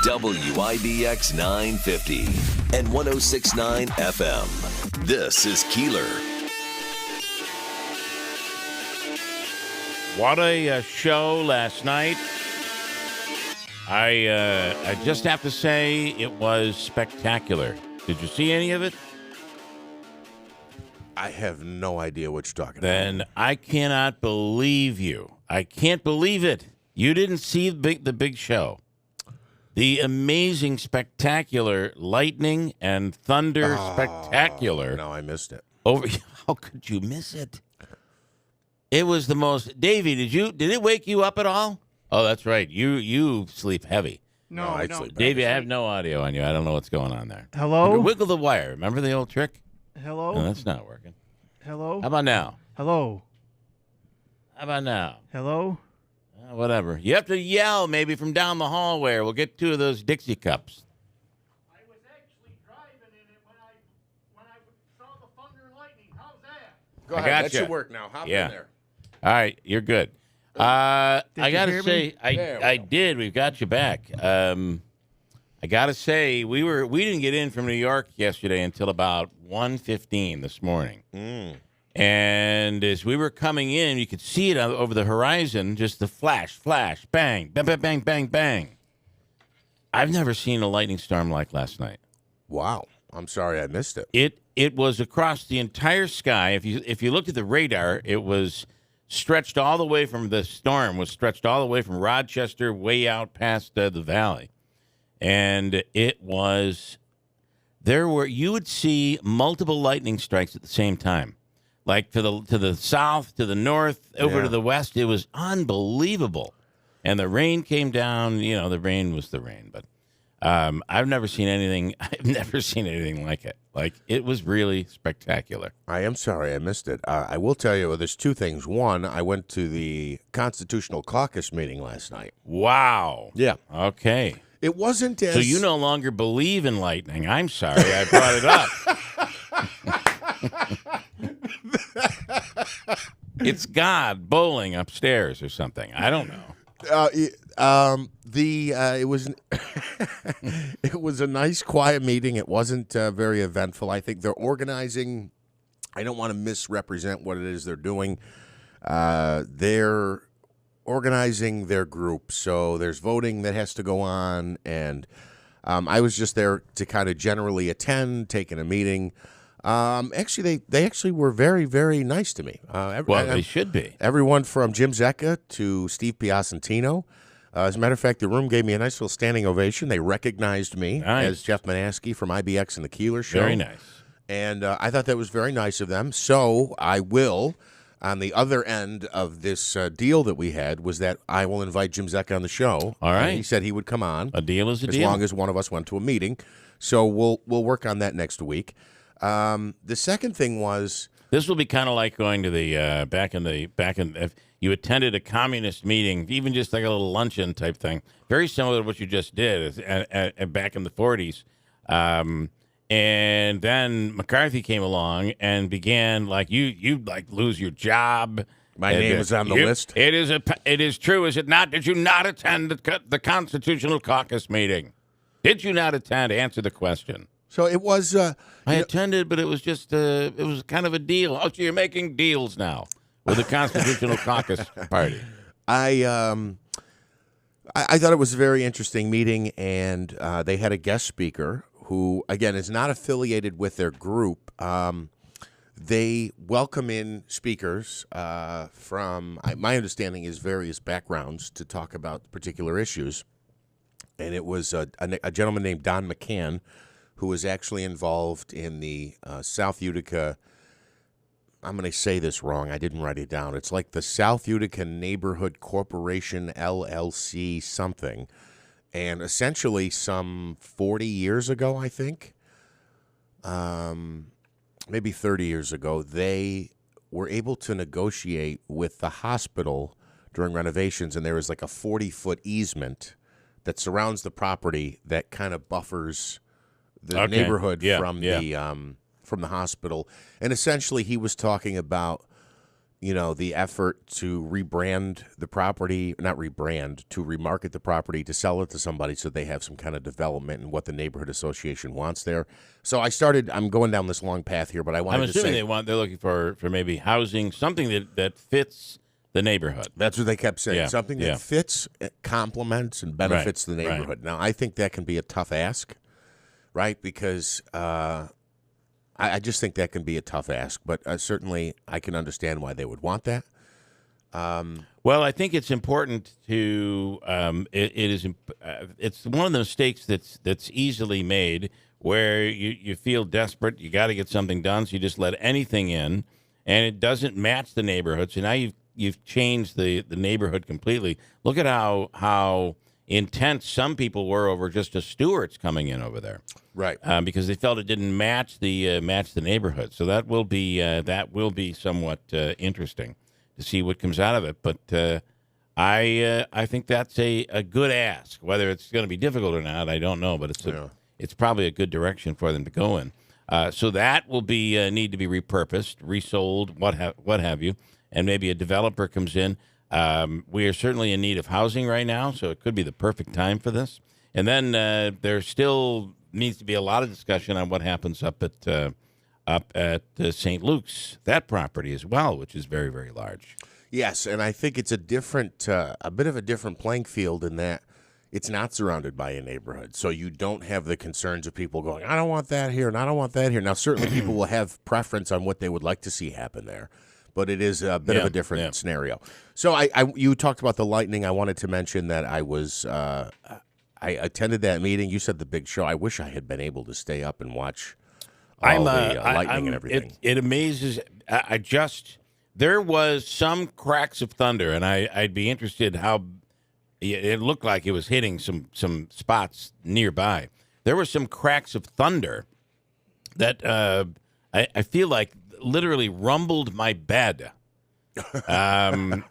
WIBX 950 and 106.9 FM. This is Keeler. What a show last night. I just have to say it was spectacular. Did you see any of it? I have no idea what you're talking about. Then I cannot believe you. I can't believe it. You didn't see the big show. The amazing, spectacular lightning and thunder spectacular. No, I missed it. How could you miss it? It was the most. Davey, did it wake you up at all? Oh, that's right. You sleep heavy. No, I sleep Davey, I have no audio on you. I don't know what's going on there. Hello? Wiggle the wire. Remember the old trick? Hello? No, that's not working. Hello? How about now? Hello? How about now? Hello? Whatever. You have to yell maybe from down the hallway, or we'll get two of those Dixie cups. I was actually driving in it when I saw the thunder and lightning. How's that? Go ahead. That should work now. Hop in there. All right, you're good. I you got to hear say, me? I did. We've got you back. I got to say, we didn't get in from New York yesterday until about 1:15 this morning. And as we were coming in, you could see it over the horizon, just the flash, bang, bang, bang, bang, bang, bang. I've never seen a lightning storm like last night. Wow. I'm sorry I missed it. It was across the entire sky. If you looked at the radar, it was stretched all the way from the storm, was stretched all the way from Rochester way out past the valley. And it was, you would see multiple lightning strikes at the same time. Like to the south, to the north, over to the west. It was unbelievable. And the rain came down. You know, the rain was the rain. But I've never seen anything like it. Like, it was really spectacular. I am sorry I missed it. I will tell you, there's two things. One, I went to the Constitutional Caucus meeting last night. Wow. Yeah. Okay. It wasn't as... So you no longer believe in lightning. I'm sorry I brought it up. It's God bowling upstairs or something. I don't know. It was it was a nice, quiet meeting. It wasn't very eventful. I think they're organizing. I don't want to misrepresent what it is they're doing. They're organizing their group, so there's voting that has to go on, and I was just there to kind of generally attend, taking a meeting. Actually, they actually were very, very nice to me. They should be. Everyone from Jim Zecca to Steve Piacentino. As a matter of fact, the room gave me a nice little standing ovation. They recognized me as Jeff Manaski from IBX and the Keeler Show. Very nice. And I thought that was very nice of them. So I will, on the other end of this deal that we had, was that I will invite Jim Zecca on the show. All right. He said he would come on. A deal is a deal. As long as one of us went to a meeting. So we'll work on that next week. The second thing was, this will be kind of like going to the back in if you attended a communist meeting, even just like a little luncheon type thing, very similar to what you just did back in the 40s. And then McCarthy came along and began like you like lose your job. My name is on the list. It is true, is it not? Did you not attend the Constitutional Caucus meeting? Did you not attend? Answer the question. So it was. I attended, but it was just it was kind of a deal. Oh, so you're making deals now with the Constitutional Caucus Party. I thought it was a very interesting meeting, and they had a guest speaker who, again, is not affiliated with their group. They welcome in speakers from, my understanding is, various backgrounds to talk about particular issues. And it was a gentleman named Don McCann, who was actually involved in the South Utica, I'm going to say this wrong, I didn't write it down. It's like the South Utica Neighborhood Corporation, LLC something. And essentially some 40 years ago, I think, maybe 30 years ago, they were able to negotiate with the hospital during renovations, and there was like a 40-foot easement that surrounds the property that kind of buffers the neighborhood from the hospital. And essentially he was talking about the effort to rebrand the property, not rebrand, to remarket the property, to sell it to somebody so they have some kind of development and what the neighborhood association wants there. So I'm going down this long path here, but I wanted I'm to say. assuming they're looking for maybe housing, something that fits the neighborhood. That's what they kept saying. Yeah, Something that fits, complements, and benefits the neighborhood. Right. Now, I think that can be a tough ask, right? Because I just think that can be a tough ask, but certainly I can understand why they would want that. Well, I think it's important to it's one of the mistakes that's easily made where you feel desperate, you got to get something done, so you just let anything in, and it doesn't match the neighborhood. So now you've changed the neighborhood completely. Look at how intense some people were over just a Stewart's coming in over there, Right. because they felt it didn't match the neighborhood. So that will be somewhat interesting to see what comes out of it. But I think that's a good ask. Whether it's going to be difficult or not, I don't know. But it's probably a good direction for them to go in. So that will be need to be repurposed, resold, what have you, and maybe a developer comes in. We are certainly in need of housing right now, so it could be the perfect time for this. And then there still needs to be a lot of discussion on what happens up at St. Luke's, that property as well, which is very, very large. Yes, and I think it's a bit of a different playing field in that it's not surrounded by a neighborhood. So you don't have the concerns of people going, I don't want that here, and I don't want that here. Now, certainly people will have preference on what they would like to see happen there, but it is a bit of a different scenario. So you talked about the lightning. I wanted to mention that I attended that meeting. You said the big show. I wish I had been able to stay up and watch all the lightning and everything. It amazes. There was some cracks of thunder, and I'd be interested how it looked like it was hitting some spots nearby. There were some cracks of thunder that I feel like literally rumbled my bed.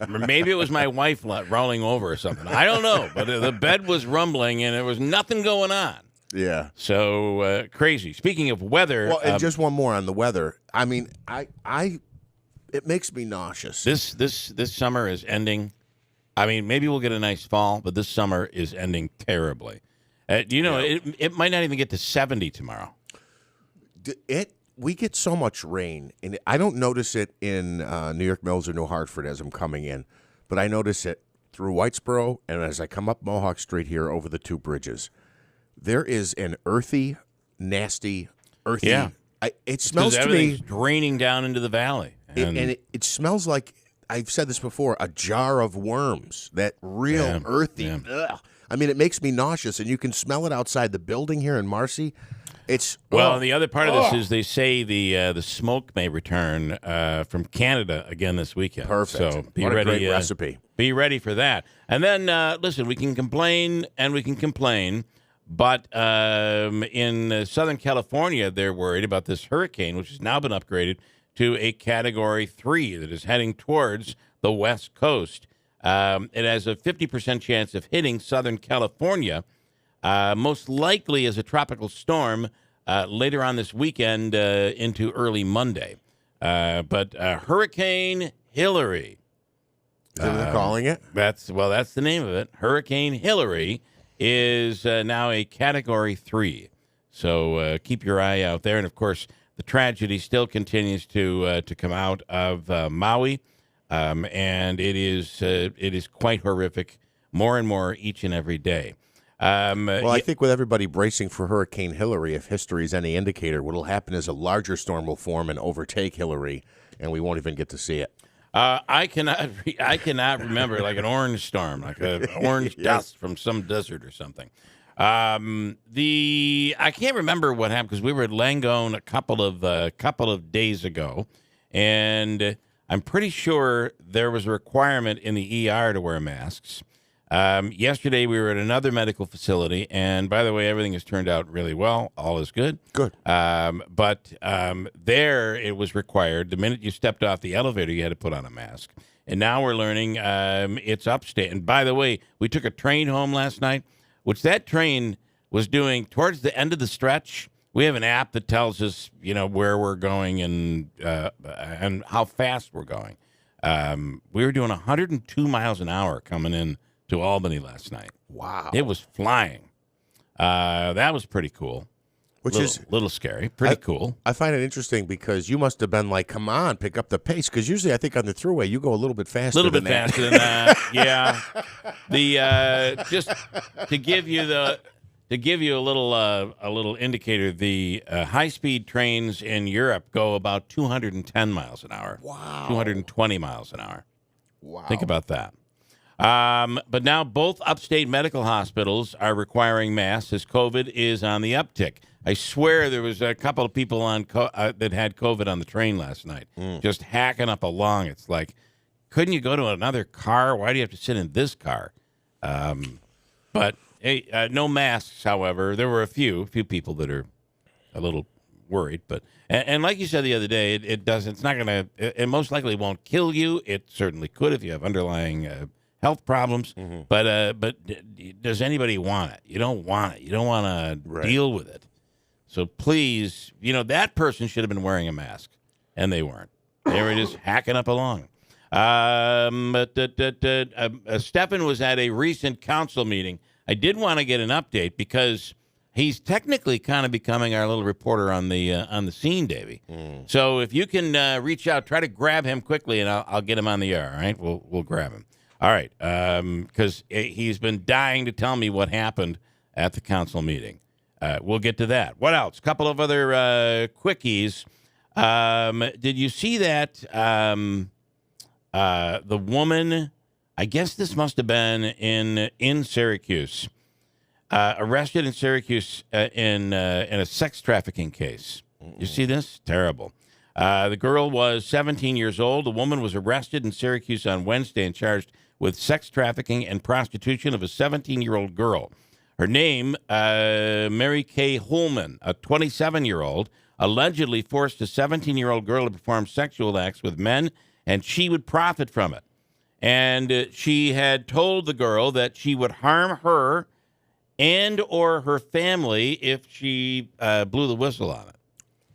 Maybe it was my wife rolling over or something. I don't know, but the bed was rumbling and there was nothing going on. Yeah. So crazy. Speaking of weather, well, and just one more on the weather. I mean, it makes me nauseous. This summer is ending. I mean, maybe we'll get a nice fall, but this summer is ending terribly. It might not even get to 70 tomorrow. We get so much rain, and I don't notice it in New York Mills or New Hartford as I'm coming in, but I notice it through Whitesboro, and as I come up Mohawk Street here over the two bridges. There is an nasty. Yeah. It smells to me draining down into the valley, and it smells like, I've said this before, a jar of worms. That real earthy. Yeah. Ugh. I mean, it makes me nauseous, and you can smell it outside the building here in Marcy. And the other part of this is they say the smoke may return from Canada again this weekend. Perfect. So be what ready. A great recipe. Be ready for that. And then listen, we can complain and we can complain, but in Southern California, they're worried about this hurricane, which has now been upgraded to a Category 3 that is heading towards the West Coast. It has a 50% chance of hitting Southern California. Most likely as a tropical storm later on this weekend into early Monday. But Hurricane Hillary. Is that what they're calling it? That's the name of it. Hurricane Hillary is now a Category 3. So keep your eye out there. And, of course, the tragedy still continues to come out of Maui. And it is quite horrific, more and more each and every day. I think with everybody bracing for Hurricane Hillary, if history is any indicator, what will happen is a larger storm will form and overtake Hillary, and we won't even get to see it. I cannot remember like an orange storm, like an orange dust from some desert or something. I can't remember what happened because we were at Langone a couple of days ago, and I'm pretty sure there was a requirement in the ER to wear masks. Yesterday, we were at another medical facility, and by the way, everything has turned out really well. All is good. Good. But there, it was required. The minute you stepped off the elevator, you had to put on a mask. And now we're learning it's upstate. And by the way, we took a train home last night, which that train was doing towards the end of the stretch. We have an app that tells us, where we're going and how fast we're going. We were doing 102 miles an hour coming in to Albany last night. Wow. It was flying. That was pretty cool. Which is little scary. Pretty cool. I find it interesting because you must have been like, come on, pick up the pace. Because usually I think on the thruway you go a little bit faster. Faster than that. Yeah. The just to give you a little indicator, the high-speed trains in Europe go about 210 miles an hour. Wow. 220 miles an hour. Wow. Think about that. But now both upstate medical hospitals are requiring masks as COVID is on the uptick. I swear there was a couple of people on that had COVID on the train last night, just hacking up along. It's like, couldn't you go to another car? Why do you have to sit in this car? But hey, no masks. However, there were a few people that are a little worried. But and like you said the other day, it doesn't. It's not gonna. It most likely won't kill you. It certainly could if you have underlying health problems. Mm-hmm. But does anybody want it? You don't want it. You don't want to deal with it. So please, that person should have been wearing a mask, and they weren't. They were just hacking up along. Stephan was at a recent council meeting. I did want to get an update because he's technically kind of becoming our little reporter on the scene, Davey. So if you can reach out, try to grab him quickly, and I'll get him on the air. All right, we'll grab him. All right, because he's been dying to tell me what happened at the council meeting. We'll get to that. What else? A couple of other quickies. Did you see that the woman, I guess this must have been in Syracuse, arrested in Syracuse in a sex trafficking case. You see this? Terrible. The girl was 17 years old. The woman was arrested in Syracuse on Wednesday and charged with sex trafficking and prostitution of a 17-year-old girl. Her name, Mary Kay Holman, a 27-year-old, allegedly forced a 17-year-old girl to perform sexual acts with men, and she would profit from it. And she had told the girl that she would harm her and or her family if she blew the whistle on it.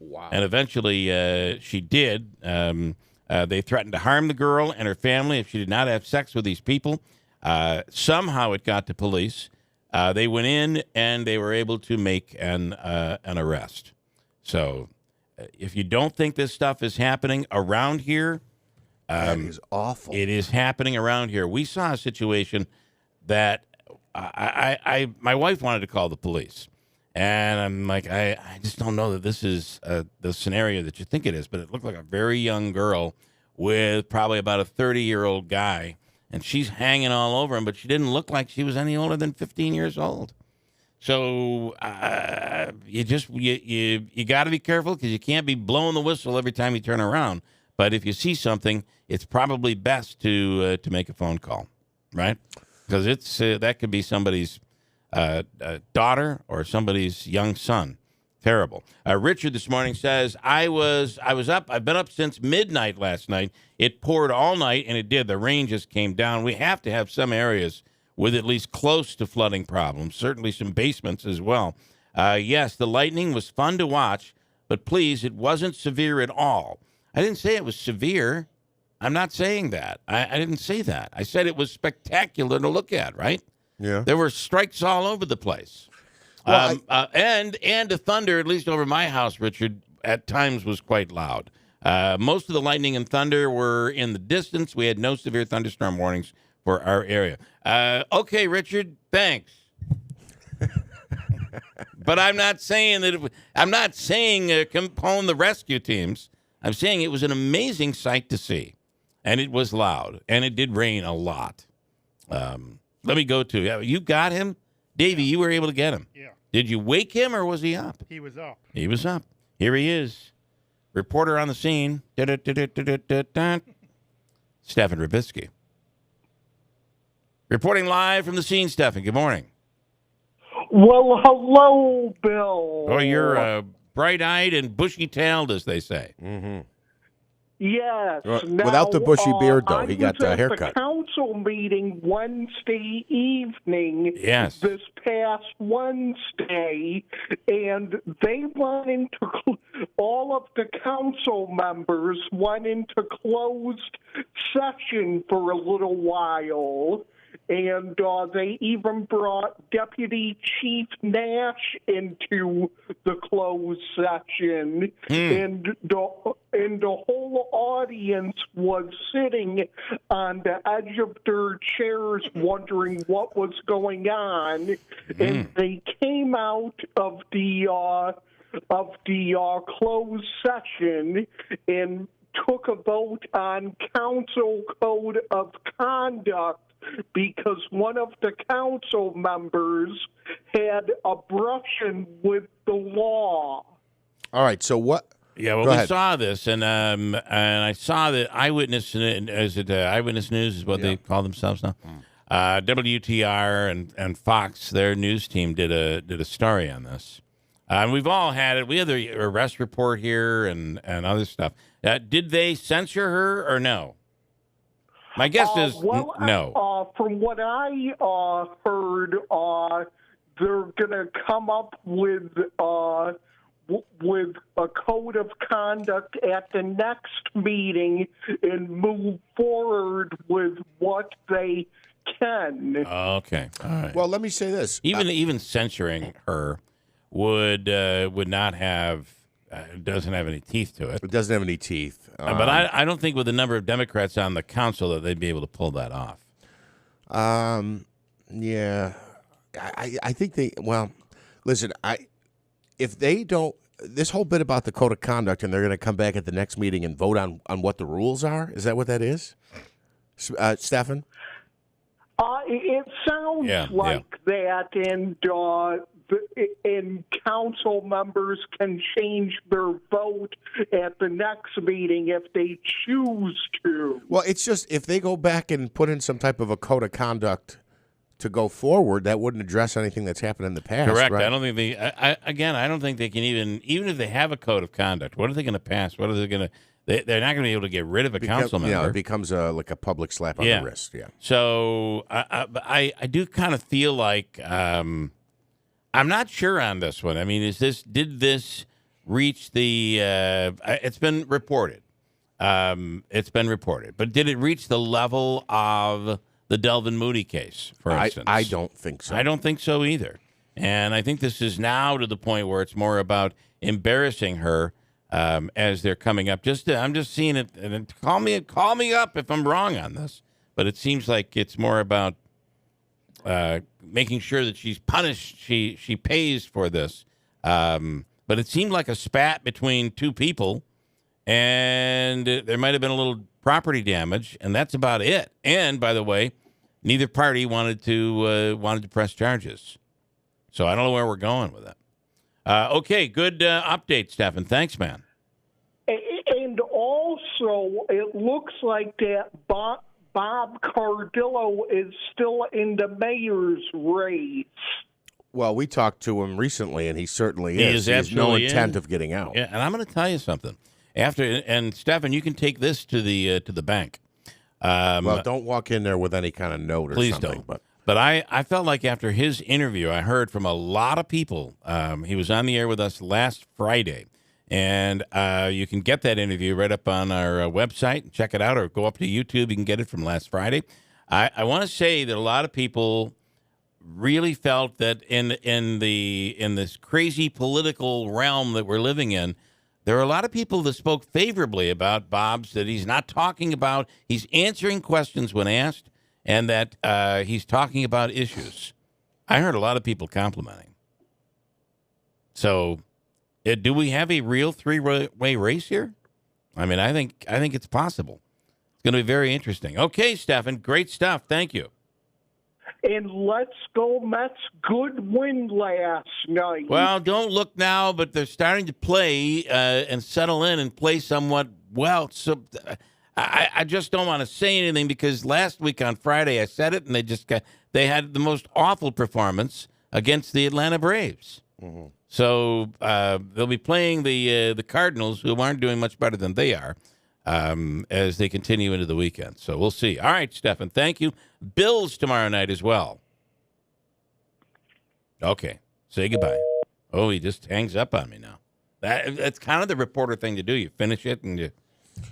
Wow. And eventually she did. They threatened to harm the girl and her family if she did not have sex with these people. Somehow it got to police. They went in and they were able to make an arrest. So if you don't think this stuff is happening around here, that is awful. It is happening around here. We saw a situation that my wife wanted to call the police. And I'm like, I just don't know that this is the scenario that you think it is. But it looked like a very young girl with probably about a 30-year-old guy. And she's hanging all over him, but she didn't look like she was any older than 15 years old. So you got to be careful because you can't be blowing the whistle every time you turn around. But if you see something, it's probably best to make a phone call, right? Because it's that could be somebody's daughter or somebody's young son. Terrible. Richard this morning says, I was up. I've been up since midnight last night. It poured all night, and it did. The rain just came down. We have to have some areas with at least close to flooding problems, certainly some basements as well. Yes, the lightning was fun to watch, but please, it wasn't severe at all. I didn't say it was severe. I'm not saying that. I didn't say that. I said it was spectacular to look at, right? Yeah. There were strikes all over the place. Well, and the thunder, at least over my house, Richard, at times was quite loud. Most of the lightning and thunder were in the distance. We had no severe thunderstorm warnings for our area. Okay, Richard, thanks. But I'm not saying that. I'm not saying compone the rescue teams. I'm saying it was an amazing sight to see, and it was loud, and it did rain a lot. Let me go to you. Got him, Davey. You were able to get him. Yeah. Did you wake him or was he up? He was up. He was up. Here he is. Reporter on the scene. Stephan Ribisky. Reporting live from the scene, Stephan. Good morning. Well, hello, Bill. Oh, you're bright-eyed and bushy-tailed, as they say. Mm-hmm. Yes. Without the bushy beard, though. He got the I was haircut. at the council meeting Wednesday evening. Yes. This past Wednesday, and they wanted to all of the council members went into closed session for a little while. And they even brought Deputy Chief Nash into the closed session. And the whole audience was sitting on the edge of their chairs wondering what was going on. And they came out of the closed session and took a vote on council code of conduct because one of the council members had a brush-in with the law. All right, so what? Yeah, well, we saw this, and I saw that Eyewitness, is it Eyewitness News is what they call themselves now? WTR and Fox, their news team, did a story on this. And we've all had it. We had the arrest report here and other stuff. Did they censure her or no? My guess is no. From what I heard, they're going to come up with a code of conduct at the next meeting and move forward with what they can. Okay, all right. Well, let me say this: even censoring her would not have doesn't have any teeth to it. It doesn't have any teeth. But I don't think with the number of Democrats on the council that they'd be able to pull that off. Yeah, I think they. Well, listen, if they don't, this whole bit about the code of conduct, and they're going to come back at the next meeting and vote on what the rules are. Is that what that is, Stefan? It sounds like that, and council members can change their vote at the next meeting if they choose to. Well, it's just if they go back and put in some type of a code of conduct to go forward, that wouldn't address anything that's happened in the past. Correct. Right? I don't think they. I don't think they can even if they have a code of conduct. What are they going to pass? What are they going to? They're not going to be able to get rid of a council member. Yeah, it becomes like a public slap on the wrist. Yeah. So I do kind of feel like I'm not sure on this one. I mean, did this reach the? It's been reported. But did it reach the level of the Delvin Moody case, for instance? I don't think so. I don't think so either. And I think this is now to the point where it's more about embarrassing her. As they're coming up, I'm just seeing it. And call me up if I'm wrong on this. But it seems like it's more about making sure that she's punished. She pays for this. But it seemed like a spat between two people, and there might have been a little property damage, and that's about it. And by the way, neither party wanted to press charges. So I don't know where we're going with that. Okay, good update, Stefan. Thanks, man. And also, it looks like that Bob Cardillo is still in the mayor's race. Well, we talked to him recently, and he certainly is. He has no intent of getting out. Yeah, and I'm going to tell you something. And Stefan, you can take this to the bank. Well, don't walk in there with any kind of note or please something. Don't. But I felt like after his interview, I heard from a lot of people. He was on the air with us last Friday. And you can get that interview right up on our website. Check it out, or go up to YouTube. You can get it from last Friday. I want to say that a lot of people really felt that in this crazy political realm that we're living in, there are a lot of people that spoke favorably about Bob's, that he's not talking about. He's answering questions when asked. And that he's talking about issues. I heard a lot of people complimenting. So, do we have a real three-way race here? I mean, I think it's possible. It's going to be very interesting. Okay, Stefan, great stuff. Thank you. And let's go Mets. Good win last night. Well, don't look now, but they're starting to play and settle in and play somewhat well. So. I just don't want to say anything because last week on Friday I said it, and they had the most awful performance against the Atlanta Braves. Mm-hmm. So they'll be playing the Cardinals, who aren't doing much better than they are, as they continue into the weekend. So we'll see. All right, Stefan, thank you. Bills tomorrow night as well. Okay, say goodbye. Oh, he just hangs up on me now. That's kind of the reporter thing to do. You finish it and you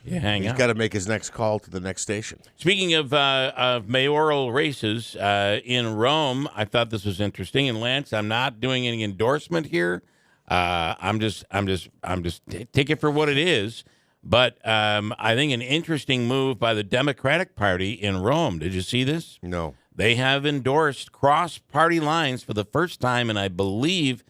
hang He's up. got to make his next call to the next station. Speaking of mayoral races in Rome, I thought this was interesting. And Lance, I'm not doing any endorsement here. I'm just take it for what it is. But I think an interesting move by the Democratic Party in Rome. Did you see this? No. They have endorsed cross-party lines for the first time in, I believe,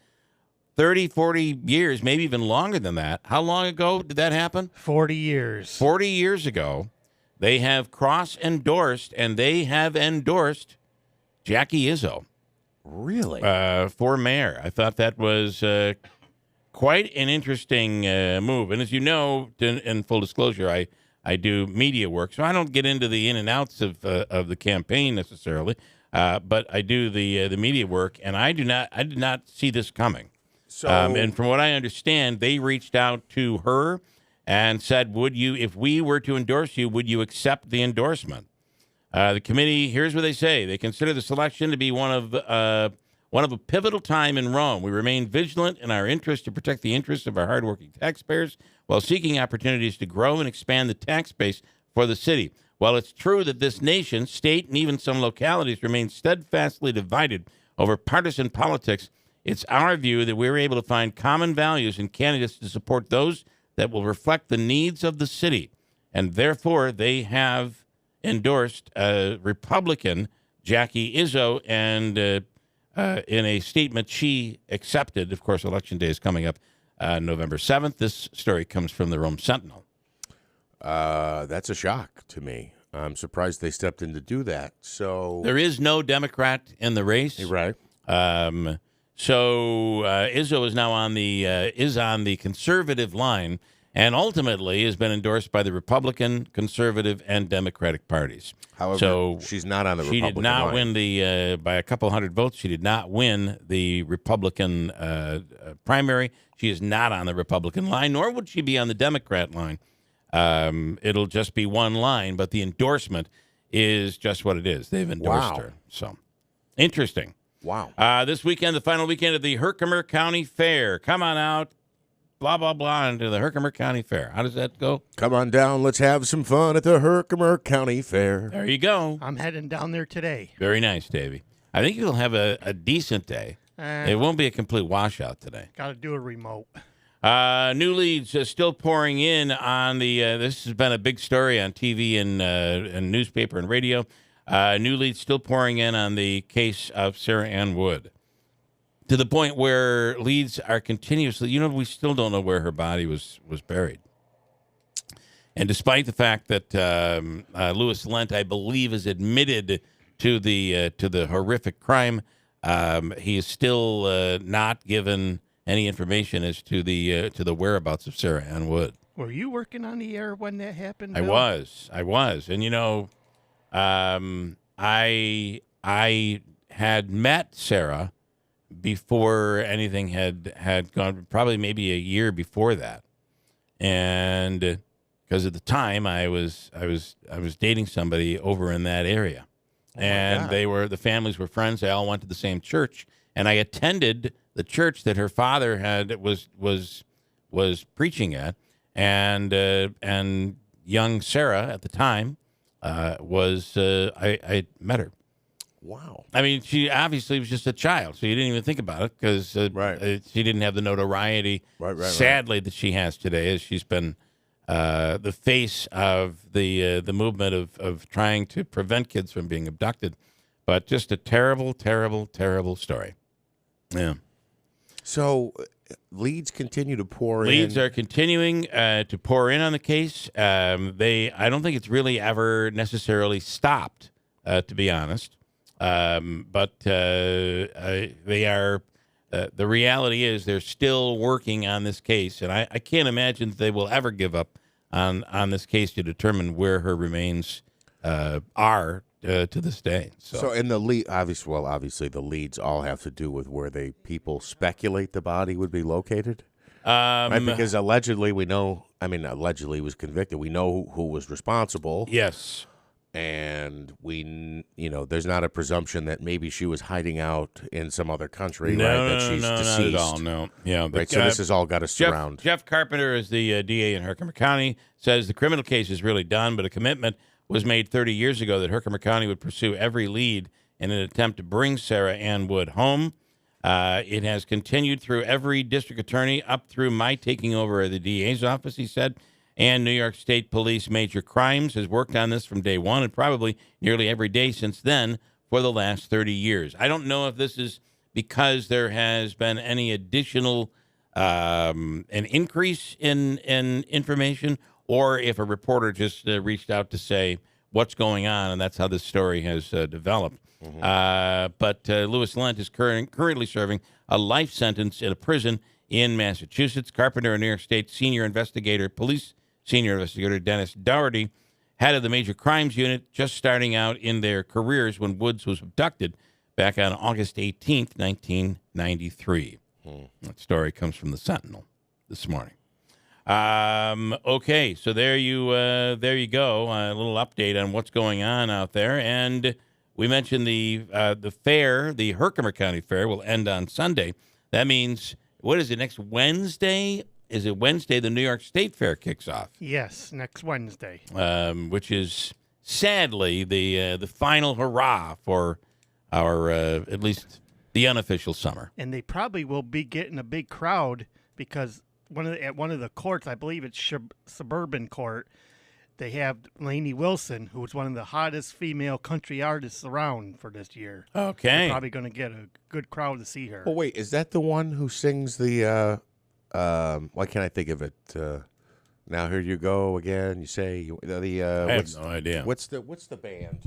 30, 40 years, maybe even longer than that. How long ago did that happen? 40 years. 40 years ago, they have cross-endorsed, and they have endorsed Jackie Izzo Really? for mayor. I thought that was quite an interesting move. And as you know, in full disclosure, I do media work, so I don't get into the in and outs of the campaign necessarily, but I do the media work, and I did not see this coming. So, And from what I understand, they reached out to her and said, "Would you, if we were to endorse you, would you accept the endorsement?" The committee, here's what they say: they consider the selection to be one of a pivotal time in Rome. We remain vigilant in our interest to protect the interests of our hardworking taxpayers while seeking opportunities to grow and expand the tax base for the city. While it's true that this nation, state, and even some localities remain steadfastly divided over partisan politics, it's our view that we're able to find common values in candidates to support those that will reflect the needs of the city. And therefore, they have endorsed Republican Jackie Izzo, and in a statement she accepted. Of course, Election Day is coming up November 7th. This story comes from the Rome Sentinel. that's a shock to me. I'm surprised they stepped in to do that. So There is no Democrat in the race. You're right. So Izzo is now on the conservative line, and ultimately has been endorsed by the Republican, conservative, and Democratic parties. However, so she's not on the she Republican did not line. win the by a couple hundred votes. She did not win the Republican primary. She is not on the Republican line, nor would she be on the Democrat line. It'll just be one line, but the endorsement is just what it is. They've endorsed Wow. her. So interesting. Wow. This weekend, the final weekend of the Herkimer County Fair. Come on out, blah, blah, blah, into the Herkimer County Fair. How does that go? Come on down. Let's have some fun at the Herkimer County Fair. There you go. I'm heading down there today. Very nice, Davey. I think you'll have a decent day. It won't be a complete washout today. Got to do a remote. New leads still pouring in on the. This has been a big story on TV and newspaper and radio. New leads still pouring in on the case of Sarah Ann Wood, to the point where leads are continuously. We still don't know where her body was buried. And despite the fact that Louis Lent, I believe, is admitted to the horrific crime, he is still not given any information as to the whereabouts of Sarah Ann Wood. Were you working on the air when that happened? I Bill? was, and I had met Sarah before anything had gone, probably maybe a year before that, and because at the time I was dating somebody over in that area, and the families were friends. They all went to the same church, and I attended the church that her father was preaching at, and young Sarah at the time I met her. Wow. I mean, she obviously was just a child, so you didn't even think about it because she didn't have the notoriety, sadly, that she has today, as she's been the face of the movement of trying to prevent kids from being abducted. But just a terrible, terrible, terrible story. Yeah. So leads continue to pour in. Leads are continuing to pour in on the case. I don't think it's really ever necessarily stopped, to be honest. But they are. The reality is they're still working on this case, and I can't imagine that they will ever give up on this case to determine where her remains are to this day. So in the lead, obviously the leads all have to do with where people speculate the body would be located. Right? Because allegedly we know. I mean, allegedly he was convicted. We know who was responsible. Yes. and there's not a presumption that maybe she was hiding out in some other country, right? That she's deceased. Not at all. No, yeah, right. So this has all got us around. Jeff Carpenter is the DA in Herkimer County. Says the criminal case is really done, but a commitment was made 30 years ago that Herkimer County would pursue every lead in an attempt to bring Sarah Ann Wood home. It has continued through every district attorney up through my taking over the DA's office, he said. And New York State Police Major Crimes has worked on this from day one and probably nearly every day since then for the last 30 years. I don't know if this is because there has been any additional an increase in information, or if a reporter just reached out to say what's going on, and that's how this story has developed. But Louis Lent is currently serving a life sentence in a prison in Massachusetts. Carpenter, a New York State police senior investigator Dennis Dougherty, head of the Major Crimes Unit, just starting out in their careers when Woods was abducted back on August 18th, 1993. That story comes from the Sentinel this morning. Okay, so there you go. A little update on what's going on out there, and we mentioned the fair, the Herkimer County Fair, will end on Sunday. That means, what is it, next Wednesday? Is it Wednesday the New York State Fair kicks off? Yes, next Wednesday. Which is sadly the final hurrah for our at least the unofficial summer. And they probably will be getting a big crowd because at one of the courts, I believe it's Suburban Court, they have Lainey Wilson, who is one of the hottest female country artists around for this year. Okay. They're probably going to get a good crowd to see her. Well, wait, is that the one who sings the? Why can't I think of it? Now here you go again. You say I have no idea. What's the band?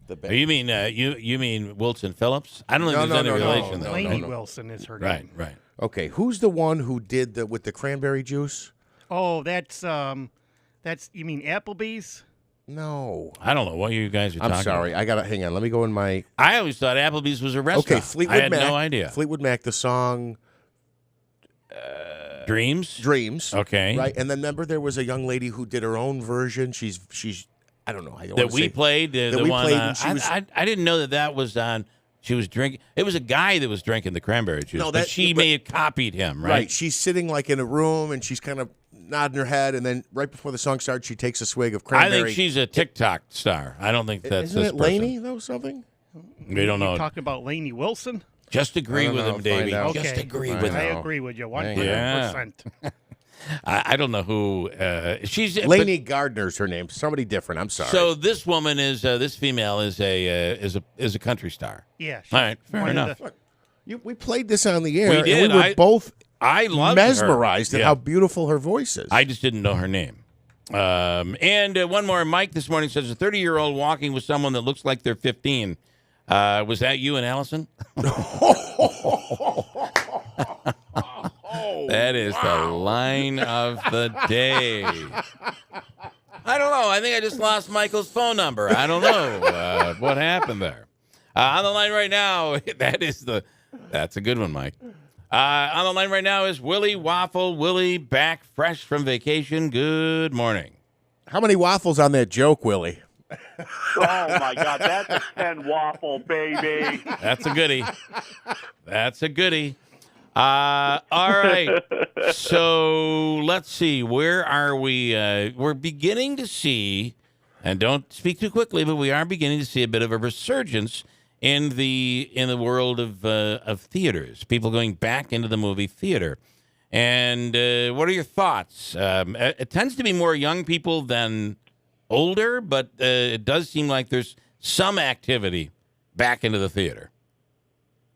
The band. You mean you mean Wilson Phillips? I don't think there's any relation though. Lainey Wilson is her name. Right. Okay, who's the one who did with the cranberry juice? Oh, that's you mean Applebee's? No, I don't know what you guys are talking about. I'm sorry. I gotta hang on. Let me go in my. I always thought Applebee's was a restaurant. Okay, Fleetwood I had Mac. no idea. Fleetwood Mac, the song. Dreams. Okay. Right, and then remember there was a young lady who did her own version. She's I don't know. That we played. The we one. Played and she was, I didn't know that was on. She was drinking. It was a guy that was drinking the cranberry juice. No, but she may have copied him, right? Right. She's sitting like in a room and she's kind of nodding her head, and then right before the song starts, she takes a swig of cranberry. I think she's a TikTok star. I don't think that's Isn't this it person. Lainey though? Something. We don't know. You talking about Lainey Wilson? Just agree with him, Davey. Okay. Just agree Find with I him. agree with you 100%. Yeah. I don't know who she's. Lainey Gardner's her name. Somebody different. I'm sorry. So this woman is this female is a country star. Yeah. All right, fair enough. We played this on the air. We did. And we were both I loved mesmerized her. at how beautiful her voice is. I just didn't know her name. And one more. Mike this morning says a 30-year-old walking with someone that looks like they're 15. Was that you and Allison? That is the line of the day. I don't know. I think I just lost Michael's phone number. I don't know what happened there. On the line right now, that's a good one, Mike. On the line right now is Willie Waffle. Willie back fresh from vacation. Good morning. How many waffles on that joke, Willie? Oh, my God. That's a 10 waffle, baby. That's a goodie. That's a goodie. All right. So let's see. Where are we? We're beginning to see, and don't speak too quickly, but we are beginning to see a bit of a resurgence in the world of theaters. People going back into the movie theater. And what are your thoughts? It tends to be more young people than older, but it does seem like there's some activity back into the theater.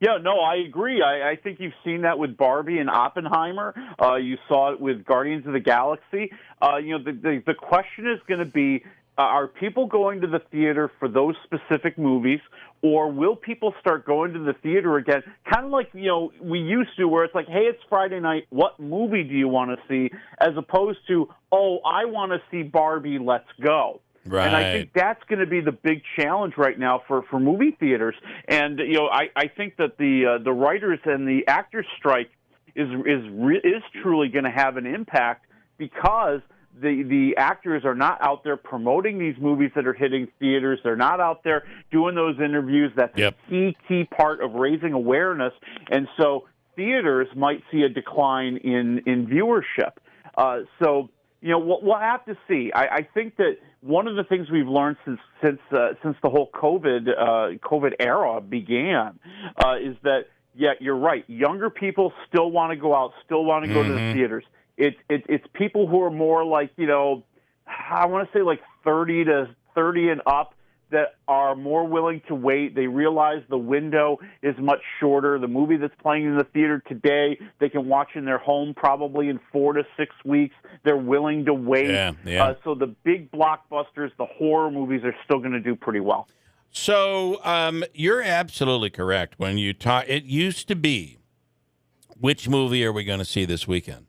Yeah, no, I agree. I think you've seen that with Barbie and Oppenheimer. You saw it with Guardians of the Galaxy. The question is going to be, are people going to the theater for those specific movies, or will people start going to the theater again? Kind of like, we used to, where it's like, hey, it's Friday night. What movie do you want to see? As opposed to, oh, I want to see Barbie, let's go. Right. And I think that's going to be the big challenge right now for movie theaters. And I think that the writers and the actors strike is truly going to have an impact, because the actors are not out there promoting these movies that are hitting theaters. They're not out there doing those interviews. That's a key part of raising awareness. And so theaters might see a decline in viewership. So, we'll have to see. I think that one of the things we've learned since the whole COVID era began is that, you're right. Younger people still want to go out, still want to go to the theaters. It's people who are more like, I want to say like 30 and up that are more willing to wait. They realize the window is much shorter. The movie that's playing in the theater today, they can watch in their home probably in 4 to 6 weeks. They're willing to wait. So the big blockbusters, the horror movies are still going to do pretty well. So you're absolutely correct. When you talk, it used to be, which movie are we going to see this weekend?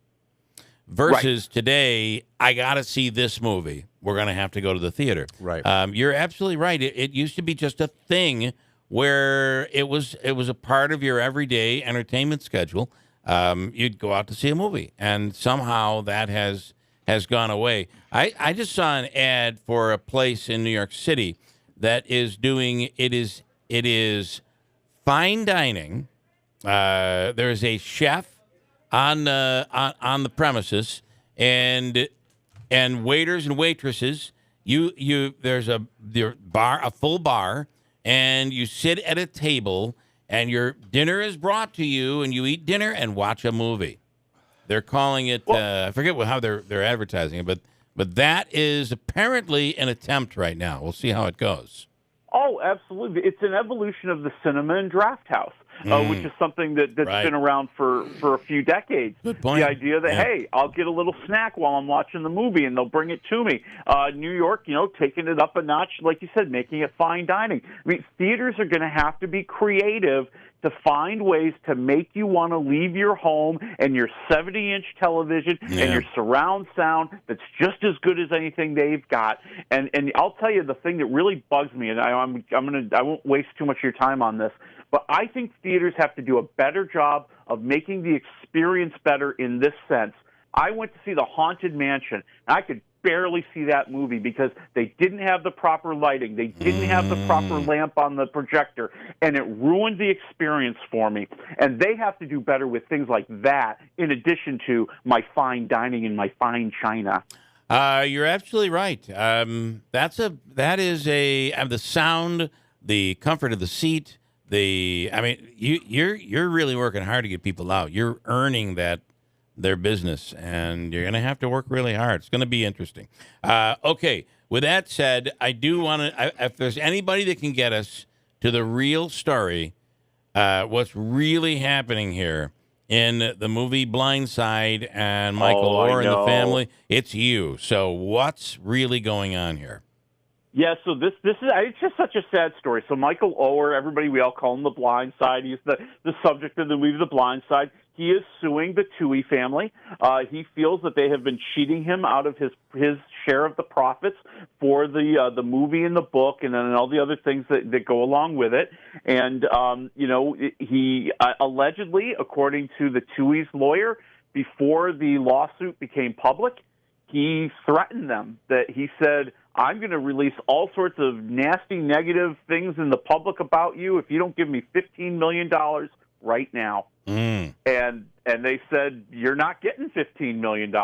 Versus today, I got to see this movie. We're going to have to go to the theater. Right. You're absolutely right. It used to be just a thing where it was a part of your everyday entertainment schedule. You'd go out to see a movie, and somehow that has gone away. I just saw an ad for a place in New York City that is doing it is fine dining. There's a chef on the premises, and waiters and waitresses. There's a full bar, and you sit at a table, and your dinner is brought to you, and you eat dinner and watch a movie. They're calling it. I forget how they're advertising it, but that is apparently an attempt right now. We'll see how it goes. Oh, absolutely! It's an evolution of the cinema and draft house. Which is something that's been around for a few decades. Good point. The idea that, hey, I'll get a little snack while I'm watching the movie, and they'll bring it to me. New York, taking it up a notch, like you said, making it fine dining. I mean, theaters are going to have to be creative to find ways to make you want to leave your home and your 70-inch television and your surround sound that's just as good as anything they've got. And I'll tell you the thing that really bugs me, and I won't waste too much of your time on this, but I think theaters have to do a better job of making the experience better in this sense. I went to see The Haunted Mansion, and I could barely see that movie because they didn't have the proper lighting. They didn't have the proper lamp on the projector, and it ruined the experience for me. And they have to do better with things like that in addition to my fine dining and my fine china. You're absolutely right. That is the sound, the comfort of the seat. You're really working hard to get people out. You're earning their business, and you're going to have to work really hard. It's going to be interesting. Okay, with that said, I do want to, if there's anybody that can get us to the real story, what's really happening here in the movie Blind Side and Michael Oher and the family, it's you. So what's really going on here? Yeah, so this is it's just such a sad story. So Michael Oher, everybody, we all call him the Blind Side. He's the subject of the movie The Blind Side. He is suing the Toohey family. He feels that they have been cheating him out of his share of the profits for the movie and the book, and then all the other things that go along with it. And he allegedly, according to the Toohey's lawyer, before the lawsuit became public, he threatened them. That he said, I'm going to release all sorts of nasty, negative things in the public about you if you don't give me $15 million right now. And they said, you're not getting $15 million.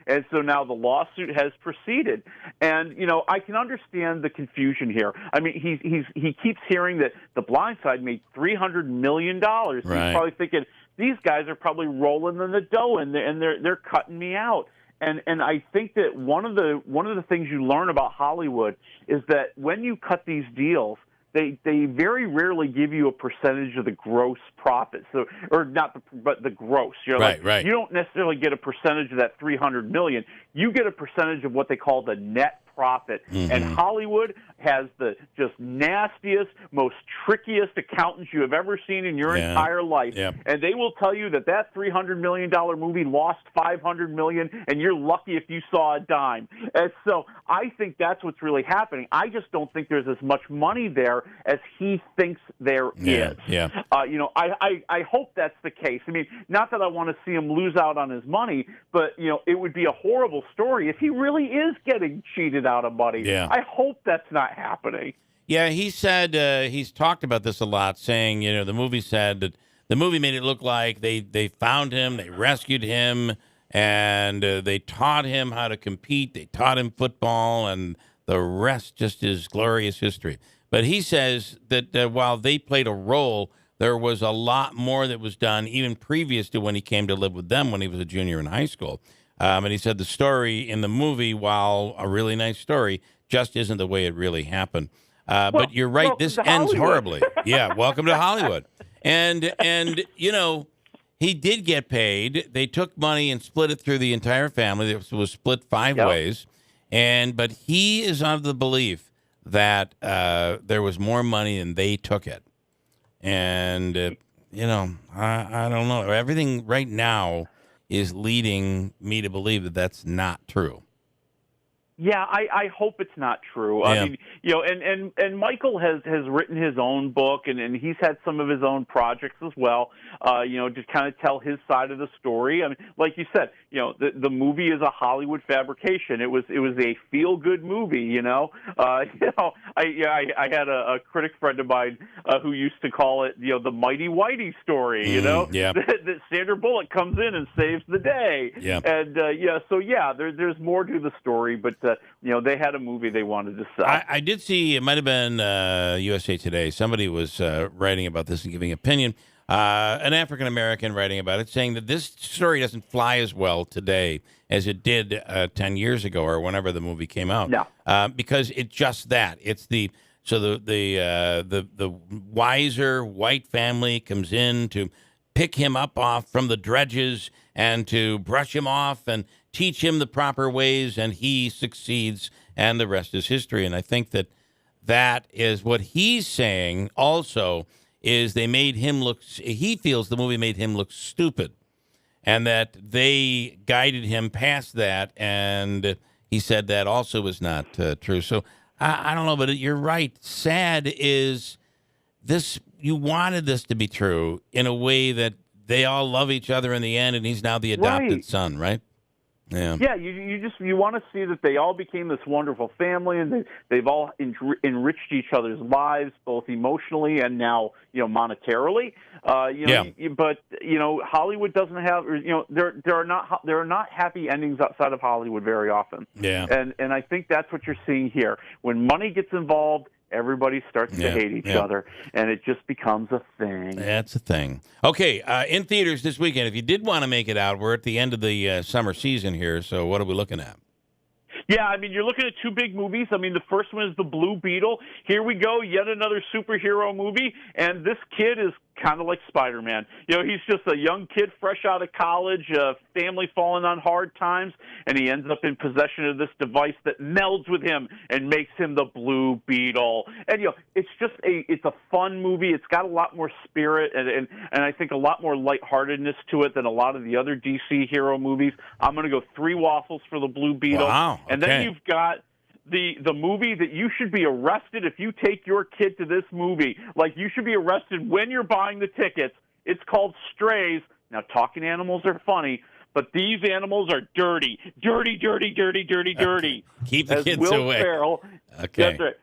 And so now the lawsuit has proceeded. And, I can understand the confusion here. I mean, he keeps hearing that The Blind Side made $300 million. Right. He's probably thinking, these guys are probably rolling in the dough, and they're cutting me out. And I think that one of the things you learn about Hollywood is that when you cut these deals, they very rarely give you a percentage of the gross profit. So, or not, but the gross. Right. You don't necessarily get a percentage of that $300 million. You get a percentage of what they call the net profit. And Hollywood has the just nastiest, most trickiest accountants you have ever seen in your entire life. Yeah. And they will tell you that $300 million movie lost $500 million, and you're lucky if you saw a dime. And so I think that's what's really happening. I just don't think there's as much money there as he thinks there is. Yeah. I hope that's the case. I mean, not that I want to see him lose out on his money, but, it would be a horrible story if he really is getting cheated out of money. Yeah. I hope that's not happening. Yeah, he said he's talked about this a lot, saying, the movie said that the movie made it look like they found him, they rescued him, and they taught him how to compete. They taught him football, and the rest just is glorious history. But he says that while they played a role, there was a lot more that was done even previous to when he came to live with them when he was a junior in high school. And he said the story in the movie, while a really nice story, just isn't the way it really happened. But you're right. This ends horribly. Yeah. Welcome to Hollywood. And he did get paid. They took money and split it through the entire family. It was split 5 ways. But he is of the belief that there was more money than they took it. And, I don't know. Everything right now is leading me to believe that that's not true. Yeah, I hope it's not true. Yeah. I mean, and Michael has written his own book, and he's had some of his own projects as well. To kind of tell his side of the story. I mean, like you said, the movie is a Hollywood fabrication. It was a feel good movie. I had a critic friend of mine who used to call it the Mighty Whitey story. Yeah. that Sandra Bullock comes in and saves the day. Yeah. And there's more to the story, but. They had a movie they wanted to sell. I did see, it might have been USA Today. Somebody was writing about this and giving opinion. An African-American writing about it, saying that this story doesn't fly as well today as it did 10 years ago or whenever the movie came out. No. Because it's just that. It's the wiser white family comes in to pick him up off from the dredges and to brush him off and teach him the proper ways, and he succeeds, and the rest is history. And I think that is what he's saying also is they made him look, he feels the movie made him look stupid, and that they guided him past that, and he said that also was not true. So I don't know, but you're right. Sad is this, you wanted this to be true in a way that they all love each other in the end, and he's now the adopted son, right? Yeah. Yeah, you want to see that they all became this wonderful family, and they've all enriched each other's lives, both emotionally and now monetarily. But Hollywood doesn't have, there are not happy endings outside of Hollywood very often. Yeah. And I think that's what you're seeing here. When money gets involved, everybody starts to hate each other, and it just becomes a thing. That's a thing. Okay, in theaters this weekend, if you did want to make it out, we're at the end of the summer season here, so what are we looking at? Yeah, I mean, you're looking at 2 big movies. I mean, the first one is The Blue Beetle. Here we go, yet another superhero movie, and this kid is kind of like Spider-Man. He's just a young kid fresh out of college, family falling on hard times, and he ends up in possession of this device that melds with him and makes him the Blue Beetle. And it's just it's a fun movie. It's got a lot more spirit and I think a lot more lightheartedness to it than a lot of the other DC hero movies. I'm going to go 3 waffles for the Blue Beetle. Wow. And then you've got the movie that you should be arrested if you take your kid to this movie. Like, you should be arrested when you're buying the tickets. It's called Strays. Now, talking animals are funny, but these animals are dirty. Dirty, dirty, dirty, dirty, dirty. Keep the kids Will away. Ferrell, Okay. That's right.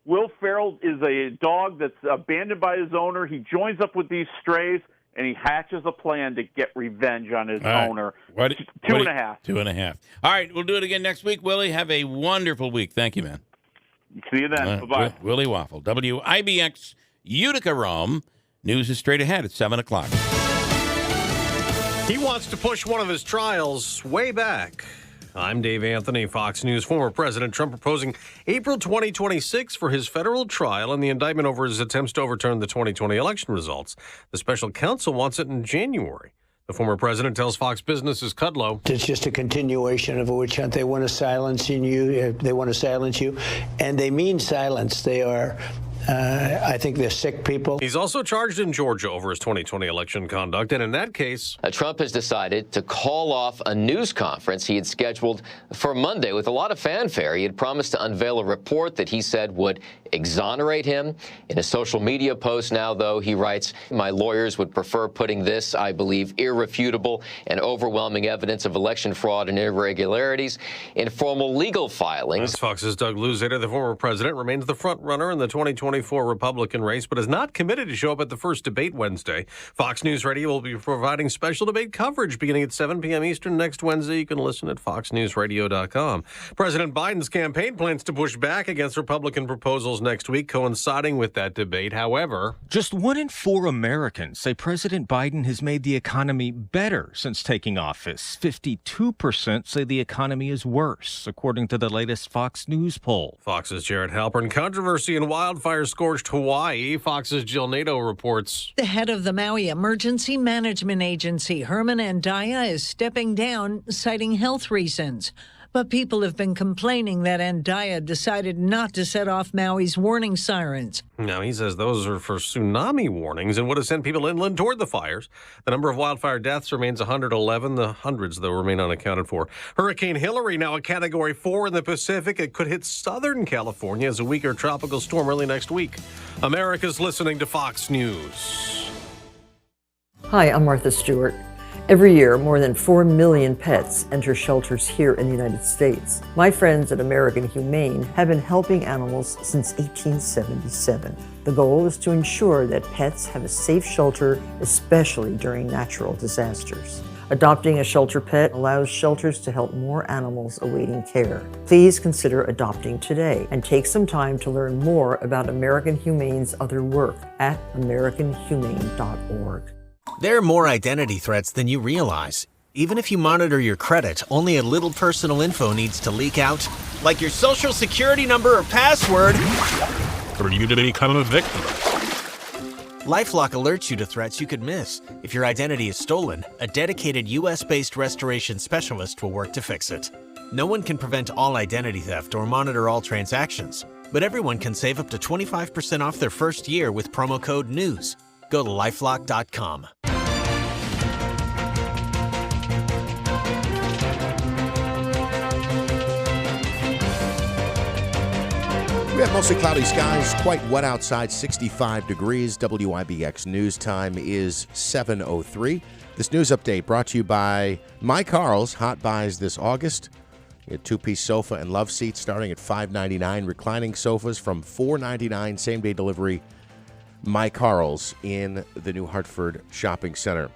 Will Ferrell is a dog that's abandoned by his owner. He joins up with these strays, and he hatches a plan to get revenge on his owner. 2.5. 2.5. All right, we'll do it again next week. Willie, have a wonderful week. Thank you, man. See you then. Bye-bye. Willie Waffle, WIBX, Utica, Rome. News is straight ahead at 7 o'clock. He wants to push one of his trials way back. I'm Dave Anthony, Fox News. Former President Trump proposing April 2026 for his federal trial in the indictment over his attempts to overturn the 2020 election results. The special counsel wants it in January. The former president tells Fox Business' Kudlow. It's just a continuation of a witch hunt. They want to silence you. They want to silence you. And they mean silence. They are, I think they're sick people. He's also charged in Georgia over his 2020 election conduct. And in that case, Trump has decided to call off a news conference he had scheduled for Monday with a lot of fanfare. He had promised to unveil a report that he said would exonerate him. In a social media post now, though, he writes, "My lawyers would prefer putting this, I believe, irrefutable and overwhelming evidence of election fraud and irregularities in formal legal filings." As Fox's Doug Luzader, the former president, remains the front runner in the 2024 Republican race, but is not committed to show up at the first debate Wednesday. Fox News Radio will be providing special debate coverage beginning at 7 p.m. Eastern next Wednesday. You can listen at foxnewsradio.com. President Biden's campaign plans to push back against Republican proposals next week, coinciding with that debate. However, just 1 in 4 Americans say President Biden has made the economy better since taking office. 52% say the economy is worse, according to the latest Fox News poll. Fox's Jared Halpern. Controversy in wildfires scorched Hawaii. Fox's Jill Nato reports. The head of the Maui Emergency Management Agency, Herman Andaya, is stepping down, citing health reasons. But people have been complaining that Andaya decided not to set off Maui's warning sirens. Now, he says those are for tsunami warnings and would have sent people inland toward the fires. The number of wildfire deaths remains 111. The hundreds, though, remain unaccounted for. Hurricane Hillary, now a Category 4 in the Pacific. It could hit Southern California as a weaker tropical storm early next week. America's listening to Fox News. Hi, I'm Martha Stewart. Every year, more than 4 million pets enter shelters here in the United States. My friends at American Humane have been helping animals since 1877. The goal is to ensure that pets have a safe shelter, especially during natural disasters. Adopting a shelter pet allows shelters to help more animals awaiting care. Please consider adopting today and take some time to learn more about American Humane's other work at americanhumane.org. There are more identity threats than you realize. Even if you monitor your credit, only a little personal info needs to leak out, like your social security number or password, for you to become a victim. LifeLock alerts you to threats you could miss. If your identity is stolen, a dedicated U.S.-based restoration specialist will work to fix it. No one can prevent all identity theft or monitor all transactions, but everyone can save up to 25% off their first year with promo code NEWS. Go to LifeLock.com. We have mostly cloudy skies, quite wet outside, 65 degrees. WIBX News time is 7:03. This news update brought to you by My Carl's Hot Buys this August. You get two-piece sofa and love seats starting at $5.99. Reclining sofas from $4.99. Same-day delivery. My Carl's in the New Hartford Shopping Center.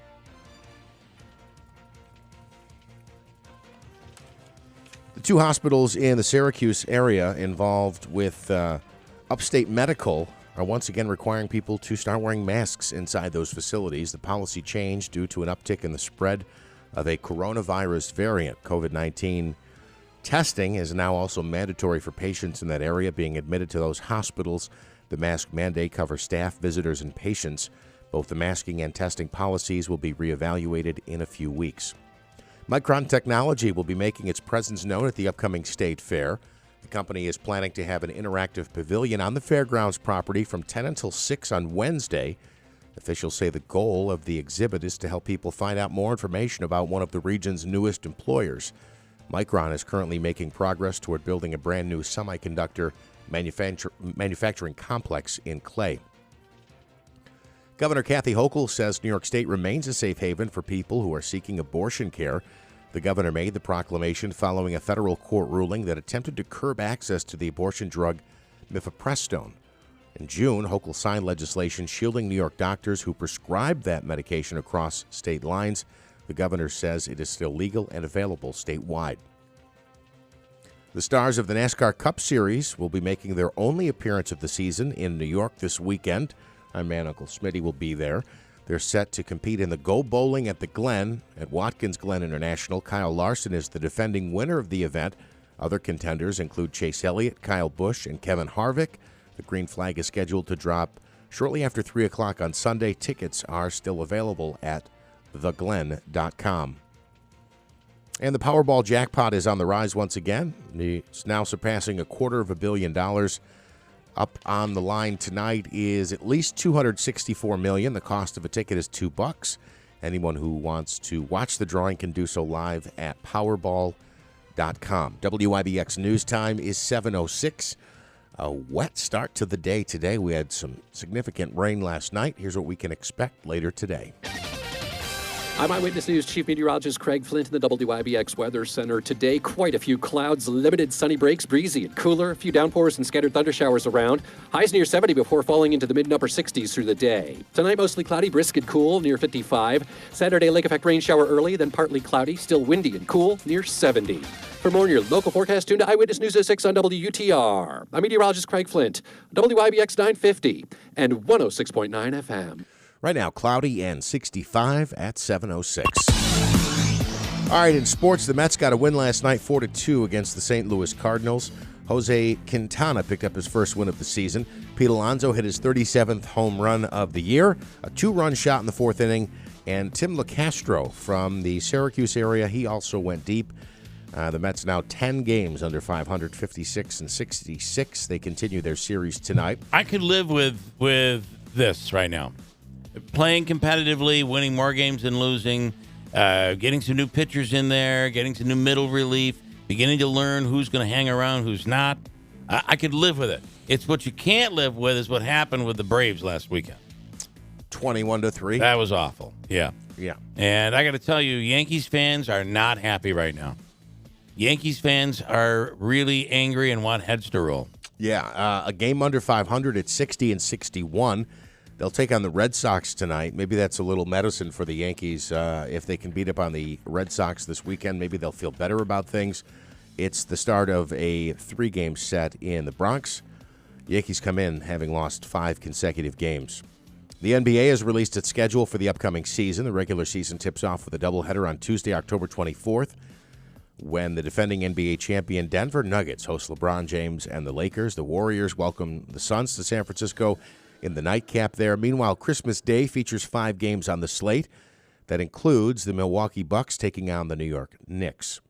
The two hospitals in the Syracuse area involved with Upstate Medical are once again requiring people to start wearing masks inside those facilities. The policy changed due to an uptick in the spread of a coronavirus variant. COVID-19 testing is now also mandatory for patients in that area being admitted to those hospitals. The mask mandate covers staff, visitors, and patients. Both the masking and testing policies will be reevaluated in a few weeks. Micron Technology will be making its presence known at the upcoming State Fair. The company is planning to have an interactive pavilion on the fairgrounds property from 10 until 6 on Wednesday. Officials say the goal of the exhibit is to help people find out more information about one of the region's newest employers. Micron is currently making progress toward building a brand new semiconductor manufacturing complex in Clay. Governor Kathy Hochul says New York State remains a safe haven for people who are seeking abortion care. The governor made the proclamation following a federal court ruling that attempted to curb access to the abortion drug mifepristone. In June, Hochul signed legislation shielding New York doctors who prescribe that medication across state lines. The governor says it is still legal and available statewide. The stars of the NASCAR Cup Series will be making their only appearance of the season in New York this weekend. Our man, Uncle Smitty, will be there. They're set to compete in the Go Bowling at the Glen at Watkins Glen International. Kyle Larson is the defending winner of the event. Other contenders include Chase Elliott, Kyle Busch, and Kevin Harvick. The green flag is scheduled to drop shortly after 3 o'clock on Sunday. Tickets are still available at theglen.com. And the Powerball jackpot is on the rise once again. It's now surpassing $250 million. Up on the line tonight is at least $264 million. The cost of a ticket is $2. Anyone who wants to watch the drawing can do so live at Powerball.com. WIBX News Time is 7:06. A wet start to the day today. We had some significant rain last night. Here's what we can expect later today. I'm Eyewitness News Chief Meteorologist Craig Flint in the WIBX Weather Center. Today, quite a few clouds, limited sunny breaks, breezy and cooler, a few downpours and scattered thundershowers around. Highs near 70 before falling into the mid and upper 60s through the day. Tonight, mostly cloudy, brisk and cool, near 55. Saturday, lake effect rain shower early, then partly cloudy, still windy and cool, near 70. For more on your local forecast, tune to Eyewitness News at 6 on WUTR. I'm meteorologist Craig Flint, WIBX 950 and 106.9 FM. Right now, cloudy and 65 at 7:06. All right, in sports, the Mets got a win last night, 4-2 against the St. Louis Cardinals. Jose Quintana picked up his first win of the season. Pete Alonso hit his 37th home run of the year, a 2-run shot in the fourth inning, and Tim LeCastro from the Syracuse area, he also went deep. The Mets now 10 games under 500, 56 and 66. They continue their series tonight. I could live with this right now. Playing competitively, winning more games than losing, getting some new pitchers in there, getting some new middle relief, beginning to learn who's going to hang around, who's not. I could live with it. It's what you can't live with is what happened with the Braves last weekend. 21-3. That was awful. Yeah. Yeah. And I got to tell you, Yankees fans are not happy right now. Yankees fans are really angry and want heads to roll. Yeah, a game under 500 at 60 and 61. They'll take on the Red Sox tonight. Maybe that's a little medicine for the Yankees. If they can beat up on the Red Sox this weekend, maybe they'll feel better about things. It's the start of a 3-game set in the Bronx. The Yankees come in having lost 5 consecutive games. The NBA has released its schedule for the upcoming season. The regular season tips off with a doubleheader on Tuesday, October 24th, when the defending NBA champion Denver Nuggets host LeBron James and the Lakers. The Warriors welcome the Suns to San Francisco in the nightcap there. Meanwhile, Christmas Day features 5 games on the slate. That includes the Milwaukee Bucks taking on the New York Knicks.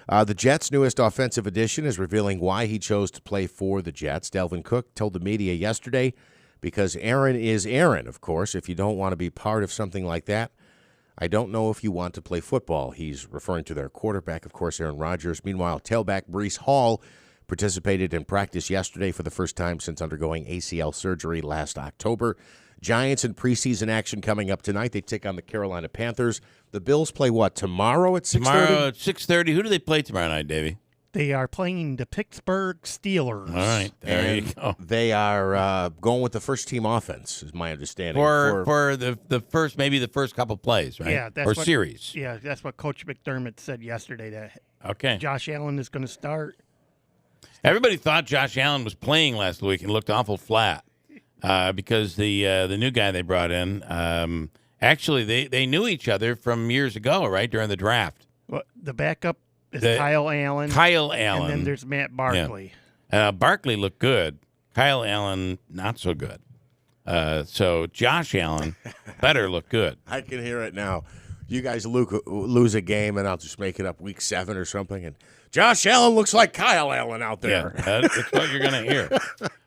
The Jets' newest offensive addition is revealing why he chose to play for the Jets. Dalvin Cook told the media yesterday, because Aaron is Aaron, of course. If you don't want to be part of something like that, I don't know if you want to play football. He's referring to their quarterback, of course, Aaron Rodgers. Meanwhile, tailback Breece Hall participated in practice yesterday for the first time since undergoing ACL surgery last October. Giants in preseason action coming up tonight. They take on the Carolina Panthers. The Bills play what, tomorrow at 6:30? Tomorrow at 6:30. Who do they play tomorrow night, Davey? They are playing the Pittsburgh Steelers. All right, there you go. They are going with the first-team offense, is my understanding. For the first, maybe the first couple plays, right? Yeah, or series. Yeah, that's what Coach McDermott said yesterday, that Okay. Josh Allen is going to start. Everybody thought Josh Allen was playing last week and looked awful flat because the new guy they brought in, actually they knew each other from years ago, right, during the draft. Well, the backup is Kyle Allen. And then there's Matt Barkley. Yeah. Barkley looked good. Kyle Allen, not so good. So Josh Allen better look good. I can hear it now. You guys lose a game, and I'll just make it up week 7 or something, and Josh Allen looks like Kyle Allen out there. Yeah, that's what you're going to hear.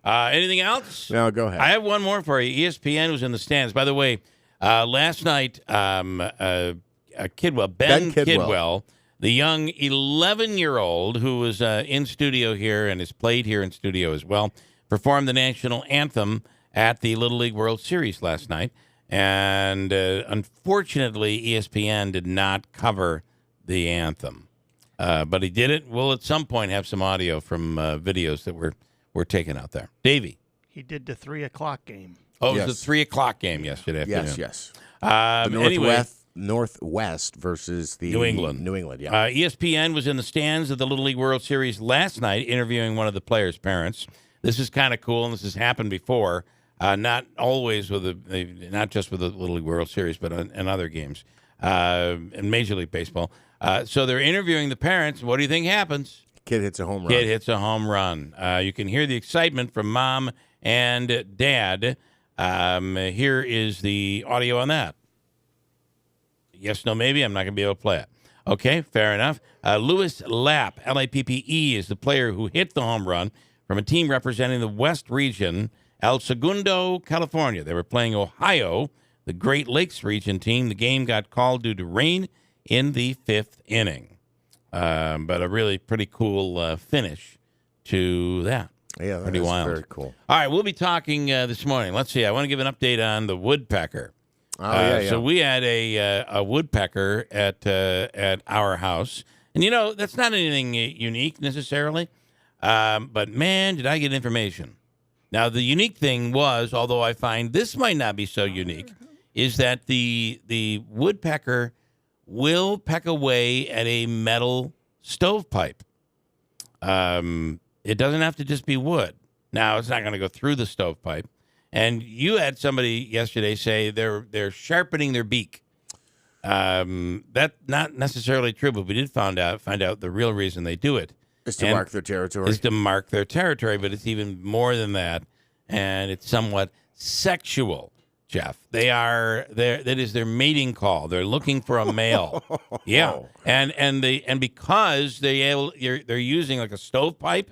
Anything else? No, go ahead. I have one more for you. ESPN was in the stands. By the way, last night, Ben Kidwell, the young 11-year-old who was in studio here and has played here in studio as well, performed the national anthem at the Little League World Series last night. And unfortunately, ESPN did not cover the anthem. But he did it. We'll at some point have some audio from videos that were taken out there. Davey. He did the 3 o'clock game. Oh, yes. It was the 3 o'clock game yesterday afternoon. Yes. Anyway, Northwest versus the New England, yeah. ESPN was in the stands of the Little League World Series last night interviewing one of the players' parents. This is kind of cool, and this has happened before. Not always not just with the Little League World Series, but in other games, in Major League Baseball. So they're interviewing the parents. What do you think happens? Kid hits a home run. Kid hits a home run. You can hear the excitement from mom and dad. Here is the audio on that. Yes, no, maybe. I'm not going to be able to play it. Okay, fair enough. Louis Lapp, Lappe, is the player who hit the home run from a team representing the West region, El Segundo, California. They were playing Ohio, the Great Lakes region team. The game got called due to rain in the 5th inning. But a really pretty cool finish to that. Yeah, pretty wild. Very cool. All right, we'll be talking this morning. Let's see. I want to give an update on the woodpecker. So we had a woodpecker at our house, and that's not anything unique necessarily. But man, did I get information. Now the unique thing was, although I find this might not be so unique, is that the woodpecker will peck away at a metal stovepipe. It doesn't have to just be wood. Now it's not going to go through the stovepipe. And you had somebody yesterday say they're sharpening their beak. That's not necessarily true, but we did find out the real reason they do it is to mark their territory. Is to mark their territory, but it's even more than that, and it's somewhat sexual. Jeff, that is their mating call. They're looking for a male. Yeah, and because they're using like a stovepipe.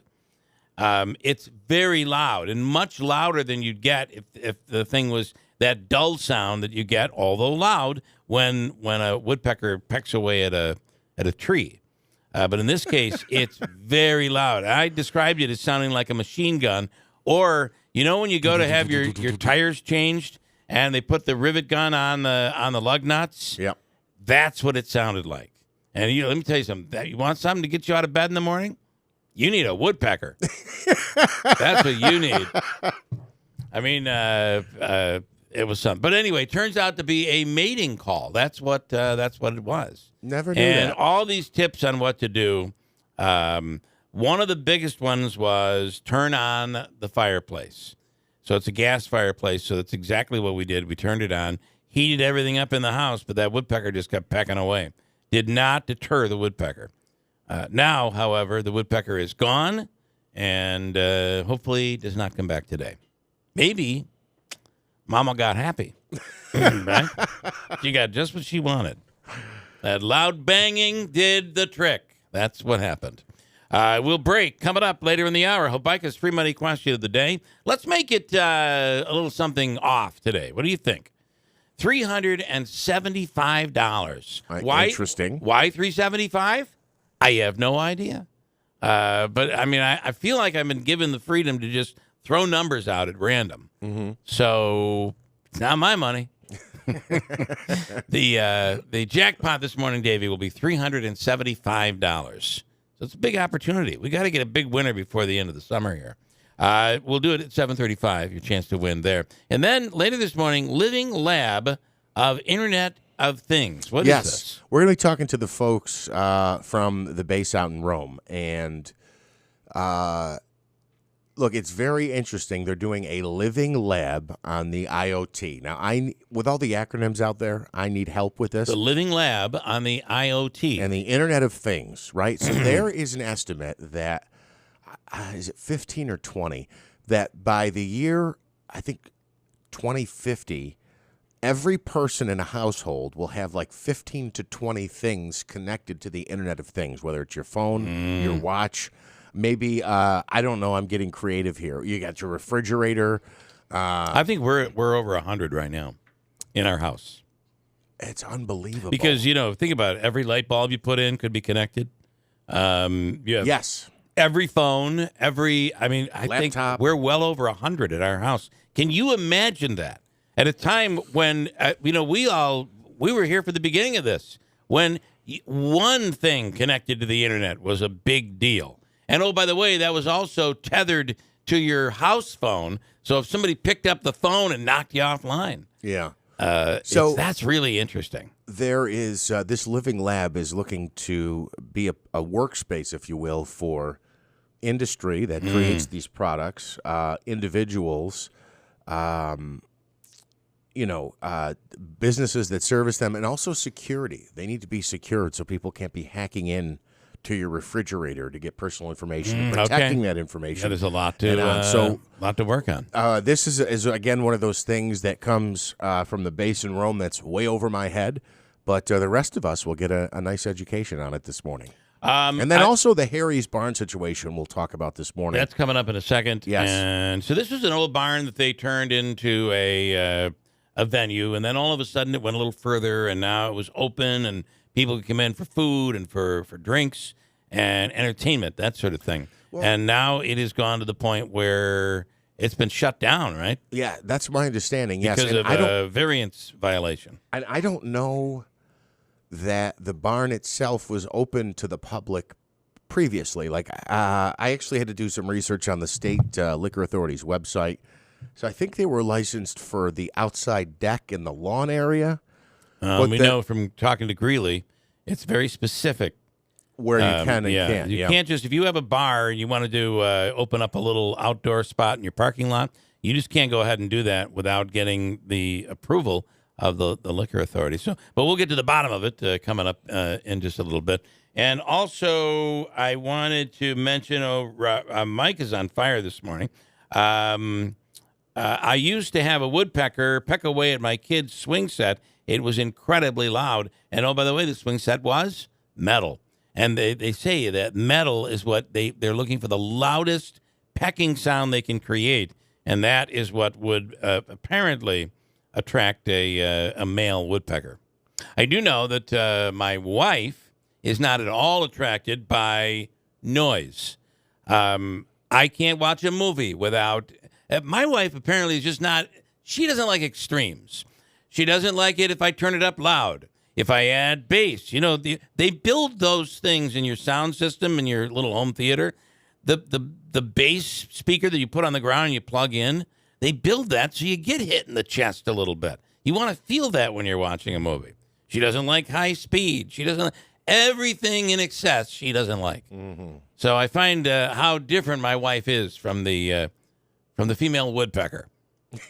It's very loud and much louder than you'd get if the thing was that dull sound that you get, although loud, when a woodpecker pecks away at a tree. But in this case, it's very loud. I described it as sounding like a machine gun, or when you go to have your tires changed and they put the rivet gun on the lug nuts. Yep, that's what it sounded like. And let me tell you something. You want something to get you out of bed in the morning? You need a woodpecker. That's what you need. I mean, it was something. But anyway, turns out to be a mating call. That's what it was. Never knew and that. all these tips on what to do. One of the biggest ones was turn on the fireplace. So it's a gas fireplace. So that's exactly what we did. We turned it on, heated everything up in the house, but that woodpecker just kept pecking away. Did not deter the woodpecker. Now, however, the woodpecker is gone and hopefully does not come back today. Maybe Mama got happy. Right? She got just what she wanted. That loud banging did the trick. That's what happened. We'll break. Coming up later in the hour, Habaika's free money question of the day. Let's make it a little something off today. What do you think? $375. Why? Interesting. Why $375? I have no idea. But, I mean, I feel like I've been given the freedom to just throw numbers out at random. Mm-hmm. So it's not my money. The jackpot this morning, Davey, will be $375. So it's a big opportunity. We got to get a big winner before the end of the summer here. We'll do it at 7:35, your chance to win there. And then later this morning, Living Lab of Internet of Things. What is this? We're going to be talking to the folks from the base out in Rome. And look, it's very interesting. They're doing a living lab on the IoT. Now, with all the acronyms out there, I need help with this. The living lab on the IoT. And the Internet of Things, right? So there is an estimate that, is it 15 or 20, that by the year, I think, 2050, every person in a household will have like 15 to 20 things connected to the Internet of Things, whether it's your phone, your watch, maybe, I don't know, I'm getting creative here. You got your refrigerator. I think we're over 100 right now in our house. It's unbelievable. Because, think about it. Every light bulb you put in could be connected. Yes. Every phone, I think we're well over 100 at our house. Can you imagine that? At a time when, we were here for the beginning of this, when one thing connected to the internet was a big deal. And, oh, by the way, that was also tethered to your house phone. So if somebody picked up the phone and knocked you offline. Yeah. So that's really interesting. There is this living lab is looking to be a workspace, if you will, for industry that creates these products, individuals, businesses that service them, and also security. They need to be secured so people can't be hacking in to your refrigerator to get personal information and protecting that information. That is a lot to lot to work on. This is again one of those things that comes from the base in Rome that's way over my head, but the rest of us will get a nice education on it this morning. And then also the Harry's barn situation we'll talk about this morning. That's coming up in a second. Yes. And so this was an old barn that they turned into a venue, and then all of a sudden it went a little further, and now it was open, and people could come in for food and for drinks and entertainment, that sort of thing. Well, and now it has gone to the point where it's been shut down, right? Yeah, that's my understanding, yes. Because of a variance violation. I don't know that the barn itself was open to the public previously. Like, I actually had to do some research on the state liquor authority's website. So I think they were licensed for the outside deck in the lawn area. We know from talking to Greeley, it's very specific. Where you can and can't. You can't just, if you have a bar and you want to do open up a little outdoor spot in your parking lot, you just can't go ahead and do that without getting the approval of the liquor authority. So, but we'll get to the bottom of it coming up in just a little bit. And also, I wanted to mention, Mike is on fire this morning. I used to have a woodpecker peck away at my kid's swing set. It was incredibly loud. And, oh, by the way, the swing set was metal. And they say that metal is what they're looking for, the loudest pecking sound they can create. And that is what would apparently attract a male woodpecker. I do know that my wife is not at all attracted by noise. I can't watch a movie without... my wife apparently is just not... She doesn't like extremes. She doesn't like it if I turn it up loud. If I add bass, they build those things in your sound system in your little home theater. The bass speaker that you put on the ground and you plug in, they build that so you get hit in the chest a little bit. You want to feel that when you're watching a movie. She doesn't like high speed. She doesn't everything in excess. She doesn't like. Mm-hmm. So I find how different my wife is from the female woodpecker.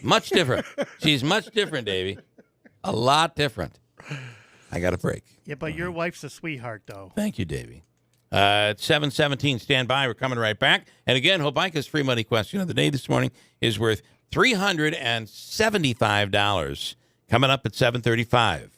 Much different. She's much different, Davey. A lot different. I got a break. Yeah, but your wife's a sweetheart, though. Thank you, Davey. It's 7:17. Stand by. We're coming right back. And again, Hobica's free money question of the day this morning is worth $375. Coming up at 7:35.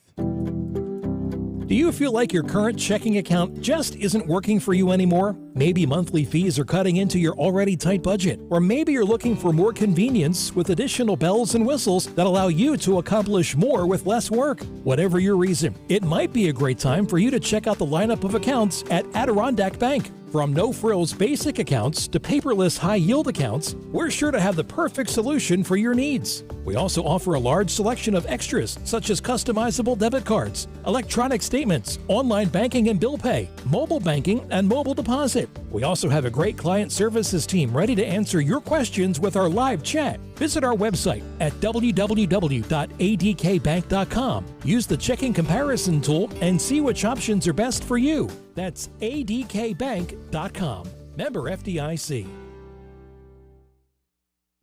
Do you feel like your current checking account just isn't working for you anymore? Maybe monthly fees are cutting into your already tight budget. Or maybe you're looking for more convenience with additional bells and whistles that allow you to accomplish more with less work. Whatever your reason, it might be a great time for you to check out the lineup of accounts at Adirondack Bank. From no-frills basic accounts to paperless high-yield accounts, we're sure to have the perfect solution for your needs. We also offer a large selection of extras such as customizable debit cards, electronic statements, online banking and bill pay, mobile banking, and mobile deposit. We also have a great client services team ready to answer your questions with our live chat. Visit our website at www.adkbank.com. Use the checking comparison tool and see which options are best for you. That's adkbank.com. Member FDIC.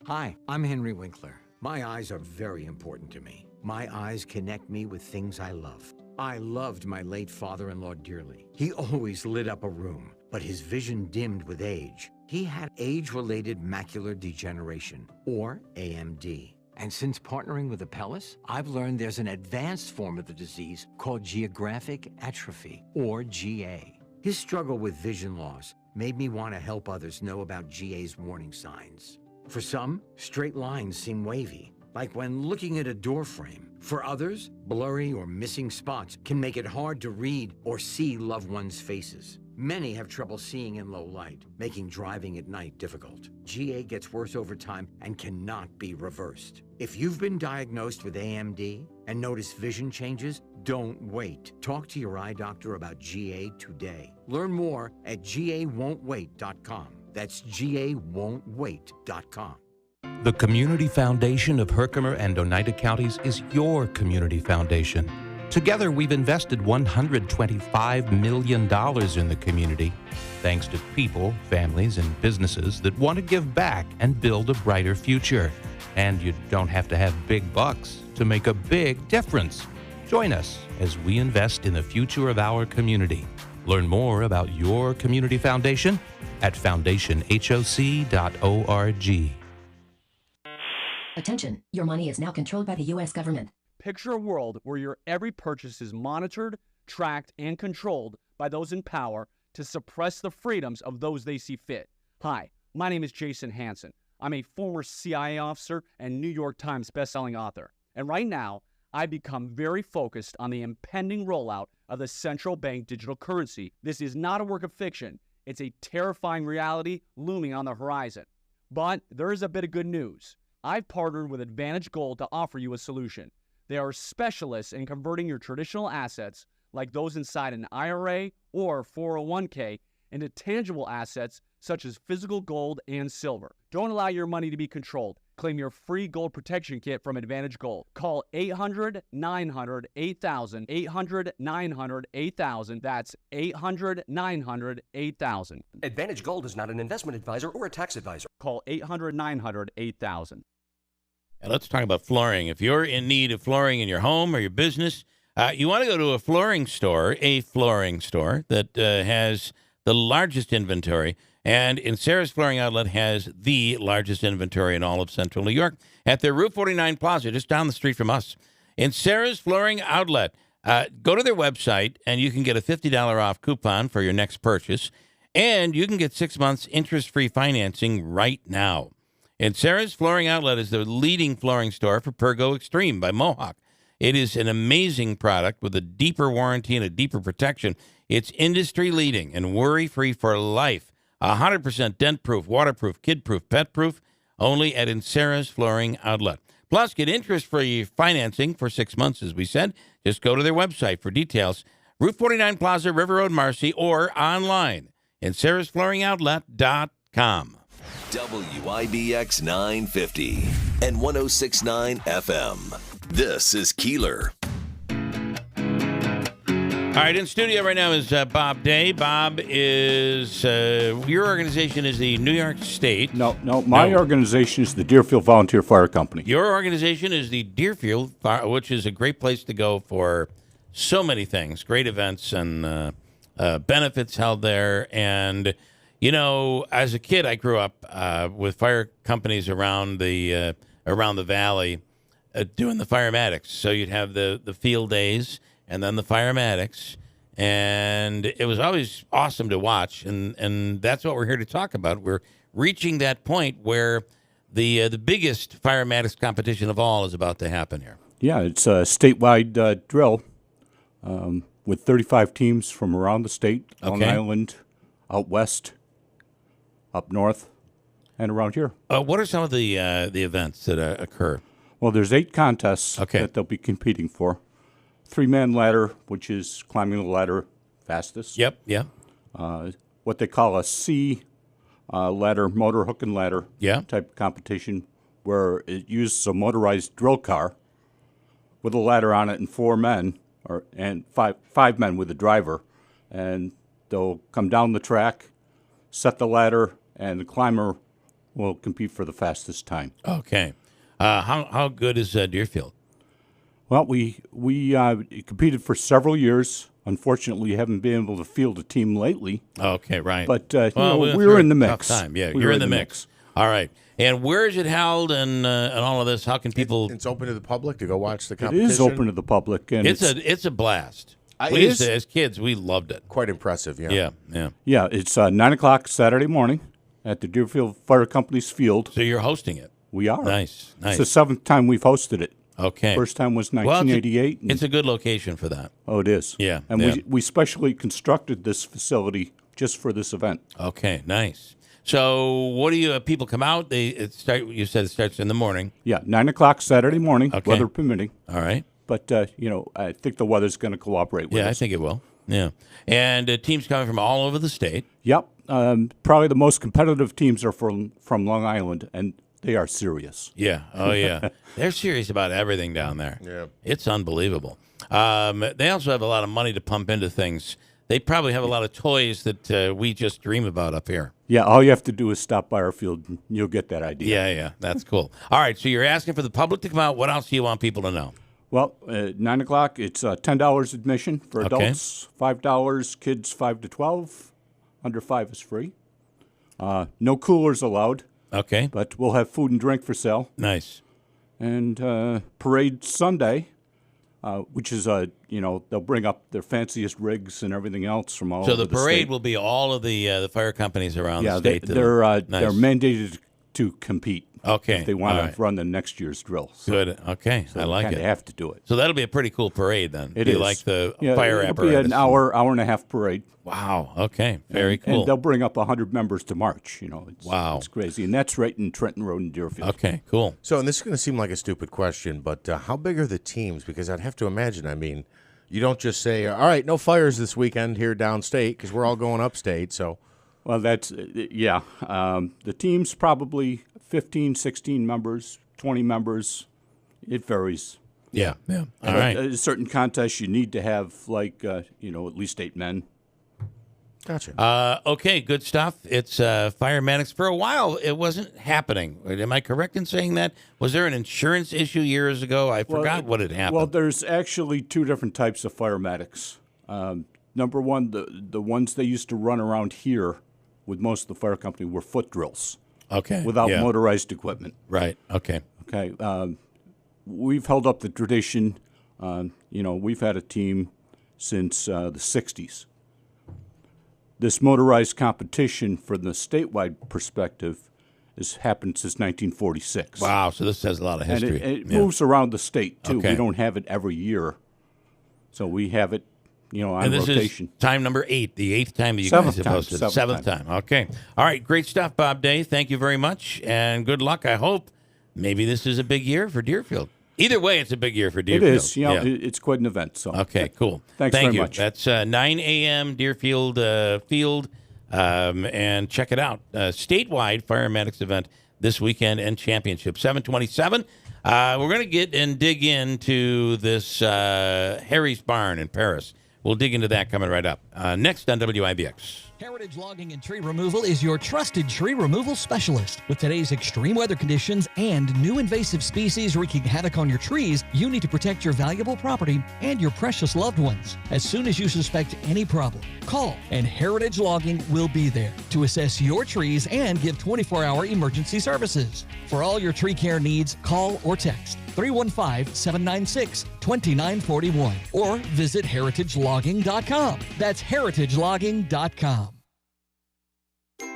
Hi, I'm Henry Winkler. My eyes are very important to me. My eyes connect me with things I love. I loved my late father-in-law dearly. He always lit up a room, but his vision dimmed with age. He had age-related macular degeneration, or AMD. And since partnering with Apellis, I've learned there's an advanced form of the disease called geographic atrophy, or GA. His struggle with vision loss made me want to help others know about GA's warning signs. For some, straight lines seem wavy, like when looking at a door frame. For others, blurry or missing spots can make it hard to read or see loved ones' faces. Many have trouble seeing in low light, making driving at night difficult. GA gets worse over time and cannot be reversed. If you've been diagnosed with AMD and notice vision changes, don't wait. Talk to your eye doctor about GA today. Learn more at GAWon'tWait.com. That's GAWon'tWait.com. The Community Foundation of Herkimer and Oneida Counties is your community foundation. Together, we've invested $125 million in the community, thanks to people, families, and businesses that want to give back and build a brighter future. And you don't have to have big bucks to make a big difference. Join us as we invest in the future of our community. Learn more about your community foundation at foundationhoc.org. Attention, your money is now controlled by the U.S. government. Picture a world where your every purchase is monitored, tracked, and controlled by those in power to suppress the freedoms of those they see fit. Hi, my name is Jason Hansen. I'm a former CIA officer and New York Times bestselling author. And right now, I've become very focused on the impending rollout of the central bank digital currency. This is not a work of fiction. It's a terrifying reality looming on the horizon. But there is a bit of good news. I've partnered with Advantage Gold to offer you a solution. They are specialists in converting your traditional assets, like those inside an IRA or 401k, into tangible assets such as physical gold and silver. Don't allow your money to be controlled. Claim your free gold protection kit from Advantage Gold. Call 800-900-8000, 800-900-8000. That's 800-900-8000. Advantage Gold is not an investment advisor or a tax advisor. Call 800-900-8000. And let's talk about flooring. If you're in need of flooring in your home or your business, you want to go to a flooring store that has the largest inventory. And in Sarah's Flooring Outlet has the largest inventory in all of Central New York at their Route 49 Plaza, just down the street from us. In Sarah's Flooring Outlet, go to their website, and you can get a $50 off coupon for your next purchase. And you can get 6 months interest-free financing right now. And Sarah's Flooring Outlet is the leading flooring store for Pergo Extreme by Mohawk. It is an amazing product with a deeper warranty and a deeper protection. It's industry-leading and worry-free for life. 100% dent-proof, waterproof, kid-proof, pet-proof, only at Sarah's Flooring Outlet. Plus, get interest-free financing for 6 months, as we said. Just go to their website for details. Route 49 Plaza, River Road, Marcy, or online at sarahsflooringoutlet.com. WIBX 950 and 106.9 FM. This is Keeler. All right, in studio right now is Bob Day. Bob is, your organization is the New York State. No, my organization is the Deerfield Volunteer Fire Company. Your organization is the Deerfield Fire, which is a great place to go for so many things, great events and benefits held there. And, you know, as a kid, I grew up with fire companies around the valley doing the firematics. So you'd have the field days and then the firematics, and it was always awesome to watch, and that's what we're here to talk about. We're reaching that point where the biggest firematics competition of all is about to happen here. Yeah, it's a statewide drill with 35 teams from around the state, Long Island, out west, up north, and around here. What are some of the events that occur? Well, there's 8 contests that they'll be competing for. 3-man ladder, which is climbing the ladder fastest. Yep, yeah. What they call a C ladder, motor hook and ladder type of competition, where it uses a motorized drill car with a ladder on it and 4 men, and five men with a driver, and they'll come down the track, set the ladder, and the climber will compete for the fastest time. Okay. How good is Deerfield? Well, we competed for several years. Unfortunately, haven't been able to field a team lately. Okay, right. But we're in the mix. Tough time. Yeah, you're in the mix. All right. And where is it held and all of this? How can people? It's open to the public to go watch the competition. It is open to the public, and it's a blast. As kids, we loved it. Quite impressive. Yeah. Yeah. It's 9:00 Saturday morning at the Deerfield Fire Company's field. So you're hosting it. We are. Nice. It's the 7th time we've hosted it. Okay. First time was 1988. Well, it's a good location for that. Oh, it is. Yeah. And we specially constructed this facility just for this event. Okay, nice. So what do you people come out? You said it starts in the morning. Yeah, 9:00 Saturday morning, weather permitting. All right. But, I think the weather's going to cooperate with us. Yeah, I think it will. Yeah. And teams coming from all over the state. Yep. Probably the most competitive teams are from Long Island, and they are serious. Yeah. Oh, yeah. They're serious about everything down there. Yeah. It's unbelievable. They also have a lot of money to pump into things. They probably have a lot of toys that we just dream about up here. Yeah, all you have to do is stop by our field, and you'll get that idea. Yeah. That's cool. All right, so you're asking for the public to come out. What else do you want people to know? Well, at 9:00, it's $10 admission for adults, $5, kids 5 to 12. Under 5 is free. No coolers allowed. Okay. But we'll have food and drink for sale. Nice. And parade Sunday, which is they'll bring up their fanciest rigs and everything else from all So over the parade state. will be all of the fire companies around the They, state. they're Nice. mandated to compete. Okay, if they want all to right. run the next year's drill. So, Good. Okay, so I like they it. have to do it. So that'll be a pretty cool parade then. It Do you is. like the Yeah, fire it'll apparatus? be an hour and a half parade. Wow. Okay. Very And cool. they'll bring up 100 members to march. Wow. It's crazy, and that's right in Trenton Road in Deerfield. Okay. Cool. So, and this is going to seem like a stupid question, but how big are the teams? Because I'd have to imagine, you don't just say, all right, no fires this weekend here downstate because we're all going upstate. So, well, that's the team's probably 15, 16 members, 20 members. It varies. Yeah. Yeah. All But right. a certain contests you need to have at least 8 men. Gotcha. Okay. Good stuff. It's firematics. For a while, it wasn't happening. Am I correct in saying that? Was there an insurance issue years ago? I forgot what had happened. Well, there's actually 2 different types of firematics. Number one, the ones they used to run around here with most of the fire company were foot drills. Okay. Without yeah. motorized equipment. Right. Okay. Okay. We've held up the tradition. We've had a team since the 60s. This motorized competition from the statewide perspective has happened since 1946. Wow. So this has a lot of history. And it Yeah. moves around the state, too. Okay. We don't have it every year. So we have it, on And this rotation. is time number 8, the 8th time that you Seventh guys have time, hosted. seventh Seventh time. Okay. All right. Great stuff, Bob Day. Thank you very much. And good luck. I hope maybe this is a big year for Deerfield. Either way, it's a big year for It Deerfield. is. It's quite an event. So Okay, cool. Thanks Thank very you. much. That's 9 a.m. Deerfield Field. And check it out. Statewide firematics event this weekend and championship. 727. We're going to get and dig into this Harry's Barn in Paris. We'll dig into that coming right up. Next on WIBX. Heritage Logging and Tree Removal is your trusted tree removal specialist. With today's extreme weather conditions and new invasive species wreaking havoc on your trees, you need to protect your valuable property and your precious loved ones. As soon as you suspect any problem, call and Heritage Logging will be there to assess your trees and give 24-hour emergency services. For all your tree care needs, call or text 315-796-2941 or visit heritagelogging.com. That's heritagelogging.com.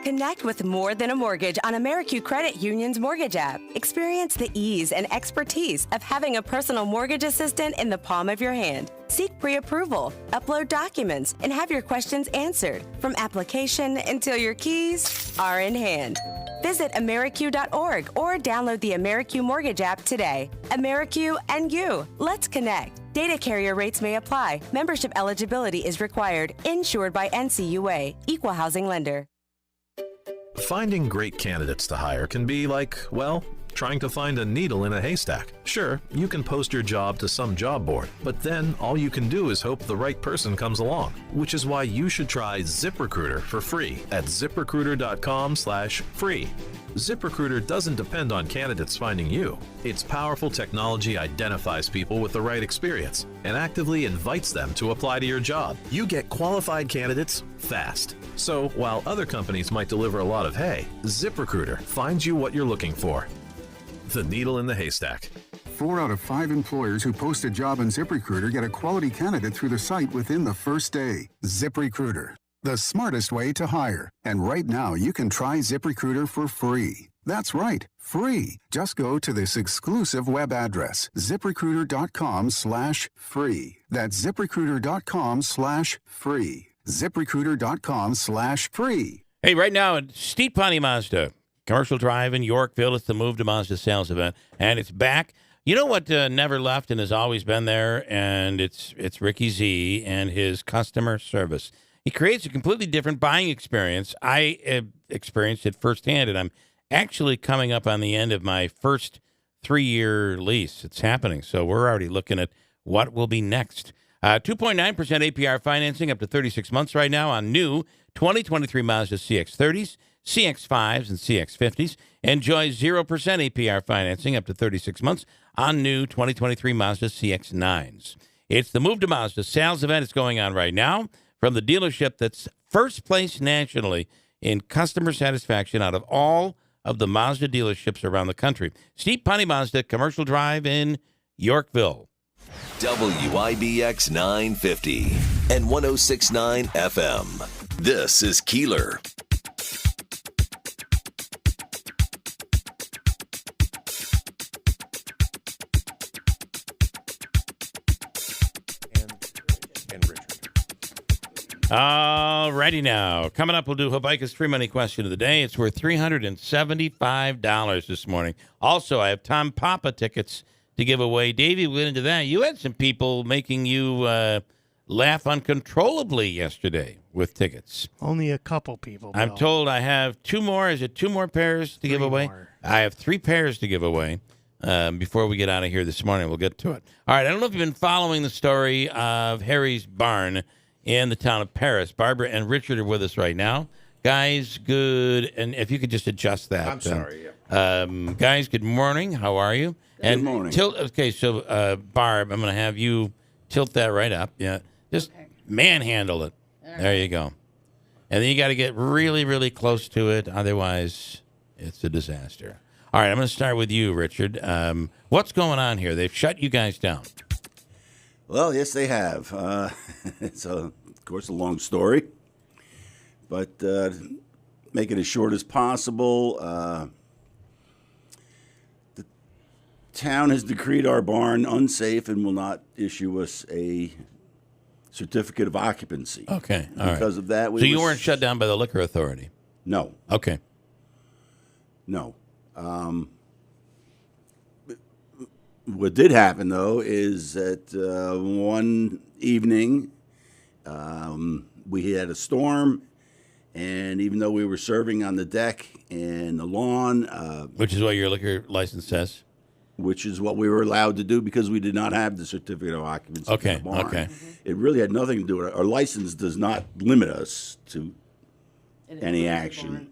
Connect with more than a mortgage on Americu Credit Union's mortgage app. Experience the ease and expertise of having a personal mortgage assistant in the palm of your hand. Seek pre-approval, upload documents, and have your questions answered from application until your keys are in hand. Visit Americu.org or download the Americu Mortgage app today. Americu and you. Let's connect. Data carrier rates may apply. Membership eligibility is required. Insured by NCUA. Equal housing lender. Finding great candidates to hire can be like, well, trying to find a needle in a haystack. Sure, you can post your job to some job board, but then all you can do is hope the right person comes along, which is why you should try ZipRecruiter for free at ziprecruiter.com/free. ZipRecruiter doesn't depend on candidates finding you. Its powerful technology identifies people with the right experience and actively invites them to apply to your job. You get qualified candidates fast. So while other companies might deliver a lot of hay, ZipRecruiter finds you what you're looking for. The needle in the haystack. 4 out of 5 employers who post a job on ZipRecruiter get a quality candidate through the site within the first day. ZipRecruiter, the smartest way to hire. And right now, you can try ZipRecruiter for free. That's right, free. Just go to this exclusive web address, ziprecruiter.com/free. That's ziprecruiter.com/free. ZipRecruiter.com/free. Hey, right now at Steep Pawnee Mazda, Commercial Drive in Yorkville, it's the Move to Mazda sales event, and it's back. You know what never left and has always been there, and it's Ricky Z and his customer service. He creates a completely different buying experience. I experienced it firsthand, and I'm actually coming up on the end of my first 3-year lease. It's happening, so we're already looking at what will be next. 2.9% APR financing up to 36 months right now on new 2023 Mazda CX-30s, CX-5s, and CX-50s. Enjoy 0% APR financing up to 36 months on new 2023 Mazda CX-9s. It's the Move to Mazda sales event. It's going on right now from the dealership that's first place nationally in customer satisfaction out of all of the Mazda dealerships around the country. Steep Pawnee Mazda, Commercial Drive in Yorkville. WIBX 950 and 106.9 FM. This is Keeler. All righty now. Coming up, we'll do Habaika's free money question of the day. It's worth $375 this morning. Also, I have Tom Papa tickets to give away. Davey, we'll get into that. You had some people making you laugh uncontrollably yesterday with tickets. Only a couple people. I'm told I have two more. Is it two more pairs to give away? More. I have 3 pairs to give away before we get out of here this morning. We'll get to it. All right. I don't know if you've been following the story of Harry's Barn in the town of Paris. Barbara and Richard are with us right now. Guys, good. And if you could just adjust that. I'm sorry. Guys, good morning. How are you? Good morning. Okay, so Barb, I'm going to have you tilt that right up. Yeah. Just manhandle it. There you go. And then you got to get really, really close to it. Otherwise, it's a disaster. All right, I'm going to start with you, Richard. What's going on here? They've shut you guys down. Well, yes, they have. It's, of course, a long story. But make it as short as possible. The town has decreed our barn unsafe and will not issue us a certificate of occupancy. Okay, all right. Because of that, so you weren't shut down by the liquor authority? No. Okay. No. What did happen, though, is that one evening we had a storm, and even though we were serving on the deck and the lawn... which is what your liquor license says? Which is what we were allowed to do because we did not have the certificate of occupancy. Okay, for the barn. okay. It really had nothing to do with it. Our license does not limit us to any action.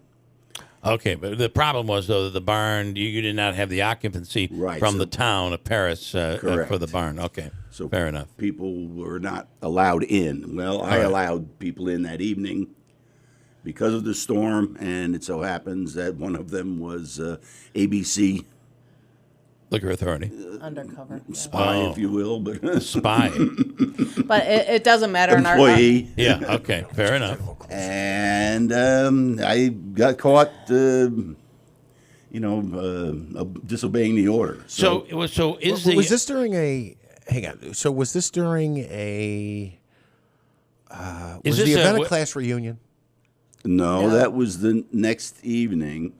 Okay, but the problem was, though, that the barn, you did not have the occupancy from the town of Paris for the barn. Okay, so fair enough. People were not allowed in. Well, I allowed people in that evening because of the storm, and it so happens that one of them was ABC. Liquor authority. Undercover. Spy, if you will. But spy. But it doesn't matter. Employee. Yeah, okay, fair enough. And I got caught, disobeying the order. Was this during a? Hang on. So was this during a? Was the event a class reunion? No, that was the next evening.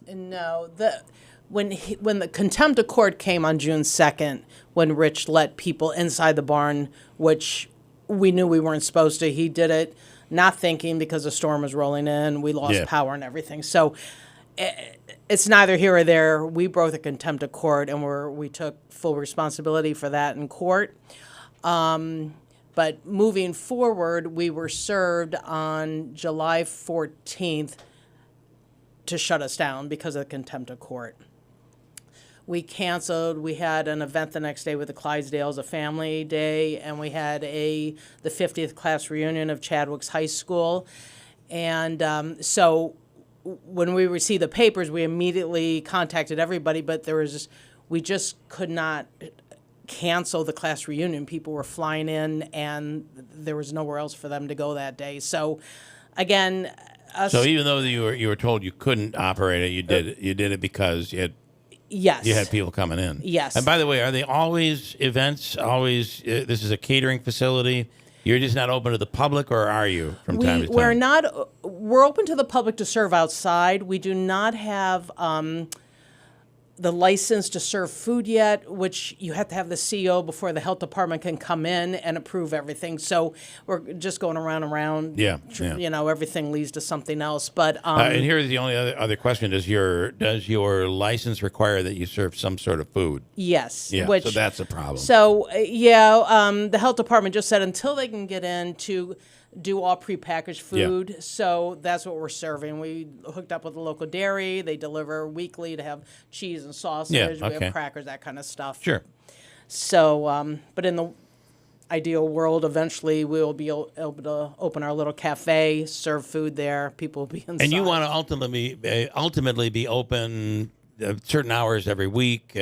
No, when the contempt of court came on June 2nd, when Rich let people inside the barn, which we knew we weren't supposed to. He did it not thinking because the storm was rolling in. We lost power and everything. So it's neither here or there. We broke the contempt of court, and we took full responsibility for that in court. But moving forward, we were served on July 14th to shut us down because of the contempt of court. We canceled. We had an event the next day with the Clydesdales, a family day, and we had the 50th class reunion of Chadwick's High School. And so when we received the papers, we immediately contacted everybody, but we just could not cancel the class reunion. People were flying in, and there was nowhere else for them to go that day. So, again, so even though you were told you couldn't operate it, you did it because you had. Yes. You had people coming in. Yes. And by the way, are they always events? Always, this is a catering facility. You're just not open to the public, or are you from time to time? We're not. We're open to the public to serve outside. We do not have the license to serve food yet, which you have to have the CO before the health department can come in and approve everything. So we're just going around and around. Yeah. Everything leads to something else. But and here's the only other question: does your license require that you serve some sort of food? Yes. Yeah. So that's a problem. So the health department just said until they can get in to do all prepackaged food. Yeah. So that's what we're serving. We hooked up with a local dairy. They deliver weekly to have cheese and sausage. Yeah, We have crackers, that kind of stuff. Sure. So, but in the ideal world, eventually we will be able to open our little cafe, serve food there. People will be inside. And you want to ultimately be open certain hours every week on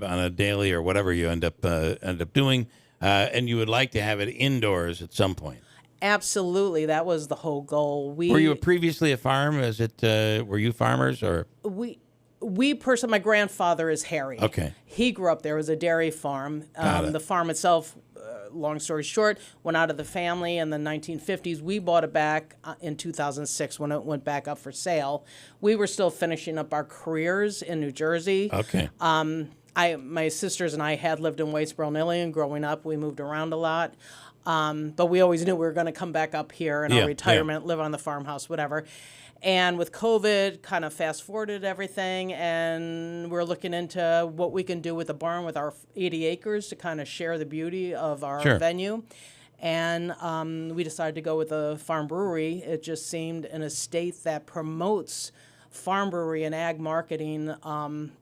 a daily or whatever you end up doing, and you would like to have it indoors at some point. Absolutely, that was the whole goal. Were you previously a farm? Is it? Were you farmers or? We personally, my grandfather is Harry. Okay. He grew up there. It was a dairy farm. The farm itself, long story short, went out of the family in the 1950s. We bought it back in 2006 when it went back up for sale. We were still finishing up our careers in New Jersey. Okay. My sisters and I had lived in Whitesboro and Ilion growing up. We moved around a lot. But we always knew we were going to come back up here in our retirement, live on the farmhouse, whatever. And with COVID, kind of fast-forwarded everything, and we're looking into what we can do with the barn with our 80 acres to kind of share the beauty of our venue. And we decided to go with a farm brewery. It just seemed in a state that promotes farm brewery and ag marketing,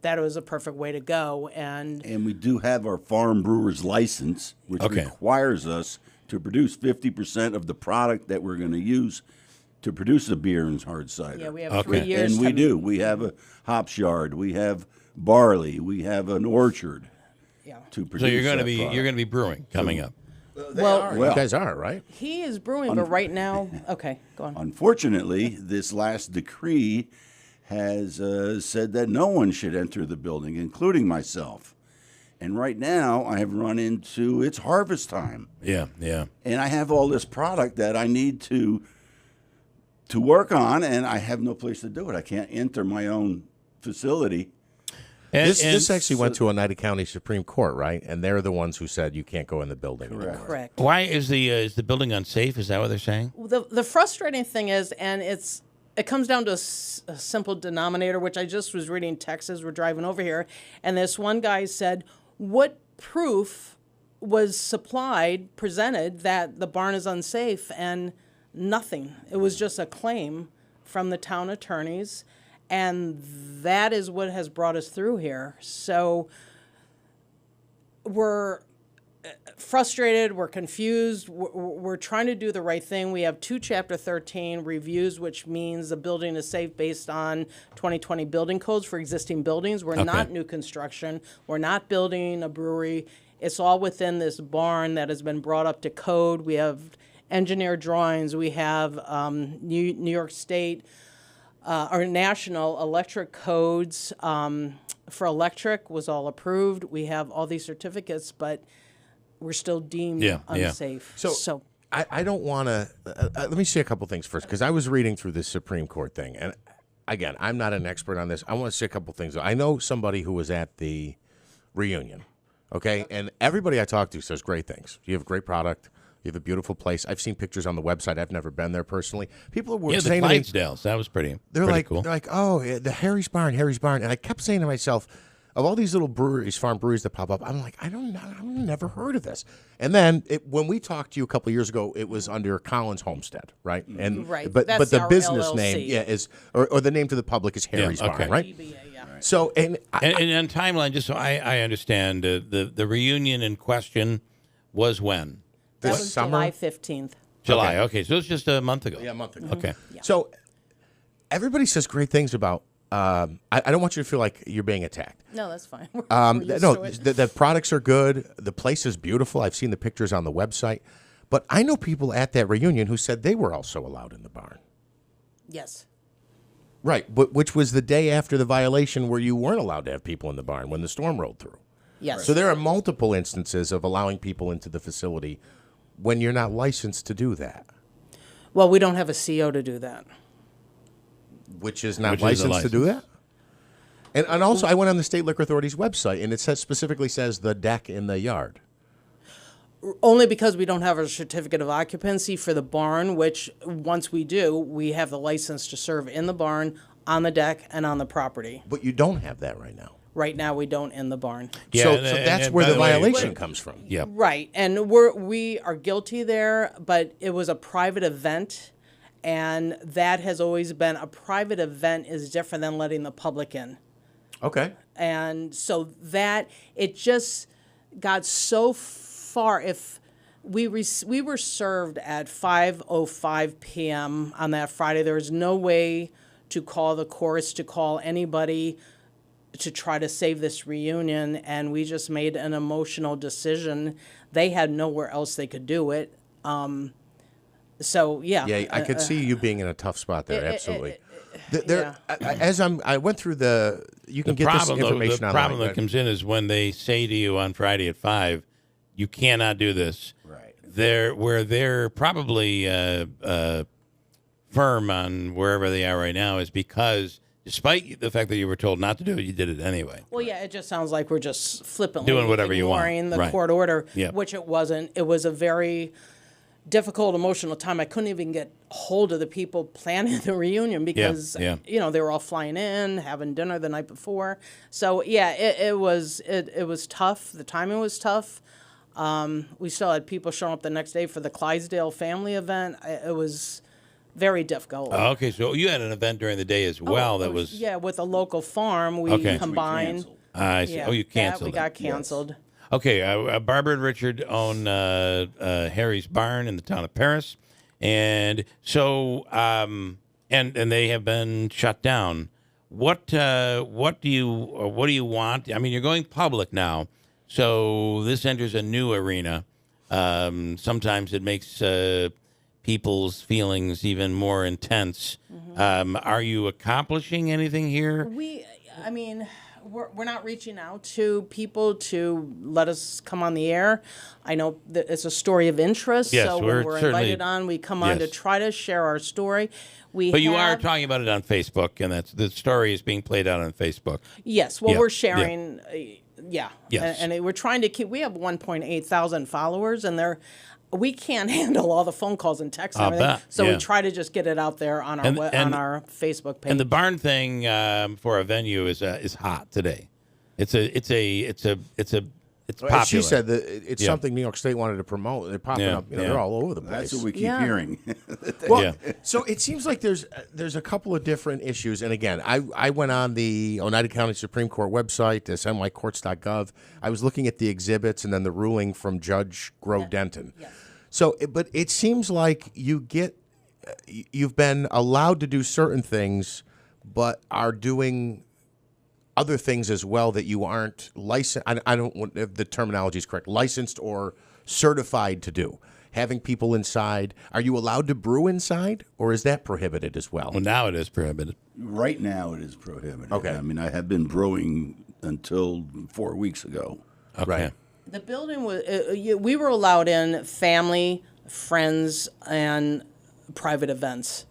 that was a perfect way to go. And we do have our farm brewer's license, which requires us to produce 50% of the product that we're going to use to produce a beer and hard cider. Yeah, we have 3 years. And we do. We have a hops yard. We have barley. We have an orchard. To produce. So you're going to be brewing coming up. Well, you guys are, right? He is brewing, but right now, okay, go on. Unfortunately, this last decree has said that no one should enter the building, including myself. And right now, I have run into it's harvest time. Yeah. And I have all this product that I need to work on, and I have no place to do it. I can't enter my own facility. This actually went to Oneida County Supreme Court, right? And they're the ones who said you can't go in the building anymore. Correct. Why is the building unsafe? Is that what they're saying? The frustrating thing is, and it comes down to a simple denominator, which I just was reading text as we're driving over here, and this one guy said, what proof was presented that the barn is unsafe? And nothing. It was just a claim from the town attorneys, and that is what has brought us through here. So we're frustrated, we're confused, we're trying to do the right thing. We have 2 Chapter 13 reviews, which means the building is safe based on 2020 building codes for existing buildings. We're not new construction. We're not building a brewery. It's all within this barn that has been brought up to code. We have engineer drawings. We have New York State or national electric codes for electric was all approved. We have all these certificates, but we're still deemed unsafe. So I don't want to. Let me say a couple things first, because I was reading through this Supreme Court thing, and again, I'm not an expert on this. I want to say a couple things. I know somebody who was at the reunion, okay, and everybody I talked to says great things. You have a great product. You have a beautiful place. I've seen pictures on the website. I've never been there personally. People were saying the Clydesdales. That was pretty. Cool. They're like, oh, the Harry's Barn, and I kept saying to myself, of all these little breweries, farm breweries that pop up, I'm like, I've never heard of this. And then when we talked to you a couple of years ago, it was under Collins Homestead, right? And but the business LLC. name, is or the name to the public is Harry's Barn, right? So and on timeline, just so I understand, the reunion in question was when? That was summer? July 15th. July. Okay, so it's just a month ago. Yeah, a month ago. Okay. Yeah. So everybody says great things about. I don't want you to feel like you're being attacked. No, that's fine. The products are good. The place is beautiful. I've seen the pictures on the website. But I know people at that reunion who said they were also allowed in the barn. Yes. Right, but which was the day after the violation where you weren't allowed to have people in the barn when the storm rolled through. Yes. So there are multiple instances of allowing people into the facility when you're not licensed to do that. Well, we don't have a CO to do that. Which is not licensed to do that? And also, I went on the State Liquor Authority's website, and it specifically says the deck in the yard. Only because we don't have a certificate of occupancy for the barn, which once we do, we have the license to serve in the barn, on the deck, and on the property. But you don't have that right now. Right now, we don't in the barn. Yeah, so that's where the violation comes from. Yeah. Right, and we are guilty there, but it was a private event, and that has always been a private event is different than letting the public in. Okay. And so that it just got so far. If we were served at 5:05 p.m. on that Friday, there was no way to call the chorus, to call anybody to try to save this reunion, and we just made an emotional decision. They had nowhere else they could do it. So yeah. Yeah, I could see you being in a tough spot there. Absolutely. Yeah. As I went through you can get this information The online. problem that comes in is when they say to you on Friday at 5, you cannot do this. Right. They're probably firm on wherever they are right now is because despite the fact that you were told not to do it, you did it anyway. Well, yeah, it just sounds like we're just flippantly Doing whatever you want. ignoring the Right. court order, Yep. which it wasn't. It was a very difficult, emotional time. I couldn't even get hold of the people planning the reunion because Yeah. they were all flying in, having dinner the night before. So yeah, it was tough. The timing was tough. We still had people showing up the next day for the Clydesdale family event. It was very difficult. Oh, okay, so you had an event during the day as well that was yeah, with a local farm. We Okay. combined. I see. Yeah, Oh, you canceled we got it. canceled. Okay, Barbara and Richard own Harry's Barn in the town of Paris, and so and they have been shut down. What do you want? I mean, you're going public now, so this enters a new arena. Sometimes it makes people's feelings even more intense. Are you accomplishing anything here? We're not reaching out to people to let us come on the air. I know that it's a story of interest, Yes, so when we're invited on, we come on to Yes. try to share our story. But you are talking about it on Facebook, and the story is being played out on Facebook. Yes, well, Yeah, we're sharing, yeah. Yes. And we're trying to keep, we have 1.8 thousand followers, and we can't handle all the phone calls and texts and I'll everything. bet, So yeah. we try to just get it out there on our on our Facebook page. And the barn thing for a venue is hot today. It's popular. She said that it's Yeah. something New York State wanted to promote. They're popping Yeah, up. yeah. They're all over the place. That's what we keep hearing. Well, so it seems like there's a couple of different issues. And again, I went on the Oneida County Supreme Court website, nycourts.gov. I was looking at the exhibits and then the ruling from Judge Grow Denton. So, but it seems like you've been allowed to do certain things, but are doing other things as well that you aren't licensed. I don't want if the terminology is correct. Licensed or certified to do. Having people inside. Are you allowed to brew inside, or is that prohibited as well? Well, now it is prohibited. Right now, it is prohibited. Okay. I mean, I have been brewing until 4 weeks ago. Okay. Right. The building was, we were allowed in family, friends, and private events.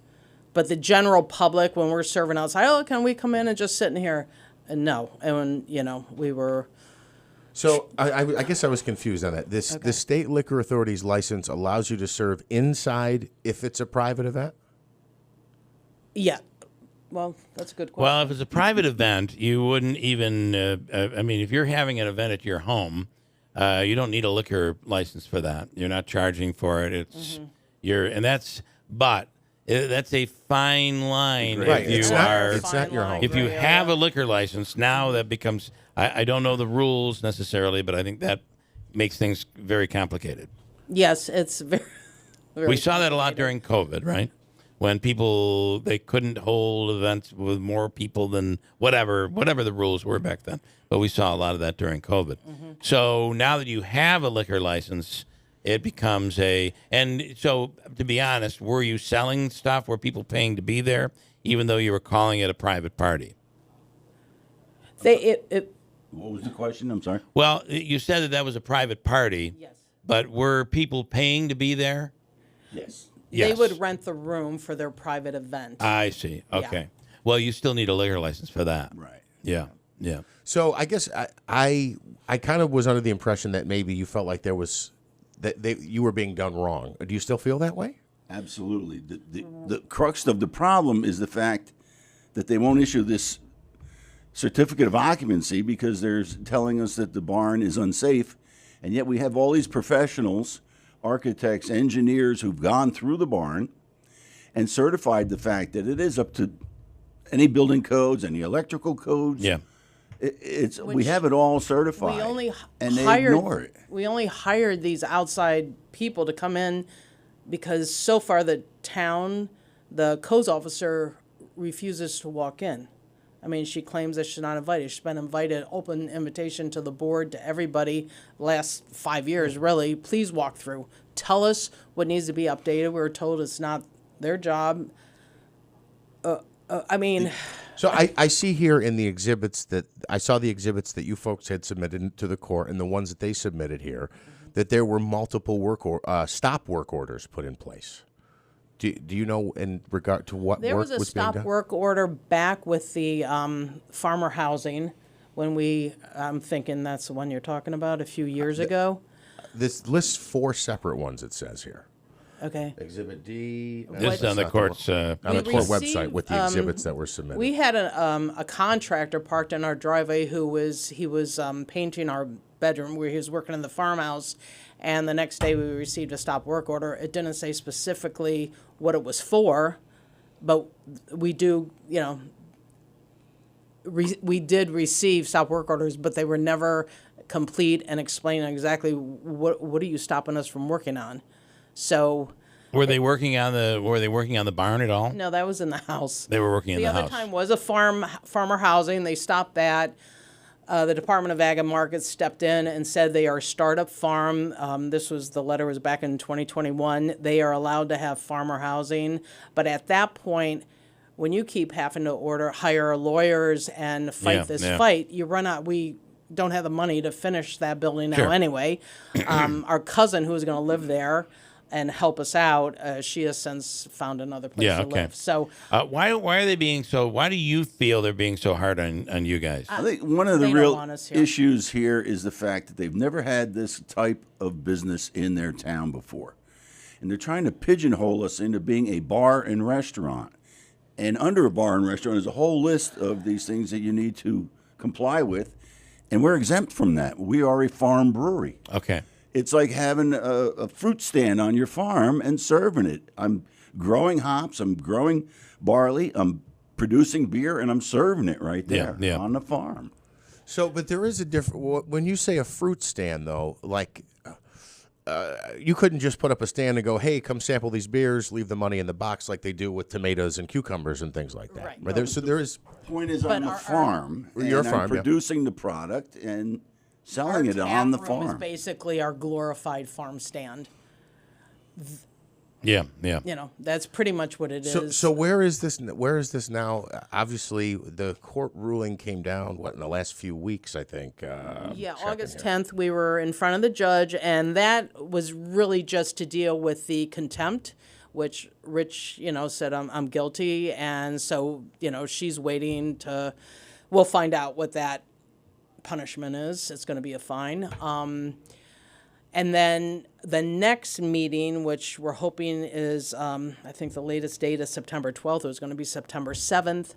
But the general public, when we're serving outside, can we come in and just sit in here? And no. And, we were. So I guess I was confused on that. The state liquor authority's license allows you to serve inside if it's a private event? Yeah. Well, that's a good question. Well, if it's a private event, you wouldn't even. If you're having an event at your home, you don't need a liquor license for that. You're not charging for it. It's that's a fine line. Right. If It's not your home. If you have a liquor license, now that becomes. I don't know the rules necessarily, but I think that makes things very complicated. Yes, it's very. We saw that a lot during COVID, right? When they couldn't hold events with more people than whatever the rules were back then. But we saw a lot of that during COVID. So now that you have a liquor license, it becomes and so to be honest, were you selling stuff? Were people paying to be there, even though you were calling it a private party? What was the question? I'm sorry. Well, you said that was a private party. Yes. But were people paying to be there? Yes. They would rent the room for their private event. I see. Okay. Well, you still need a liquor license for that. Right. Yeah. Yeah. So I guess I kind of was under the impression that maybe you felt like there was you were being done wrong. Do you still feel that way? Absolutely. The crux of the problem is the fact that they won't issue this certificate of occupancy because they're telling us that the barn is unsafe, and yet we have all these professionals, architects, engineers who've gone through the barn and certified the fact that it is up to any building codes, any electrical codes. Yeah. We have it all certified. We only and they hired, ignore it. We only hired these outside people to come in because so far the codes officer refuses to walk in. I mean, she claims that she's not invited. She's been invited, open invitation to the board, to everybody, last 5 years, really. Please walk through. Tell us what needs to be updated. We were told it's not their job. I mean... So I see here in the exhibits that I saw the exhibits that you folks had submitted to the court and the ones that they submitted here, that there were multiple stop work orders put in place. Do you know in regard to what there work was a was being done? stop work order back with the farmer housing when I'm thinking that's the one you're talking about a few years ago. This lists 4 separate ones, it says here. Okay. Exhibit D. This is on the court's on the court website with the exhibits that were submitted. We had a contractor parked in our driveway who was painting our bedroom where he was working in the farmhouse, and the next day we received a stop work order. It didn't say specifically what it was for, but we do, we did receive stop work orders, but they were never complete and explaining exactly what are you stopping us from working on. So were they working on the barn at all? No, that was in the house. They were working in the house. The other time was a farmer housing. They stopped that. The Department of Ag and Markets stepped in and said they are a startup farm. The letter was back in 2021. They are allowed to have farmer housing, but at that point, when you keep having to hire lawyers and fight fight, you run out. We don't have the money to finish that building now anyway. Our cousin, who is going to live there and help us out, she has since found another place to live. So why are they being so? Why do you feel they're being so hard on you guys? I think one of the real issues here is the fact that they've never had this type of business in their town before, and they're trying to pigeonhole us into being a bar and restaurant. And under a bar and restaurant is a whole list of these things that you need to comply with, and we're exempt from that. We are a farm brewery. Okay. It's like having a fruit stand on your farm and serving it. I'm growing hops, I'm growing barley, I'm producing beer, and I'm serving it right there on the farm. So, but there is a different. When you say a fruit stand, though, like you couldn't just put up a stand and go, "Hey, come sample these beers, leave the money in the box," like they do with tomatoes and cucumbers and things like that. Right. No, So there is. The point is, on the farm. Your farm, I'm producing the product and selling it on the farm. Is basically our glorified farm stand. Yeah. That's pretty much what it is. So where is this? Where is this now? Obviously, the court ruling came down in the last few weeks, I think. August 10th, we were in front of the judge, and that was really just to deal with the contempt, which Rich, said I'm guilty, and so she's waiting to. We'll find out what that punishment is. It's going to be a fine. And then the next meeting, which we're hoping is, I think the latest date is September 12th. It was going to be September 7th.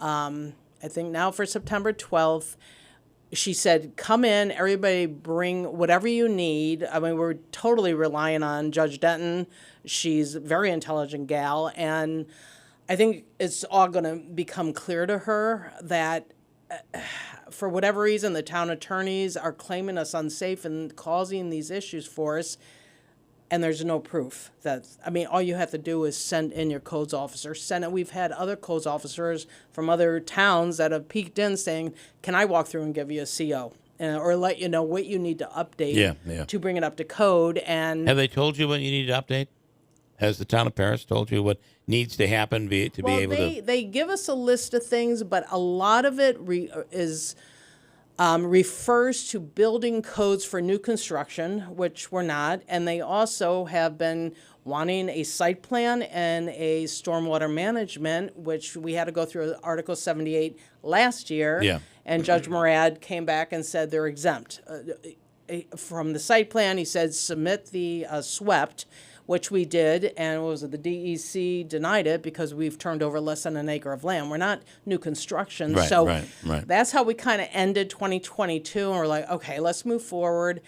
I think now for September 12th, she said, come in, everybody bring whatever you need. I mean, we're totally relying on Judge Denton. She's a very intelligent gal. And I think it's all going to become clear to her that for whatever reason, the town attorneys are claiming us unsafe and causing these issues for us, and there's no proof. All you have to do is send in your codes officer. We've had other codes officers from other towns that have peeked in saying, can I walk through and give you a CO? Or let you know what you need to update to bring it up to code. And have they told you what you need to update? Has the town of Paris told you what needs to happen to be able to? They give us a list of things, but a lot of it refers to building codes for new construction, which we're not. And they also have been wanting a site plan and a stormwater management, which we had to go through Article 78 last year. Yeah. And Judge Murad came back and said they're exempt. From the site plan, he said submit the SWEPT, which we did, and the DEC denied it because we've turned over less than an acre of land. We're not new construction. Right. That's how we kind of ended 2022, and we're like, okay, let's move forward.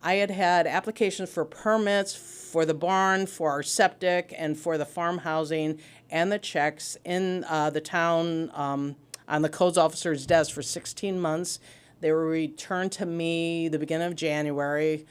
I had applications for permits for the barn, for our septic, and for the farm housing, and the checks in the town on the codes officer's desk for 16 months. They were returned to me the beginning of January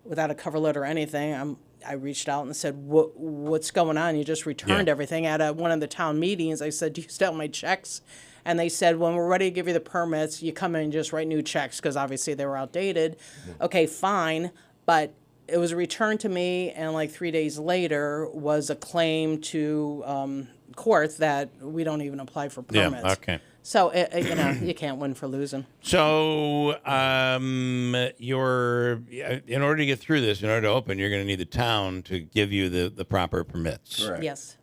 without a cover letter or anything. I reached out and said, what's going on? You just returned everything. At one of the town meetings, I said, do you still have my checks? And they said, when we're ready to give you the permits, you come in and just write new checks because obviously they were outdated. Okay, fine. But it was returned to me, and like 3 days later was a claim to court that we don't even apply for permits. Yeah, okay. So, you can't win for losing. So, in order to get through this, in order to open, you're going to need the town to give you the proper permits. Correct. Yes.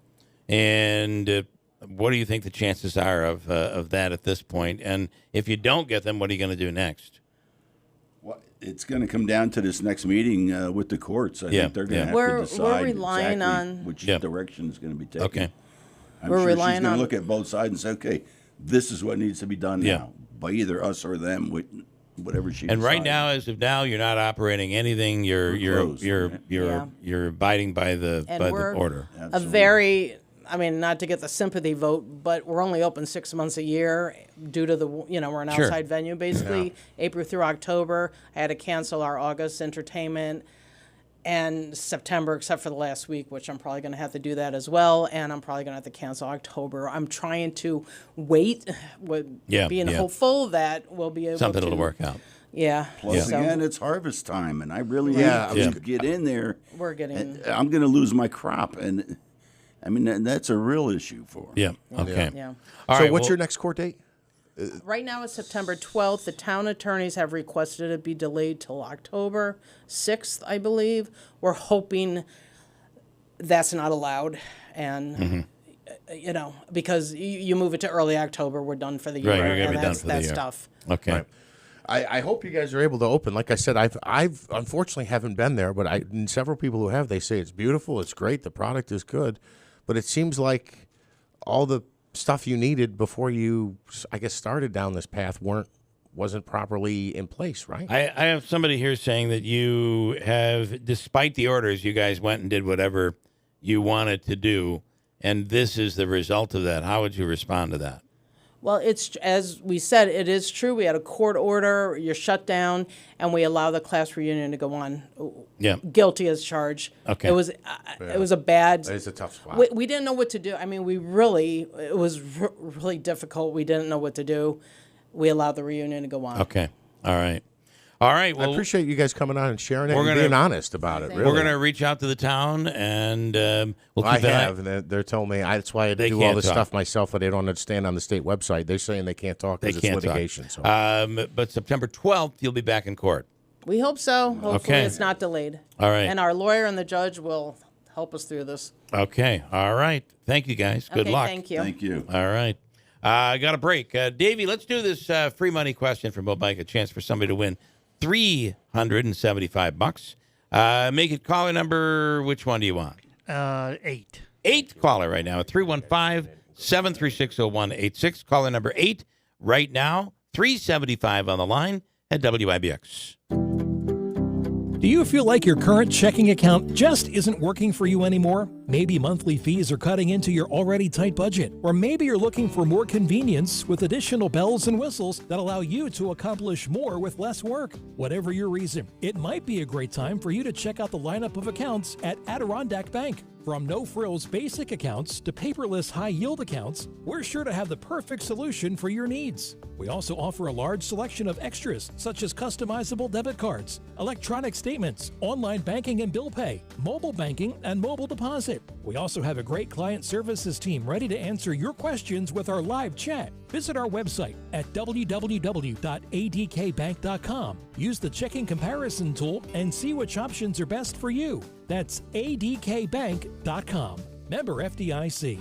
And what do you think the chances are of that at this point? And if you don't get them, what are you going to do next? Well, it's going to come down to this next meeting with the courts. I think they're going to have to decide we're relying exactly on which direction is going to be taken. Okay. I'm We're sure relying she's going on- to look at both sides and say, okay, this is what needs to be done now by either us or them, whatever she And right decides. now, as of now, you're not operating anything. You're abiding by the order. Not to get the sympathy vote, but we're only open 6 months a year due to we're an Sure. outside venue basically, April through October. I had to cancel our August entertainment and September, except for the last week, which I'm probably going to have to do that as well. And I'm probably going to have to cancel October. I'm trying to wait, being hopeful that we'll be able Something to. will work out. Yeah. Plus, So again, it's harvest time, and I really need to get in there. we're getting. I'm going to lose my crop, and I mean that's a real issue for. Yeah. Okay. Yeah. So what's your next court date? Right now it's September 12th. The town attorneys have requested it be delayed till October 6th, I believe. We're hoping that's not allowed. And, because you move it to early October, we're done for the year. Right, you're going to be done for the year. That's tough. Okay. Right. I hope you guys are able to open. Like I said, I've unfortunately haven't been there, but several people who have, they say it's beautiful, it's great, the product is good, but it seems like all the stuff you needed before you, I guess, started down this path wasn't properly in place, right? I have somebody here saying that you have, despite the orders, you guys went and did whatever you wanted to do, and this is the result of that. How would you respond to that? Well, it's as we said, it is true. We had a court order, you're shut down, and we allow the class reunion to go on. Yeah. Guilty as charged. Okay. It was a bad. It's a tough spot. We didn't know what to do. I mean, it was really difficult. We didn't know what to do. We allowed the reunion to go on. Okay. All right. All right. Well, I appreciate you guys coming on and sharing it and being honest about it. Really. We're going to reach out to the town, and we'll keep I have, and they're telling me that's why I do all this stuff myself, but they don't understand on the state website. They're saying they can't talk because it's litigation. So. But September 12th, you'll be back in court. We hope so. Hopefully it's not delayed. All right. And our lawyer and the judge will help us through this. Okay. All right. Thank you, guys. Good luck. Thank you. Thank you. All right. I got a break. Davey, let's do this free money question for Bill Bike, a chance for somebody to win $375. Make it caller number. Which one do you want? 8. 8 caller right now at 315-736-0186. Caller number 8 right now. $375 on the line at WIBX. Do you feel like your current checking account just isn't working for you anymore? Maybe monthly fees are cutting into your already tight budget. Or maybe you're looking for more convenience with additional bells and whistles that allow you to accomplish more with less work. Whatever your reason, it might be a great time for you to check out the lineup of accounts at Adirondack Bank. From no-frills basic accounts to paperless high-yield accounts, we're sure to have the perfect solution for your needs. We also offer a large selection of extras such as customizable debit cards, electronic statements, online banking and bill pay, mobile banking, and mobile deposit. We also have a great client services team ready to answer your questions with our live chat. Visit our website at www.adkbank.com. Use the checking comparison tool and see which options are best for you. That's adkbank.com. Member FDIC.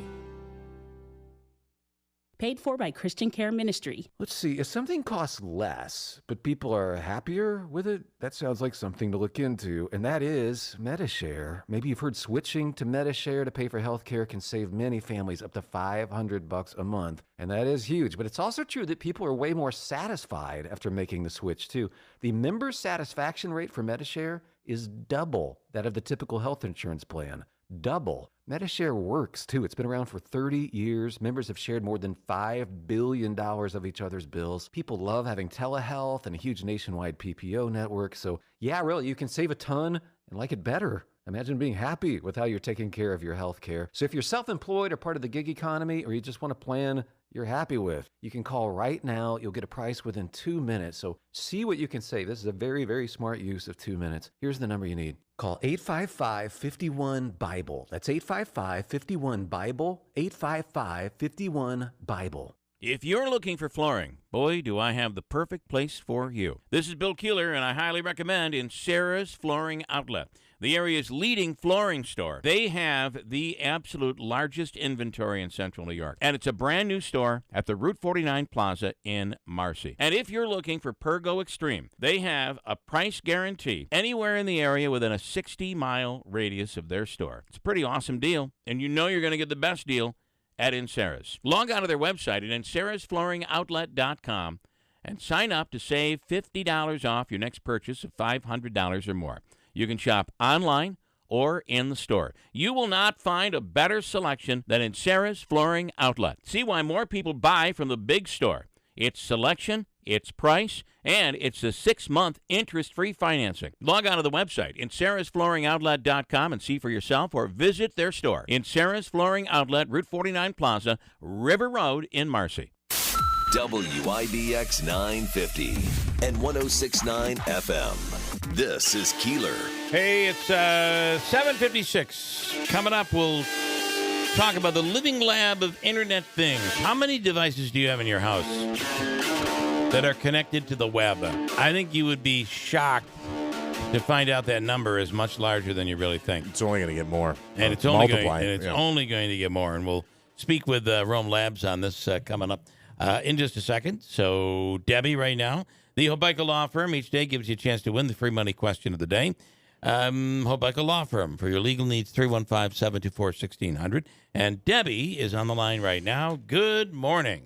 Paid for by Christian Care Ministry. Let's see, if something costs less, but people are happier with it, that sounds like something to look into, and that is MediShare. Maybe you've heard switching to MediShare to pay for healthcare can save many families up to $500 a month, and that is huge. But it's also true that people are way more satisfied after making the switch, too. The member satisfaction rate for MediShare is double that of the typical health insurance plan. Double. MediShare works, too. It's been around for 30 years. Members have shared more than $5 billion of each other's bills. People love having telehealth and a huge nationwide PPO network. So, yeah, really, you can save a ton and like it better. Imagine being happy with how you're taking care of your health care. So if you're self-employed or part of the gig economy, or you just want to plan you're happy with. You can call right now. You'll get a price within 2 minutes. So see what you can save. This is a very, very smart use of 2 minutes. Here's the number you need. Call 855-51-BIBLE. That's 855-51-BIBLE, 855-51-BIBLE. If you're looking for flooring, boy, do I have the perfect place for you. This is Bill Keeler, and I highly recommend in Sarah's Flooring Outlet, the area's leading flooring store. They have the absolute largest inventory in Central New York, and it's a brand new store at the Route 49 Plaza in Marcy. And if you're looking for Pergo Extreme, they have a price guarantee anywhere in the area within a 60-mile radius of their store. It's a pretty awesome deal, and you know you're going to get the best deal at Insera's. Log on to their website at inserasflooringoutlet.com and sign up to save $50 off your next purchase of $500 or more. You can shop online or in the store. You will not find a better selection than Insera's Flooring Outlet. See why more people buy from the big store. Its selection, its price, and it's a 6-month interest-free financing. Log on to the website, inserasflooringoutlet.com, and see for yourself or visit their store. Insera's Flooring Outlet, Route 49 Plaza, River Road in Marcy. WIBX 950 and 106.9 FM. This is Keeler. Hey, it's 7:56. Coming up, we'll talk about the living lab of Internet Things. How many devices do you have in your house that are connected to the web? I think you would be shocked to find out that number is much larger than you really think. It's only going to get more. And it's only going to get more. And we'll speak with Rome Labs on this coming up in just a second. So, Debbie, right now, the Woodpecker Law Firm each day gives you a chance to win the free money question of the day. Woodpecker Law Firm, for your legal needs, 315-724-1600. And Debbie is on the line right now. Good morning.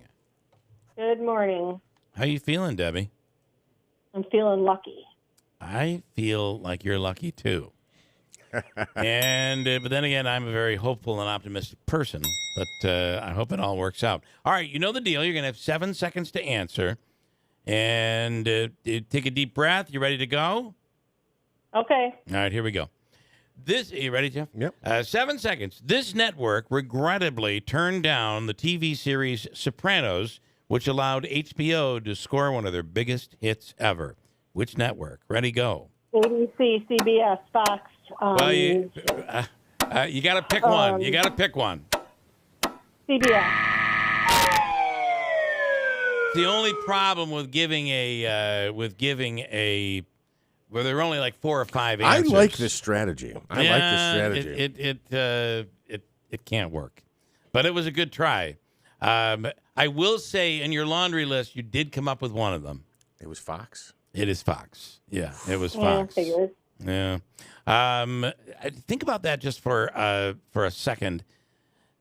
Good morning. How you feeling, Debbie? I'm feeling lucky. I feel like you're lucky, too. And but then again, I'm a very hopeful and optimistic person, but I hope it all works out. All right, you know the deal. You're going to have 7 seconds to answer. And take a deep breath. You ready to go? Okay. All right, here we go. You ready, Jeff? Yep. 7 seconds. This network regrettably turned down the TV series Sopranos, which allowed HBO to score one of their biggest hits ever. Which network? Ready, go. ABC, CBS, Fox. Well, you got to pick one. You got to pick one. CBS. The only problem with giving a well, there are only like 4 or 5 answers. I like this strategy. It can't work, but it was a good try. I will say, in your laundry list, you did come up with one of them. It was Fox. It is Fox. Yeah, it was Fox. Yeah. Think about that just for a second.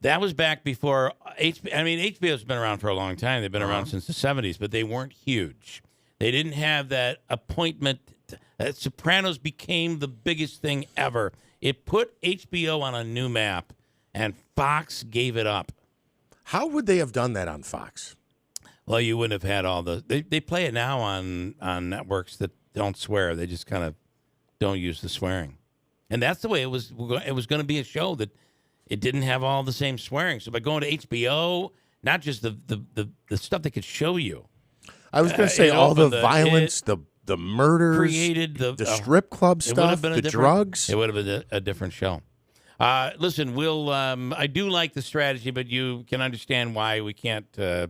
That was back before HBO's been around for a long time. They've been around since the 70s, but they weren't huge. They didn't have that appointment. Sopranos became the biggest thing ever. It put HBO on a new map, and Fox gave it up. How would they have done that on Fox? Well, you wouldn't have had all the... They play it now on networks that don't swear. They just kind of don't use the swearing. And that's the way it was. It was going to be a show that it didn't have all the same swearing. So by going to HBO, not just the stuff they could show you. I was going to say all the violence, the murders, created the strip club stuff, the drugs. It would have been a different show. Listen, I do like the strategy, but you can understand why we can't. I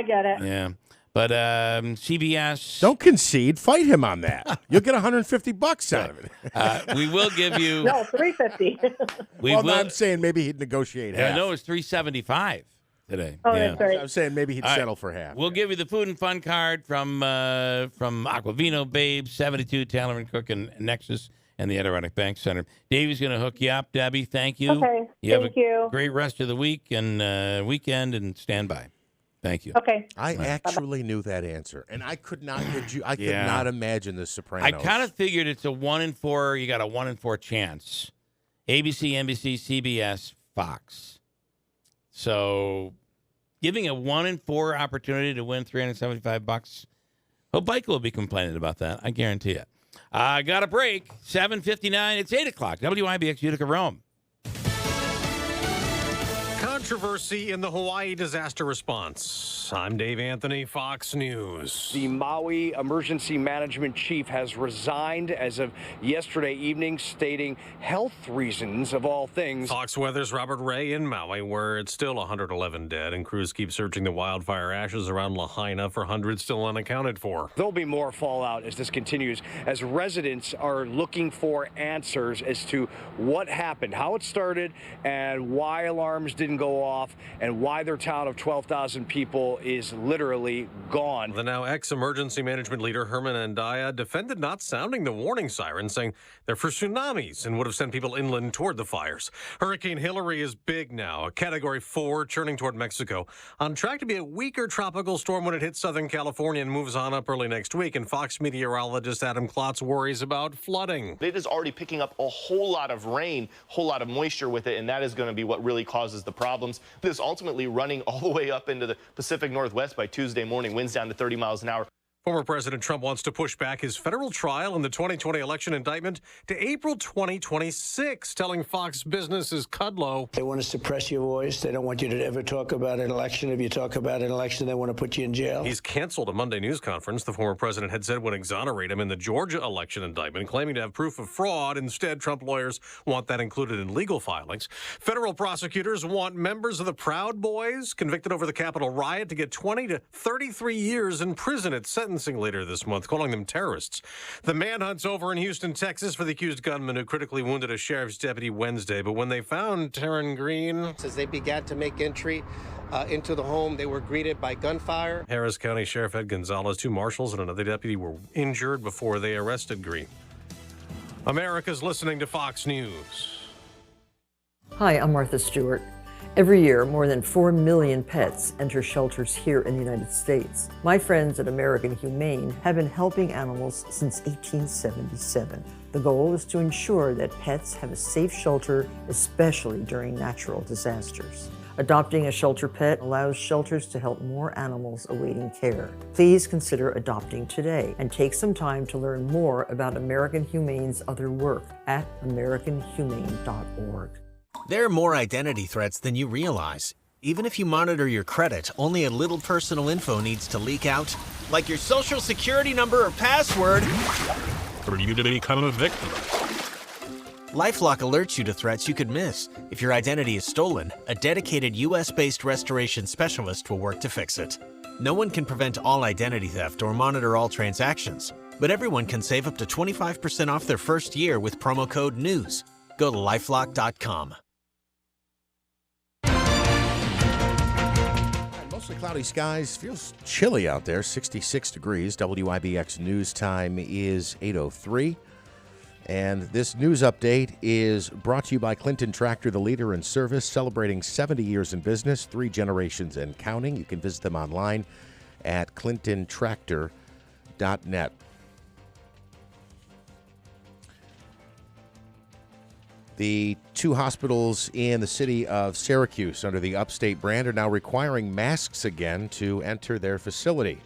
get it. Yeah. But CBS... Don't concede. Fight him on that. You'll get $150 out of it. We will give you... No, $350. I'm saying maybe he'd negotiate half. No, it's $375 today. Oh, that's right. I'm saying maybe he'd settle for half. We'll give you the food and fun card from Aquavino, Babes, 72, Taylor & Cook, and Nexus, and the Adirondack Bank Center. Davey's going to hook you up. Debbie, thank you. Okay, Thank you. Great rest of the week and weekend, and stand by. Thank you. Okay. I actually knew that answer, and I could not not imagine the Sopranos. I kind of figured it's a 1 in 4. You got a 1 in 4 chance. ABC, NBC, CBS, Fox. So, giving a 1 in 4 opportunity to win $375. Woodpecker will be complaining about that. I guarantee it. I got a break. 7:59. It's 8 o'clock. WIBX Utica Rome. Controversy in the Hawaii disaster response. I'm Dave Anthony, Fox News. The Maui emergency management chief has resigned as of yesterday evening, stating health reasons of all things. Fox Weather's Robert Ray in Maui, where it's still 111 dead, and crews keep searching the wildfire ashes around Lahaina for hundreds still unaccounted for. There'll be more fallout as this continues, as residents are looking for answers as to what happened, how it started, and why alarms didn't go off, and why their town of 12,000 people is literally gone. The now ex-emergency management leader Herman Andaya defended not sounding the warning siren, saying they're for tsunamis and would have sent people inland toward the fires. Hurricane Hillary is big now, a Category 4 churning toward Mexico, on track to be a weaker tropical storm when it hits Southern California and moves on up early next week. And Fox meteorologist Adam Klotz worries about flooding. It is already picking up a whole lot of rain, a whole lot of moisture with it, and that is going to be what really causes the problems. This ultimately running all the way up into the Pacific Northwest by Tuesday morning, winds down to 30 miles an hour. Former President Trump wants to push back his federal trial in the 2020 election indictment to April 2026, telling Fox Business' Kudlow. They want to suppress your voice. They don't want you to ever talk about an election. If you talk about an election, they want to put you in jail. He's canceled a Monday news conference the former president had said would exonerate him in the Georgia election indictment, claiming to have proof of fraud. Instead, Trump lawyers want that included in legal filings. Federal prosecutors want members of the Proud Boys convicted over the Capitol riot to get 20 to 33 years in prison at sentencing later this month, calling them terrorists. The manhunt's over in Houston, Texas for the accused gunman who critically wounded a sheriff's deputy Wednesday. But when they found Taryn Green... As they began to make entry into the home, they were greeted by gunfire. Harris County Sheriff Ed Gonzalez, 2 marshals, and another deputy were injured before they arrested Green. America's listening to Fox News. Hi, I'm Martha Stewart. Every year, more than 4 million pets enter shelters here in the United States. My friends at American Humane have been helping animals since 1877. The goal is to ensure that pets have a safe shelter, especially during natural disasters. Adopting a shelter pet allows shelters to help more animals awaiting care. Please consider adopting today and take some time to learn more about American Humane's other work at americanhumane.org. There are more identity threats than you realize. Even if you monitor your credit, only a little personal info needs to leak out, like your social security number or password, for you to become a victim. LifeLock alerts you to threats you could miss. If your identity is stolen, a dedicated U.S.-based restoration specialist will work to fix it. No one can prevent all identity theft or monitor all transactions, but everyone can save up to 25% off their first year with promo code NEWS. Go to LifeLock.com. Mostly cloudy skies. Feels chilly out there. 66 degrees. WIBX news time is 8:03. And this news update is brought to you by Clinton Tractor, the leader in service, celebrating 70 years in business, 3 generations and counting. You can visit them online at clintontractor.net. The 2 hospitals in the city of Syracuse under the Upstate brand are now requiring masks again to enter their facility.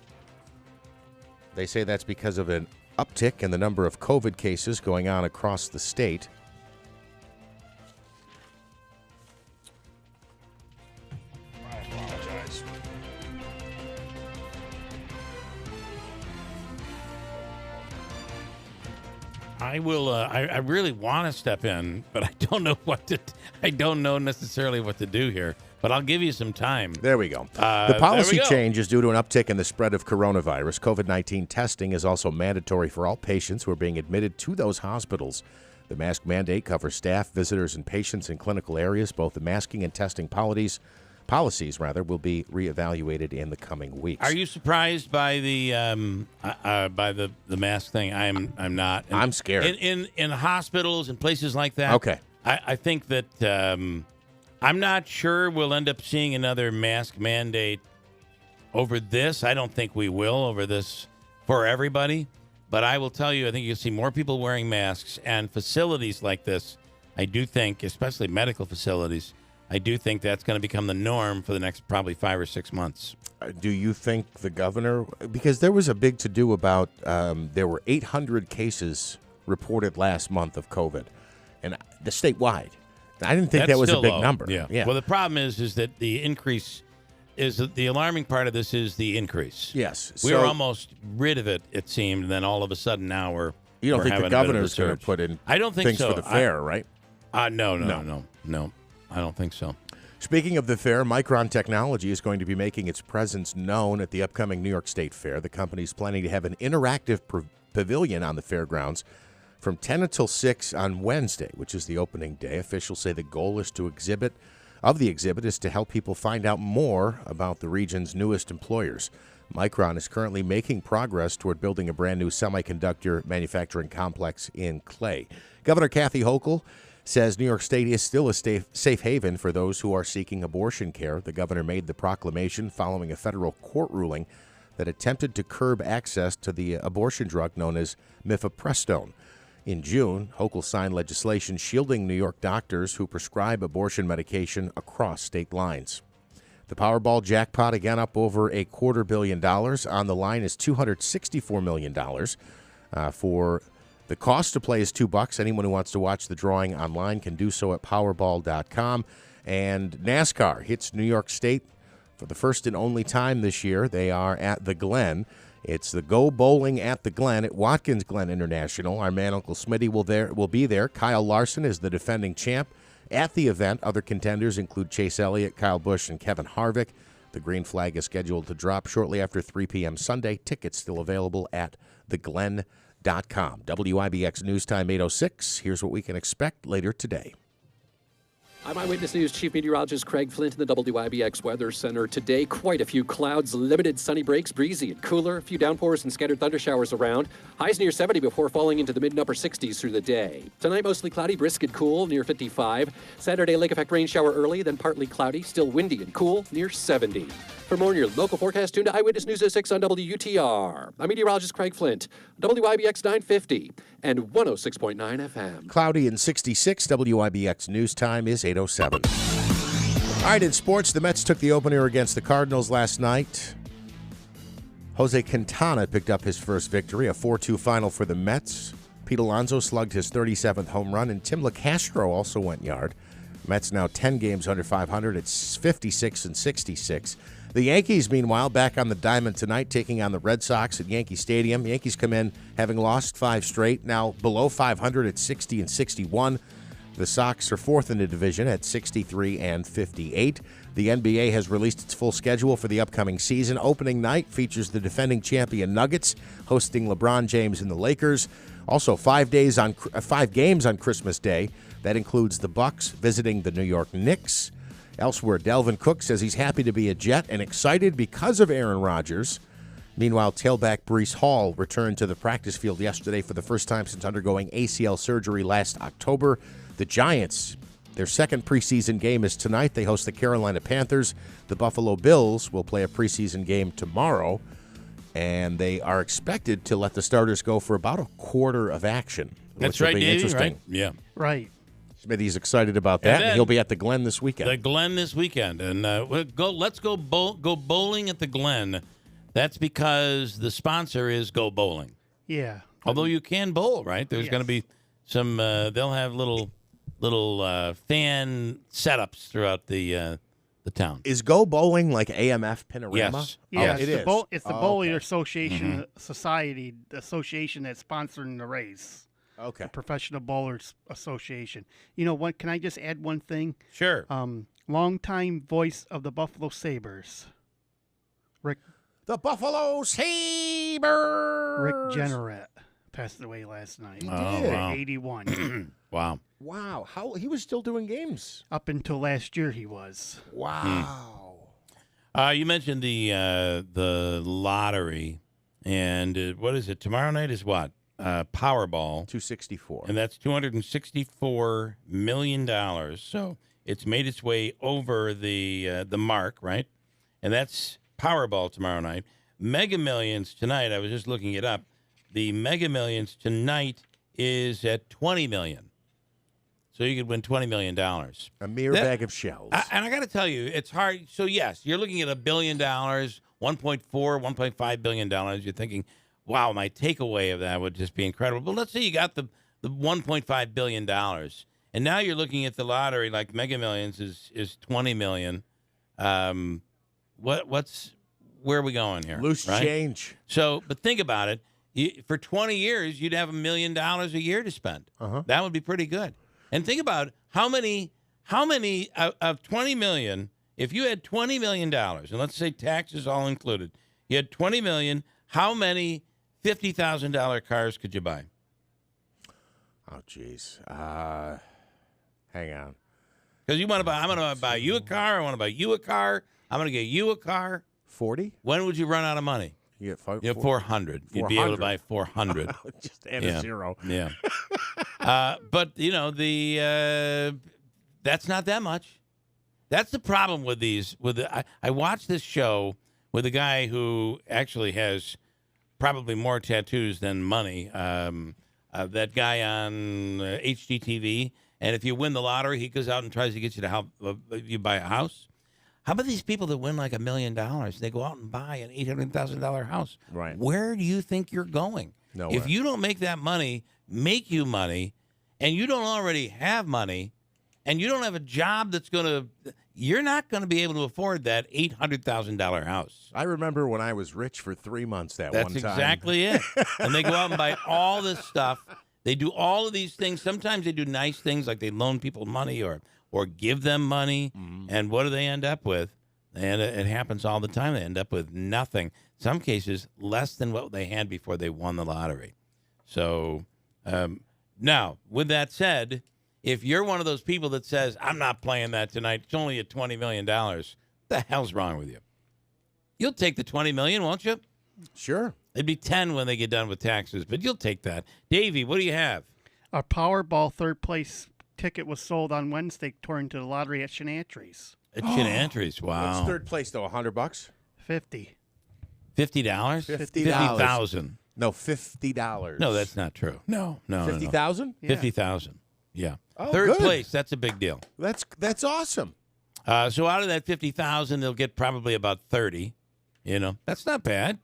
They say that's because of an uptick in the number of COVID cases going on across the state. I apologize. I will. I really want to step in, but I don't know what to. I don't know necessarily what to do here. But I'll give you some time. There we go. The policy change is due to an uptick in the spread of coronavirus. COVID-19 testing is also mandatory for all patients who are being admitted to those hospitals. The mask mandate covers staff, visitors, and patients in clinical areas. Both the masking and testing policies will be reevaluated in the coming weeks. Are you surprised by the mask thing? I'm not. I'm scared. In hospitals and places like that. Okay. I think that I'm not sure we'll end up seeing another mask mandate over this. I don't think we will over this for everybody. But I will tell you, I think you'll see more people wearing masks, and facilities like this, I do think, especially medical facilities, I do think that's going to become the norm for the next probably 5 or 6 months. Do you think the governor, because there was a big to-do about there were 800 cases reported last month of COVID, and the statewide. I didn't think That's that was a still big low. number. Yeah. Well, the problem is that the increase is that the alarming part of this is the increase. Yes. We were almost rid of it seemed, and then all of a sudden now we're. You don't we're think having the a bit of a governor's going to surge. put in I don't think things so. for the fair, right? No. I don't think so. Speaking of the fair, Micron Technology is going to be making its presence known at the upcoming New York State Fair. The company is planning to have an interactive pavilion on the fairgrounds from 10 until 6 on Wednesday, which is the opening day. Officials say the goal is the exhibit is to help people find out more about the region's newest employers. Micron is currently making progress toward building a brand new semiconductor manufacturing complex in Clay. Governor Kathy Hochul says New York State is still a safe haven for those who are seeking abortion care. The governor made the proclamation following a federal court ruling that attempted to curb access to the abortion drug known as mifepristone. In June, Hochul signed legislation shielding New York doctors who prescribe abortion medication across state lines. The Powerball jackpot again up over $250 million. On the line is $264 million. For the cost to play is $2. Anyone who wants to watch the drawing online can do so at Powerball.com. And NASCAR hits New York State for the first and only time this year. They are at the Glen. It's the Go Bowling at the Glen at Watkins Glen International. Our man Uncle Smitty will be there. Kyle Larson is the defending champ at the event. Other contenders include Chase Elliott, Kyle Busch, and Kevin Harvick. The green flag is scheduled to drop shortly after 3 p.m. Sunday. Tickets still available at theglen.com. WIBX News Time 8:06. Here's what we can expect later today. I'm Eyewitness News Chief Meteorologist Craig Flint in the WIBX Weather Center. Today, quite a few clouds, limited sunny breaks, breezy and cooler, a few downpours and scattered thundershowers around. Highs near 70 before falling into the mid and upper 60s through the day. Tonight, mostly cloudy, brisk and cool, near 55. Saturday, lake effect rain shower early, then partly cloudy, still windy and cool, near 70. For more on your local forecast, tune to Eyewitness News at 6 on WUTR. I'm meteorologist Craig Flint, WIBX 950 and 106.9 FM. Cloudy and 66. WIBX News Time is 8:07. All right, in sports, the Mets took the opener against the Cardinals last night. Jose Quintana picked up his first victory, a 4-2 final for the Mets. Pete Alonso slugged his 37th home run, and Tim LeCastro also went yard. Mets now 10 games under 500. It's 56 and 66. The Yankees, meanwhile, back on the diamond tonight, taking on the Red Sox at Yankee Stadium. Yankees come in having lost 5 straight, now below 500 at 60 and 61. The Sox are fourth in the division at 63 and 58. The NBA has released its full schedule for the upcoming season. Opening night features the defending champion Nuggets hosting LeBron James and the Lakers. Also, 5 games on Christmas Day. That includes the Bucks visiting the New York Knicks. Elsewhere, Delvin Cook says he's happy to be a Jet and excited because of Aaron Rodgers. Meanwhile, tailback Breece Hall returned to the practice field yesterday for the first time since undergoing ACL surgery last October. The Giants, their second preseason game is tonight. They host the Carolina Panthers. The Buffalo Bills will play a preseason game tomorrow, and they are expected to let the starters go for about a quarter of action. That's right, Davey, interesting. right? Yeah. Right. Smitty's excited about that, and he'll be at the Glen this weekend. The Glen this weekend, and let's go bowling at the Glen. That's because the sponsor is Go Bowling. Yeah. Although you can bowl, right? There's going to be some. They'll have little fan setups throughout the town. Is Go Bowling like AMF Panorama? Yes. Yeah, it is. It's the Bowling Association Society, the association that's sponsoring the race. Okay. The Professional Bowlers Association. You know what? Can I just add one thing? Sure. Longtime voice of the Buffalo Sabres, Rick. The Buffalo Sabres. Rick Jenneret passed away last night. At 81. Wow. Wow. How he was still doing games up until last year. He was. Wow. You mentioned the lottery, and what is it? Tomorrow night is what? Powerball 264, and that's $264 million. So it's made its way over the mark, right? And that's Powerball tomorrow night. Mega Millions tonight. I was just looking it up. The Mega Millions tonight is at $20 million. So you could win $20 million. A mere bag of shells. And I got to tell you, it's hard. So yes, you're looking at $1 billion, 1.5 billion dollars. You're thinking, wow, my takeaway of that would just be incredible. But let's say you got the $1.5 billion, And now you're looking at the lottery, like Mega Millions is 20 million. Where are we going here? Loose change. So, but think about it. For 20 years, you'd have $1 million a year to spend. That would be pretty good. And think about how many of 20 million, if you had $20 million, and let's say taxes all included, you had 20 million, how many $50,000 cars could you buy? Oh, geez. Hang on. Because I'm going to buy you a car. I want to buy you a car. I'm going to get you a car. 40? When would you run out of money? You get 400. You'd be able to buy 400. Just add a zero. Yeah. But, that's not that much. That's the problem with these. I watched this show with a guy who actually has probably more tattoos than money. That guy on HGTV. And if you win the lottery, he goes out and tries to get you to help you buy a house. How about these people that win like $1 million? They go out and buy an $800,000 house. Right. Where do you think you're going? Nowhere. If you don't make that money, make you money, and you don't already have money, and you don't have a job you're not going to be able to afford that $800,000 house. I remember when I was rich for 3 months one time. That's exactly it. And they go out and buy all this stuff. They do all of these things. Sometimes they do nice things like they loan people money or give them money. Mm-hmm. And what do they end up with? And it happens all the time. They end up with nothing. Some cases, less than what they had before they won the lottery. So now, with that said, if you're one of those people that says, I'm not playing that tonight, it's only at $20 million, what the hell's wrong with you? You'll take the $20 million, won't you? Sure. It'd be 10 when they get done with taxes, but you'll take that. Davey, what do you have? A Powerball third place ticket was sold on Wednesday, according to the lottery at Chenantries. At Chenantries, wow. What's third place, though, $100? $50. $50? $50. 50,000. No, $50. No, that's not true. No. 50,000? No. 50,000. Yeah. Oh, third good. place, that's a big deal. That's awesome. So out of that 50,000, they'll get probably about 30. That's not bad.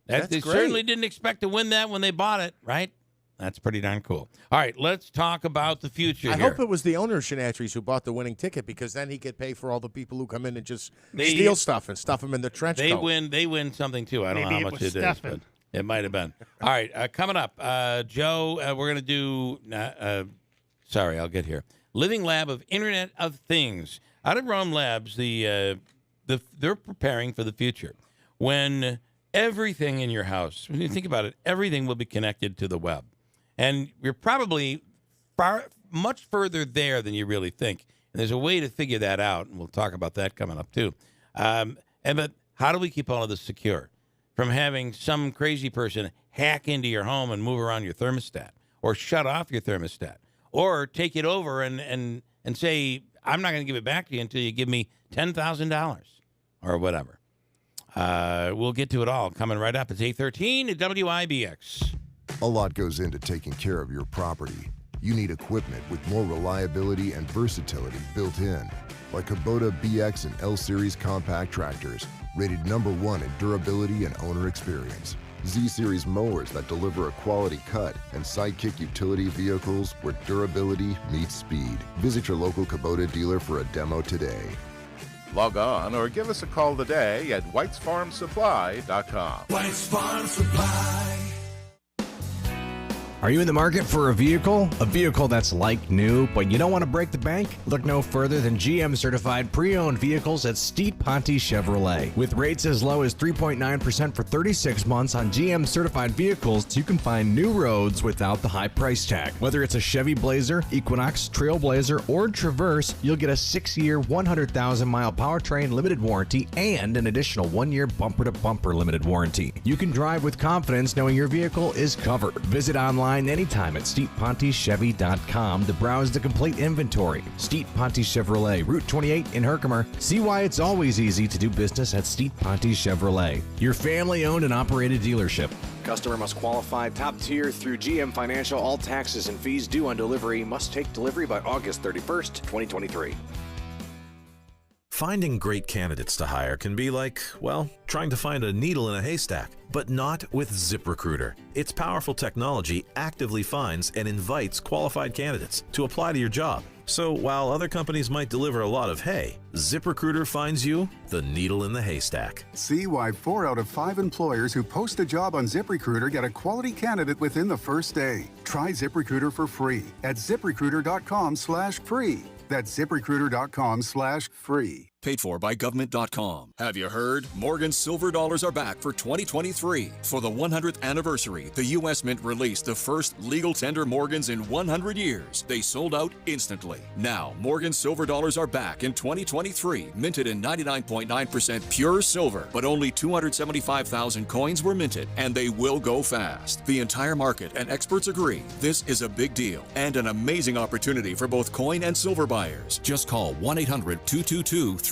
That's they great. certainly didn't expect to win that when they bought it, right? That's pretty darn cool. All right, let's talk about the future I here. hope it was the owner of Chenantries who bought the winning ticket, because then he could pay for all the people who come in and just steal stuff and stuff them in the trench coat. They win something, too. I don't know Maybe how it much was it is, Stefan. but it might have been. All right, coming up, Joe, we're going to do, I'll get here. Living Lab of Internet of Things. Out of Rome Labs, they're preparing for the future. When everything in your house, when you think about it, everything will be connected to the web. And you're probably much further there than you really think. And there's a way to figure that out, and we'll talk about that coming up, too. But how do we keep all of this secure? From having some crazy person hack into your home and move around your thermostat, or shut off your thermostat, or take it over and say, I'm not going to give it back to you until you give me $10,000 or whatever. We'll get to it all coming right up. It's 8:13 at WIBX. A lot goes into taking care of your property. You need equipment with more reliability and versatility built in, like Kubota BX and L Series compact tractors, rated #1 in durability and owner experience. Z-Series mowers that deliver a quality cut, and Sidekick utility vehicles where durability meets speed. Visit your local Kubota dealer for a demo today. Log on or give us a call today at whitesfarmsupply.com. White's Farm Supply. Are you in the market for a vehicle? A vehicle that's like new, but you don't want to break the bank? Look no further than GM-certified pre-owned vehicles at Steet Ponte Chevrolet. With rates as low as 3.9% for 36 months on GM-certified vehicles, you can find new roads without the high price tag. Whether it's a Chevy Blazer, Equinox, Trailblazer, or Traverse, you'll get a 6-year, 100,000-mile powertrain limited warranty and an additional 1-year bumper-to-bumper limited warranty. You can drive with confidence knowing your vehicle is covered. Visit online anytime at SteetPonteChevy.com to browse the complete inventory. Steet Ponte Chevrolet, Route 28 in Herkimer. See why it's always easy to do business at Steet Ponte Chevrolet, your family-owned and operated dealership. Customer must qualify top tier through GM Financial. All taxes and fees due on delivery. Must take delivery by August 31st, 2023. Finding great candidates to hire can be like, well, trying to find a needle in a haystack, but not with ZipRecruiter. Its powerful technology actively finds and invites qualified candidates to apply to your job. So while other companies might deliver a lot of hay, ZipRecruiter finds you the needle in the haystack. See why 4 out of 5 employers who post a job on ZipRecruiter get a quality candidate within the first day. Try ZipRecruiter for free at ZipRecruiter.com/free. That's ZipRecruiter.com/free. Paid for by government.com. Have you heard? Morgan's silver dollars are back for 2023. For the 100th anniversary, the U.S. Mint released the first legal tender Morgans in 100 years. They sold out instantly. Now, Morgan's silver dollars are back in 2023, minted in 99.9% pure silver, but only 275,000 coins were minted, and they will go fast. The entire market and experts agree this is a big deal and an amazing opportunity for both coin and silver buyers. Just call 1-800-222-3967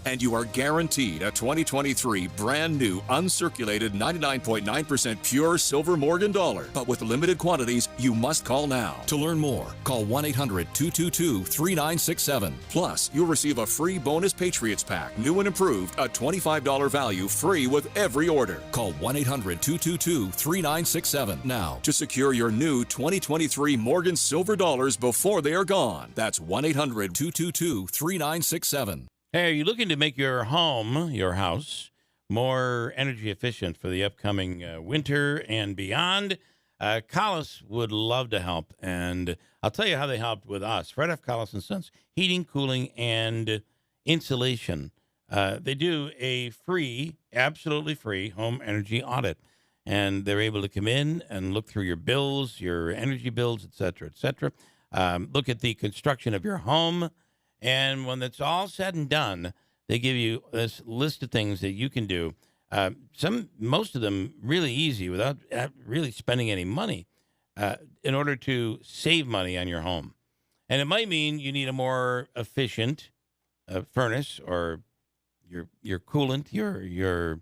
and you are guaranteed a 2023 brand new uncirculated 99.9% pure silver Morgan dollar. But with limited quantities, you must call now. To learn more, call 1-800-222-3967. Plus, you'll receive a free bonus Patriots pack, new and improved, a $25 value free with every order. Call 1-800-222-3967 now to secure your new 2023 Morgan silver dollars before they are gone. That's 1-800-222-3967. Hey, are you looking to make your home, your house, more energy efficient for the upcoming winter and beyond? Caucus would love to help, and I'll tell you how they helped with us. Fred F. Caucus and Sons, heating, cooling, and insulation. They do a free, absolutely free home energy audit, and they're able to come in and look through your bills, your energy bills, et cetera, et cetera. Look at the construction of your home. And when it's all said and done, they give you this list of things that you can do. Most of them really easy without really spending any money in order to save money on your home. And it might mean you need a more efficient furnace or your coolant, your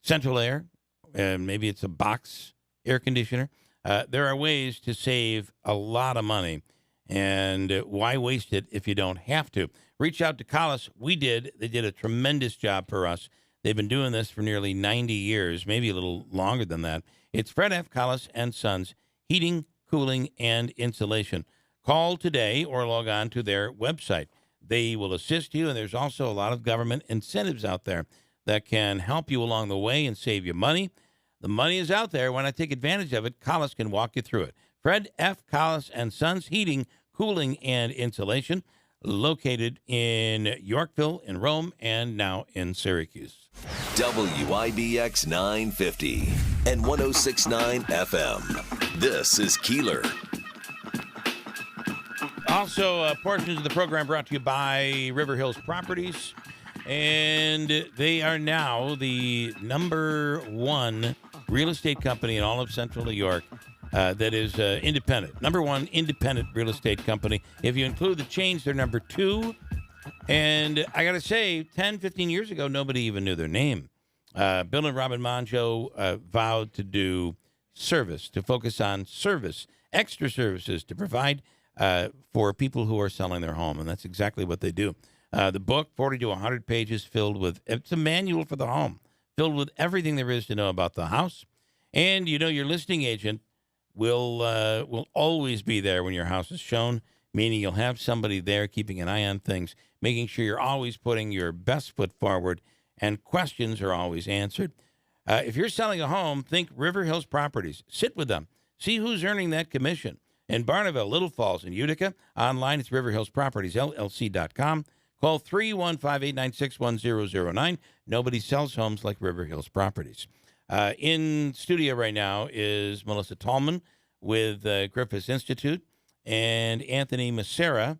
central air, and maybe it's a box air conditioner. There are ways to save a lot of money. And why waste it if you don't have to? Reach out to Caucus. We did. They did a tremendous job for us. They've been doing this for nearly 90 years, maybe a little longer than that. It's Fred F. Caucus and Sons, heating, cooling, and insulation. Call today or log on to their website. They will assist you, and there's also a lot of government incentives out there that can help you along the way and save you money. The money is out there. Why not take advantage of it? Caucus can walk you through it. Fred F. Caucus and Sons, heating, cooling, and insulation, located in Yorkville, in Rome, and now in Syracuse. WIBX 950 and 106.9 FM. This is Keeler. Also, portions of the program brought to you by River Hills Properties. And they are now the #1 real estate company in all of Central New York that is independent. #1 independent real estate company. If you include the chains, they're #2. And I got to say, 10, 15 years ago, nobody even knew their name. Bill and Robin Monjo vowed to do service, to focus on service, extra services to provide for people who are selling their home. And that's exactly what they do. The book, 40 to 100 pages, filled with, it's a manual for the home, filled with everything there is to know about the house. And, you know, your listing agent will always be there when your house is shown, meaning you'll have somebody there keeping an eye on things, making sure you're always putting your best foot forward, and questions are always answered. If you're selling a home, think River Hills Properties. Sit with them. See who's earning that commission. In Barneville, Little Falls, and Utica, online it's riverhillspropertiesllc.com. Call 315-896-1009. Nobody sells homes like River Hills Properties. In studio right now is Melissa Tallman with Griffis Institute and Anthony Macera,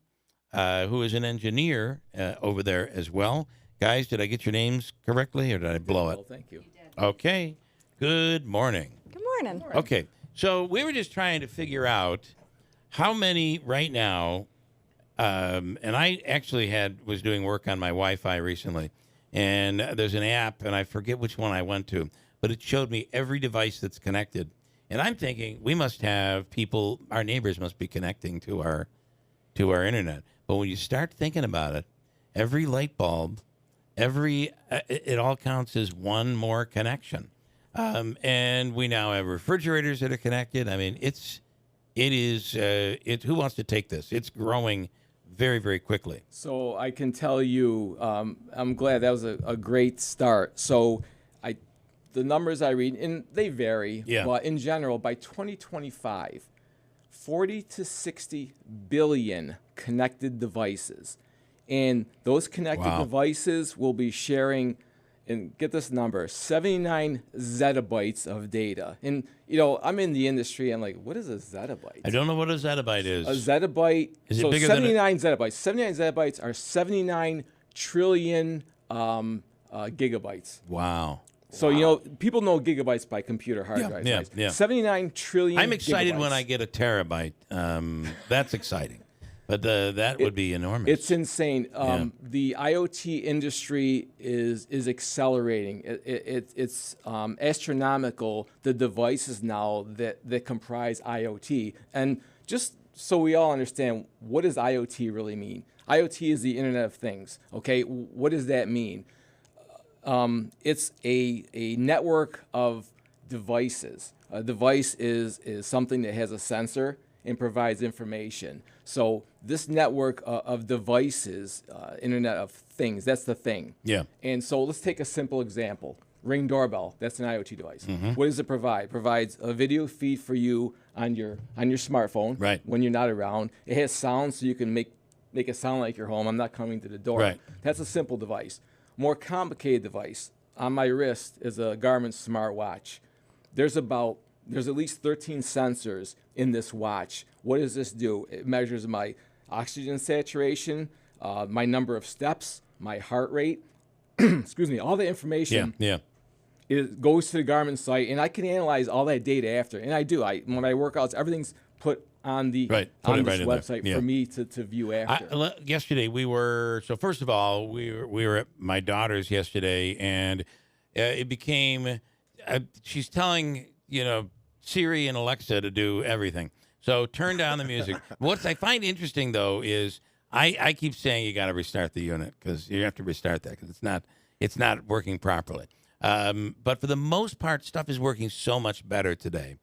who is an engineer over there as well. Guys, did I get your names correctly or did I blow it? Thank you. Okay. Good morning. Good morning. Okay. So we were just trying to figure out how many right now, and I actually was doing work on my Wi-Fi recently, and there's an app, and I forget which one I went to, but it showed me every device that's connected. And I'm thinking we must have people, our neighbors must be connecting to our internet. But when you start thinking about it, every light bulb, it all counts as one more connection. And we now have refrigerators that are connected. I mean, who wants to take this? It's growing very, very quickly. So I can tell you, I'm glad that was a great start. So the numbers I read, and they vary, but in general, by 2025, 40 to 60 billion connected devices. And those connected devices will be sharing, and get this number, 79 zettabytes of data. And, I'm in the industry, and like, what is a zettabyte? I don't know what a zettabyte is. A zettabyte, is so it bigger 79 zettabytes. 79 zettabytes are 79 trillion gigabytes. Wow. So, people know gigabytes by computer hard drives. Right? Yeah. 79 trillion I'm excited gigabytes. when I get a terabyte. That's exciting. But that would be enormous. It's insane. The IoT industry is accelerating. It's astronomical, the devices now that comprise IoT. And just so we all understand, what does IoT really mean? IoT is the Internet of Things. Okay, what does that mean? It's a network of devices. A device is something that has a sensor and provides information. So this network of devices, Internet of Things, that's the thing. Yeah. And so let's take a simple example. Ring doorbell, that's an IoT device. Mm-hmm. What does it provide? It provides a video feed for you on your smartphone when you're not around. It has sound so you can make it sound like you're home. I'm not coming to the door. Right. That's a simple device. More complicated device on my wrist is a Garmin smartwatch. There's at least 13 sensors in this watch. What does this do? It measures my oxygen saturation, my number of steps, my heart rate. Excuse me. All the information. It goes to the Garmin site, and I can analyze all that data after. And I do. When I work out, everything's put on this website for me to view after. Yesterday first of all, we were at my daughter's yesterday, and it became she's telling Siri and Alexa to do everything. So turn down the music. What I find interesting though is I keep saying you got to restart the unit, because you have to restart that because it's not working properly. But for the most part, stuff is working so much better today.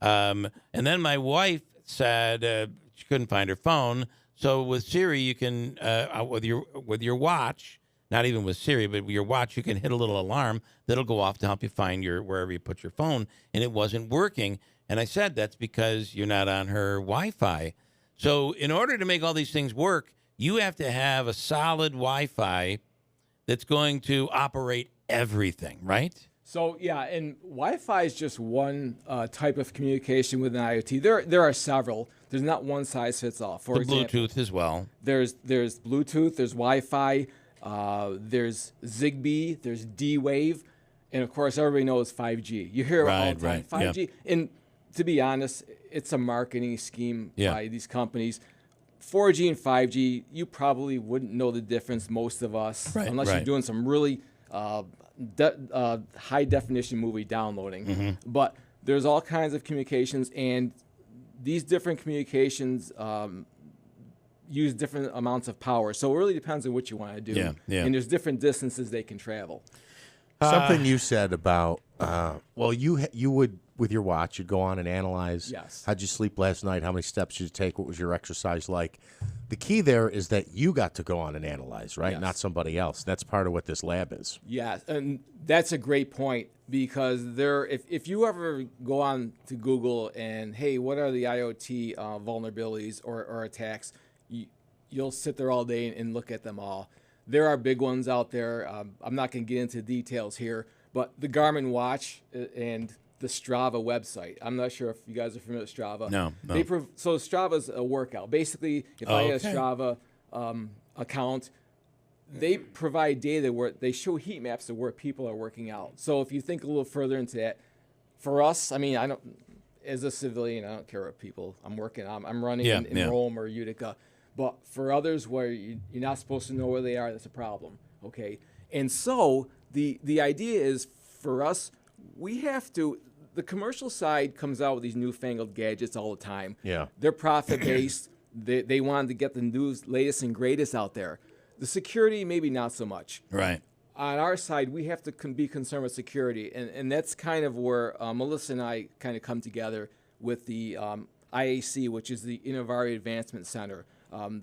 And then my wife said she couldn't find her phone. So with Siri, you can with your watch, not even with Siri, but with your watch, you can hit a little alarm that'll go off to help you find wherever you put your phone. And it wasn't working. And I said that's because you're not on her Wi-Fi. So in order to make all these things work, you have to have a solid Wi-Fi that's going to operate everything, right? So yeah, and Wi-Fi is just one type of communication within IoT. There are several. There's not one size fits all. For example, Bluetooth as well. There's Bluetooth. There's Wi-Fi. There's Zigbee. There's D-Wave, and of course everybody knows 5G. You hear it all the time. 5G, and to be honest, it's a marketing scheme by these companies. 4G and 5G, you probably wouldn't know the difference, most of us, unless you're doing some really high definition movie downloading. Mm-hmm. But there's all kinds of communications, and these different communications use different amounts of power. So it really depends on what you want to do. And there's different distances they can travel. Something you said about, you would, with your watch, you'd go on and analyze. Yes. How'd you sleep last night? How many steps did you take? What was your exercise like? The key there is that you got to go on and analyze, right? Yes. Not somebody else. That's part of what this lab is. Yeah, and that's a great point, because if you ever go on to Google and, hey, what are the IoT vulnerabilities or attacks, you'll sit there all day and look at them all. There are big ones out there. I'm not going to get into details here, but the Garmin watch and the Strava website. I'm not sure if you guys are familiar with Strava. No. So Strava's a workout. Basically, if I had a Strava account, they provide data where they show heat maps of where people are working out. So if you think a little further into that, for us, I mean, as a civilian, I don't care what people I'm working on. I'm running in Rome or Utica. But for others where you're not supposed to know where they are, that's a problem, okay? And so the idea is, for us, we have to, the commercial side comes out with these newfangled gadgets all the time. Yeah. They're profit-based. They wanted to get the latest and greatest out there. The security, maybe not so much. Right. On our side, we have to be concerned with security, and that's kind of where Melissa and I kind of come together with the IAC, which is the Innovari Advancement Center.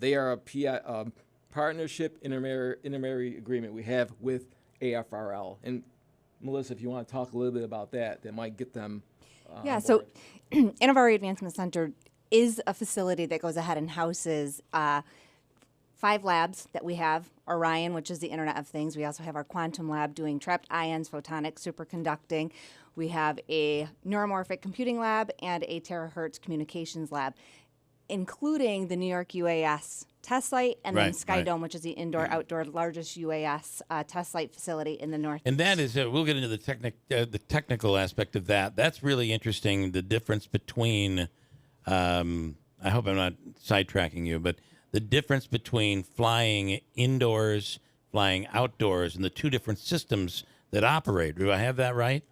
They are a partnership intermarriage agreement we have with AFRL. And Melissa, if you want to talk a little bit about that might get them Yeah, so Innovari Advancement Center is a facility that goes ahead and houses 5 labs that we have. Orion, which is the Internet of Things. We also have our quantum lab doing trapped ions, photonics, superconducting. We have a neuromorphic computing lab and a terahertz communications lab, including the New York UAS test site and then Skydome, which is the indoor-outdoor largest UAS test site facility in the North. And that is, we'll get into the technical aspect of that. That's really interesting, the difference between, I hope I'm not sidetracking you, but the difference between flying indoors, flying outdoors, and the two different systems that operate. Do I have that right?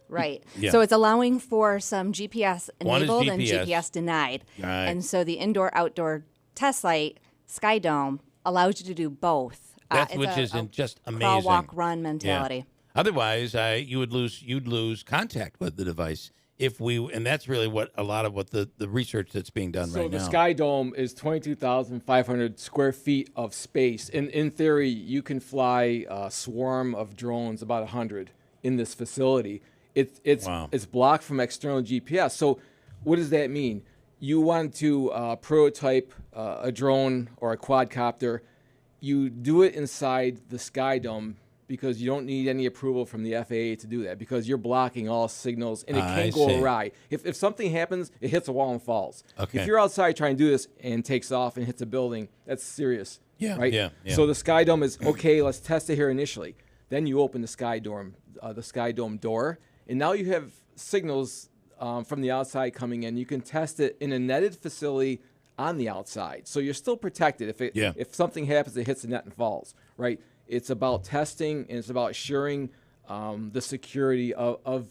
Right. Yeah. So it's allowing for some GPS enabled and GPS. GPS denied. Right. And so the indoor-outdoor test site, Skydome, allows you to do both. Which is just amazing. Crawl, walk, run mentality. Yeah. Otherwise, you'd lose contact with the device and that's really what a lot of the research that's being done right now. So the Skydome is 22,500 square feet of space. In theory, you can fly a swarm of drones, about 100, in this facility. It's blocked from external GPS. So what does that mean? You want to prototype a drone or a quadcopter. You do it inside the Skydome because you don't need any approval from the FAA to do that because you're blocking all signals and it can't go awry. If something happens, it hits a wall and falls. Okay. If you're outside trying to do this and takes off and hits a building, that's serious. Yeah, right? yeah. So the Skydome is, okay, let's test it here initially. Then you open the Skydome door, and now you have signals from the outside coming in. You can test it in a netted facility on the outside. So you're still protected. If something happens, it hits the net and falls, right? It's about testing, and it's about assuring the security of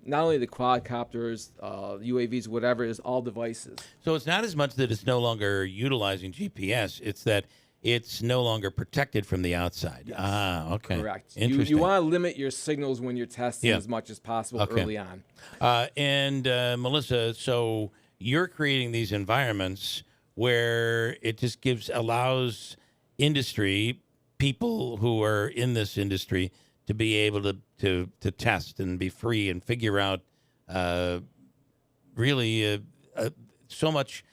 not only the quadcopters, UAVs, whatever it is, all devices. So it's not as much that it's no longer utilizing GPS, it's that it's no longer protected from the outside. Yes. Okay. Correct. Interesting. You want to limit your signals when you're testing as much as possible early on. And Melissa, so you're creating these environments where it just allows industry, people who are in this industry, to be able to test and be free and figure out really so much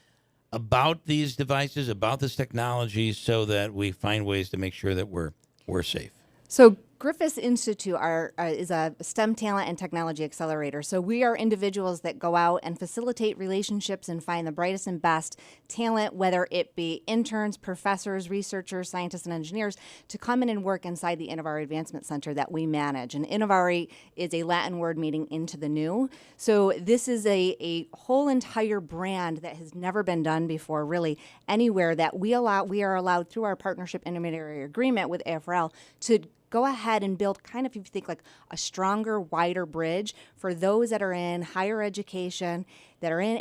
about these devices, about this technology, so that we find ways to make sure that we're safe. So Griffis Institute is a STEM talent and technology accelerator. So we are individuals that go out and facilitate relationships and find the brightest and best talent, whether it be interns, professors, researchers, scientists, and engineers, to come in and work inside the Innovari Advancement Center that we manage. And Innovari is a Latin word meaning into the new. So this is a whole entire brand that has never been done before, really, anywhere that we are allowed through our partnership intermediary agreement with AFRL to go ahead and build kind of, if you think like a stronger, wider bridge for those that are in higher education, that are in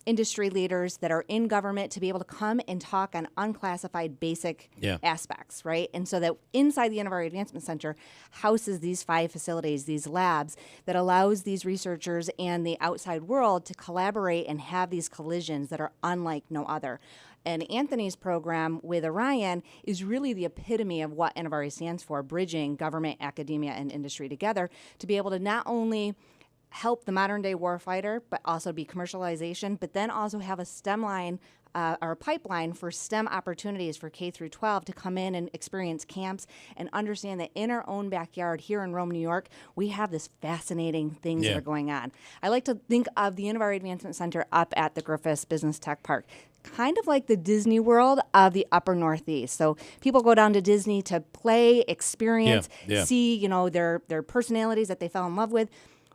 industry leaders, that are in government, to be able to come and talk on unclassified basic aspects, right? And so that inside the Innovari Advancement Center houses these 5 facilities, these labs, that allows these researchers and the outside world to collaborate and have these collisions that are unlike no other. And Anthony's program with Orion is really the epitome of what Innovari stands for, bridging government, academia, and industry together to be able to not only help the modern-day warfighter, but also be commercialization, but then also have a STEM line or a pipeline for STEM opportunities for K through 12 to come in and experience camps and understand that in our own backyard here in Rome, New York, we have this fascinating things that are going on. I like to think of the Innovari Advancement Center up at the Griffis Business Tech Park, kind of like the Disney World of the upper Northeast. So people go down to Disney to play, experience, see, their personalities that they fell in love with.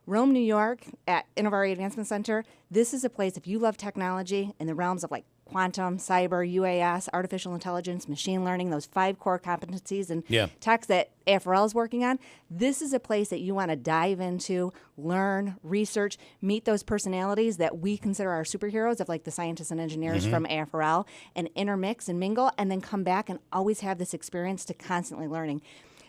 Rome, New York, at Innovari Advancement Center, this is a place, if you love technology in the realms of like quantum, cyber, UAS, artificial intelligence, machine learning, those 5 core competencies and techs that AFRL is working on. This is a place that you want to dive into, learn, research, meet those personalities that we consider our superheroes of like the scientists and engineers from AFRL, and intermix and mingle, and then come back and always have this experience to constantly learning.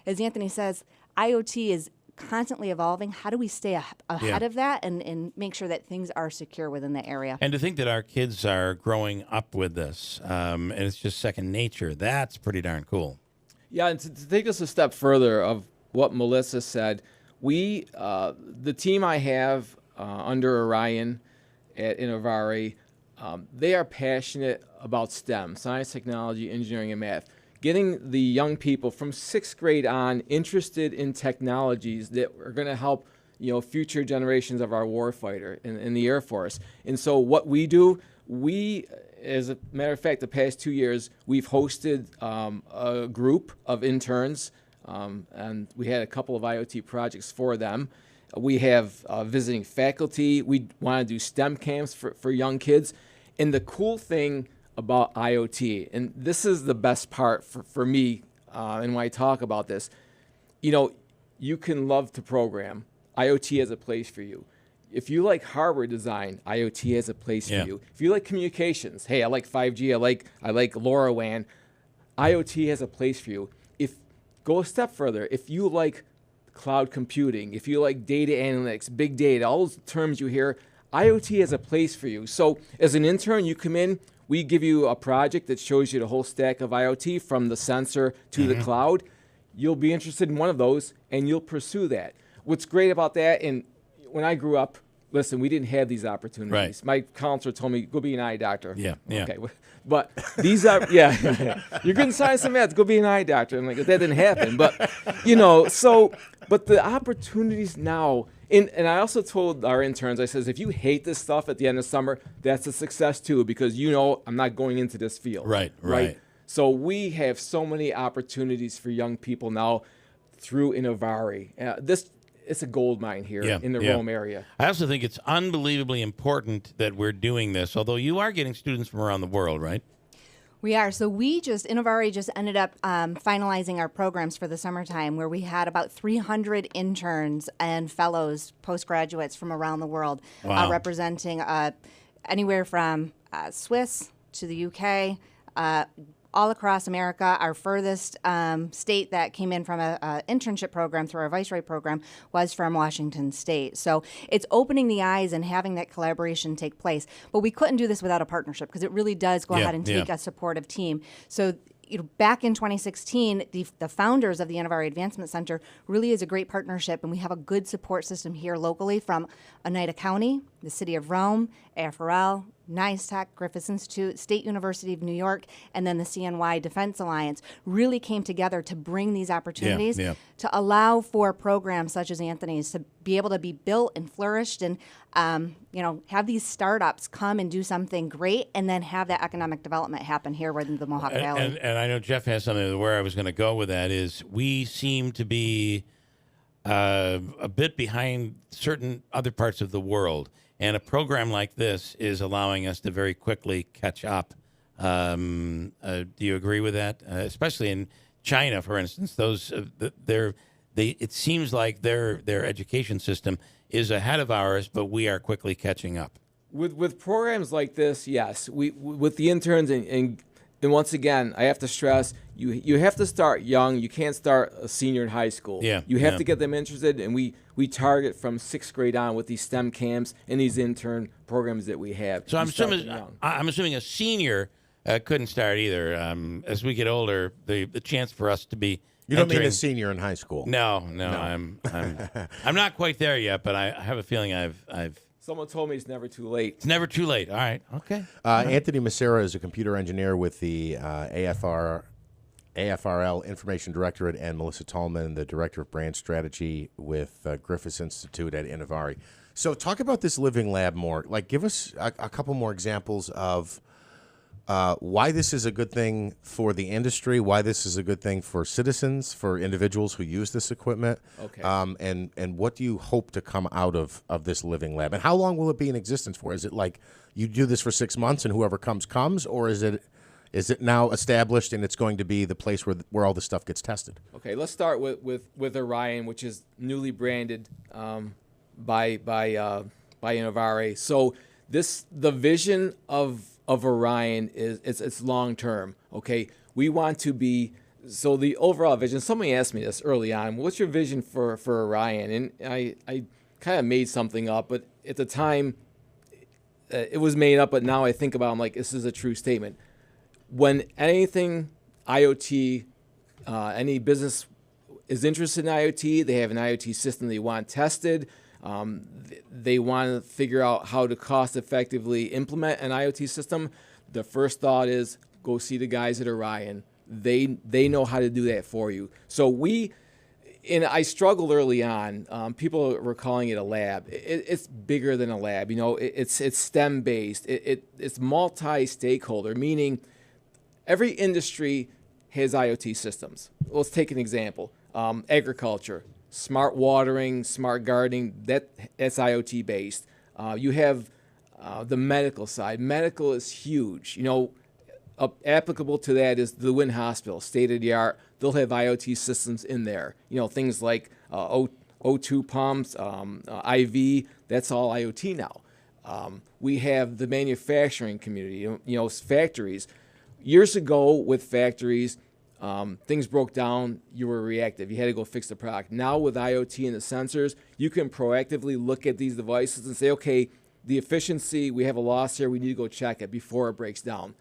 As Anthony says, IoT is constantly evolving. How do we stay ahead of that and make sure that things are secure within the area? And to think that our kids are growing up with this, and it's just second nature, that's pretty darn cool. Yeah, and to take us a step further of what Melissa said, we, the team I have under Orion at Innovari, they are passionate about STEM, science, technology, engineering, and math. Getting the young people from 6th grade on interested in technologies that are going to help, future generations of our warfighter in the Air Force. And so what we do, as a matter of fact, the past 2 years, we've hosted a group of interns, and we had a couple of IoT projects for them. We have visiting faculty. We want to do STEM camps for young kids. And the cool thing about IoT, and this is the best part for me, and when I talk about this, you can love to program. IoT has a place for you. If you like hardware design, IoT has a place for you. If you like communications, hey, I like 5G, I like LoRaWAN, IoT has a place for you. Go a step further, if you like cloud computing, if you like data analytics, big data, all those terms you hear, IoT has a place for you. So as an intern, you come in, we give you a project that shows you the whole stack of IoT from the sensor to the cloud. You'll be interested in one of those, and you'll pursue that. What's great about that, and when I grew up, listen, we didn't have these opportunities. My counselor told me, go be an eye doctor. Okay. But these are, you're good in science and math, go be an eye doctor. I'm like, that didn't happen. But, but the opportunities now, and I also told our interns, I says, if you hate this stuff at the end of summer, that's a success too, because I'm not going into this field. Right. So we have so many opportunities for young people now through Innovari. It's a gold mine here in the Rome area. I also think it's unbelievably important that we're doing this, although you are getting students from around the world, right? We are. So Innovari just ended up finalizing our programs for the summertime, where we had about 300 interns and fellows, postgraduates from around the world, representing anywhere from Swiss to the UK, all across America. Our furthest state that came in from an internship program through our Viceroy program was from Washington State. So it's opening the eyes and having that collaboration take place. But we couldn't do this without a partnership, because it really does go ahead and take a supportive team. So back in 2016, the founders of the Innovari Advancement Center really is a great partnership, and we have a good support system here locally from Oneida County, the City of Rome, AFRL, NISTEC, Griffis Institute, State University of New York, and then the CNY Defense Alliance really came together to bring these opportunities to allow for programs such as Anthony's to be able to be built and flourished, and have these startups come and do something great, and then have that economic development happen here within the Mohawk Valley. And I know Jeff has something where I was going to go with that is we seem to be a bit behind certain other parts of the world. And a program like this is allowing us to very quickly catch up. Do you agree with that? Especially in China, for instance, it seems like their education system is ahead of ours, but we are quickly catching up. With programs like this, yes. With the interns, and once again, I have to stress, you have to start young. You can't start a senior in high school. You have to get them interested, and we target from 6th grade on with these STEM camps and these intern programs that we have. So I'm assuming a senior couldn't start either. As we get older, the chance for us to be You don't mean a senior in high school? No. I'm not quite there yet, but I have a feeling I've. Someone told me it's never too late. It's never too late. All right. Okay. Anthony Macera is a computer engineer with the AFRL Information Directorate, and Melissa Tallman, the Director of Brand Strategy with Griffis Institute at Innovari. So talk about this living lab more. Like, give us a couple more examples of why this is a good thing for the industry, why this is a good thing for citizens, for individuals who use this equipment, Okay. and what do you hope to come out of this living lab? And how long will it be in existence for? Is it like you do this for 6 months and whoever comes, or is it now established and it's going to be the place where all this stuff gets tested? Okay, let's start with Orion, which is newly branded by Innovare. So the vision of Orion is it's long term. Okay, we want to be, so the overall vision. Somebody asked me this early on. What's your vision for Orion? And I kind of made something up, but at the time it was made up. But now I think about it, I'm like, this is a true statement. When anything IoT, any business is interested in IoT, they have an IoT system they want tested. They want to figure out how to cost effectively implement an IoT system. The first thought is go see the guys at Orion. They know how to do that for you. So I struggled early on. People were calling it a lab. It's bigger than a lab. You know, it's STEM based. It's multi-stakeholder, meaning every industry has IoT systems. Let's take an example. Agriculture. Smart watering, smart gardening, that's IoT based. You have the medical side. Medical is huge. You know, applicable to that is the Wynn Hospital, state of the art. They'll have IoT systems in there. You know, things like O2 pumps, IV. That's all IoT now. We have the manufacturing community. You know, factories. Years ago with factories, things broke down, you were reactive. You had to go fix the product. Now with IoT and the sensors, you can proactively look at these devices and say, okay, the efficiency, we have a loss here, we need to go check it before it breaks down.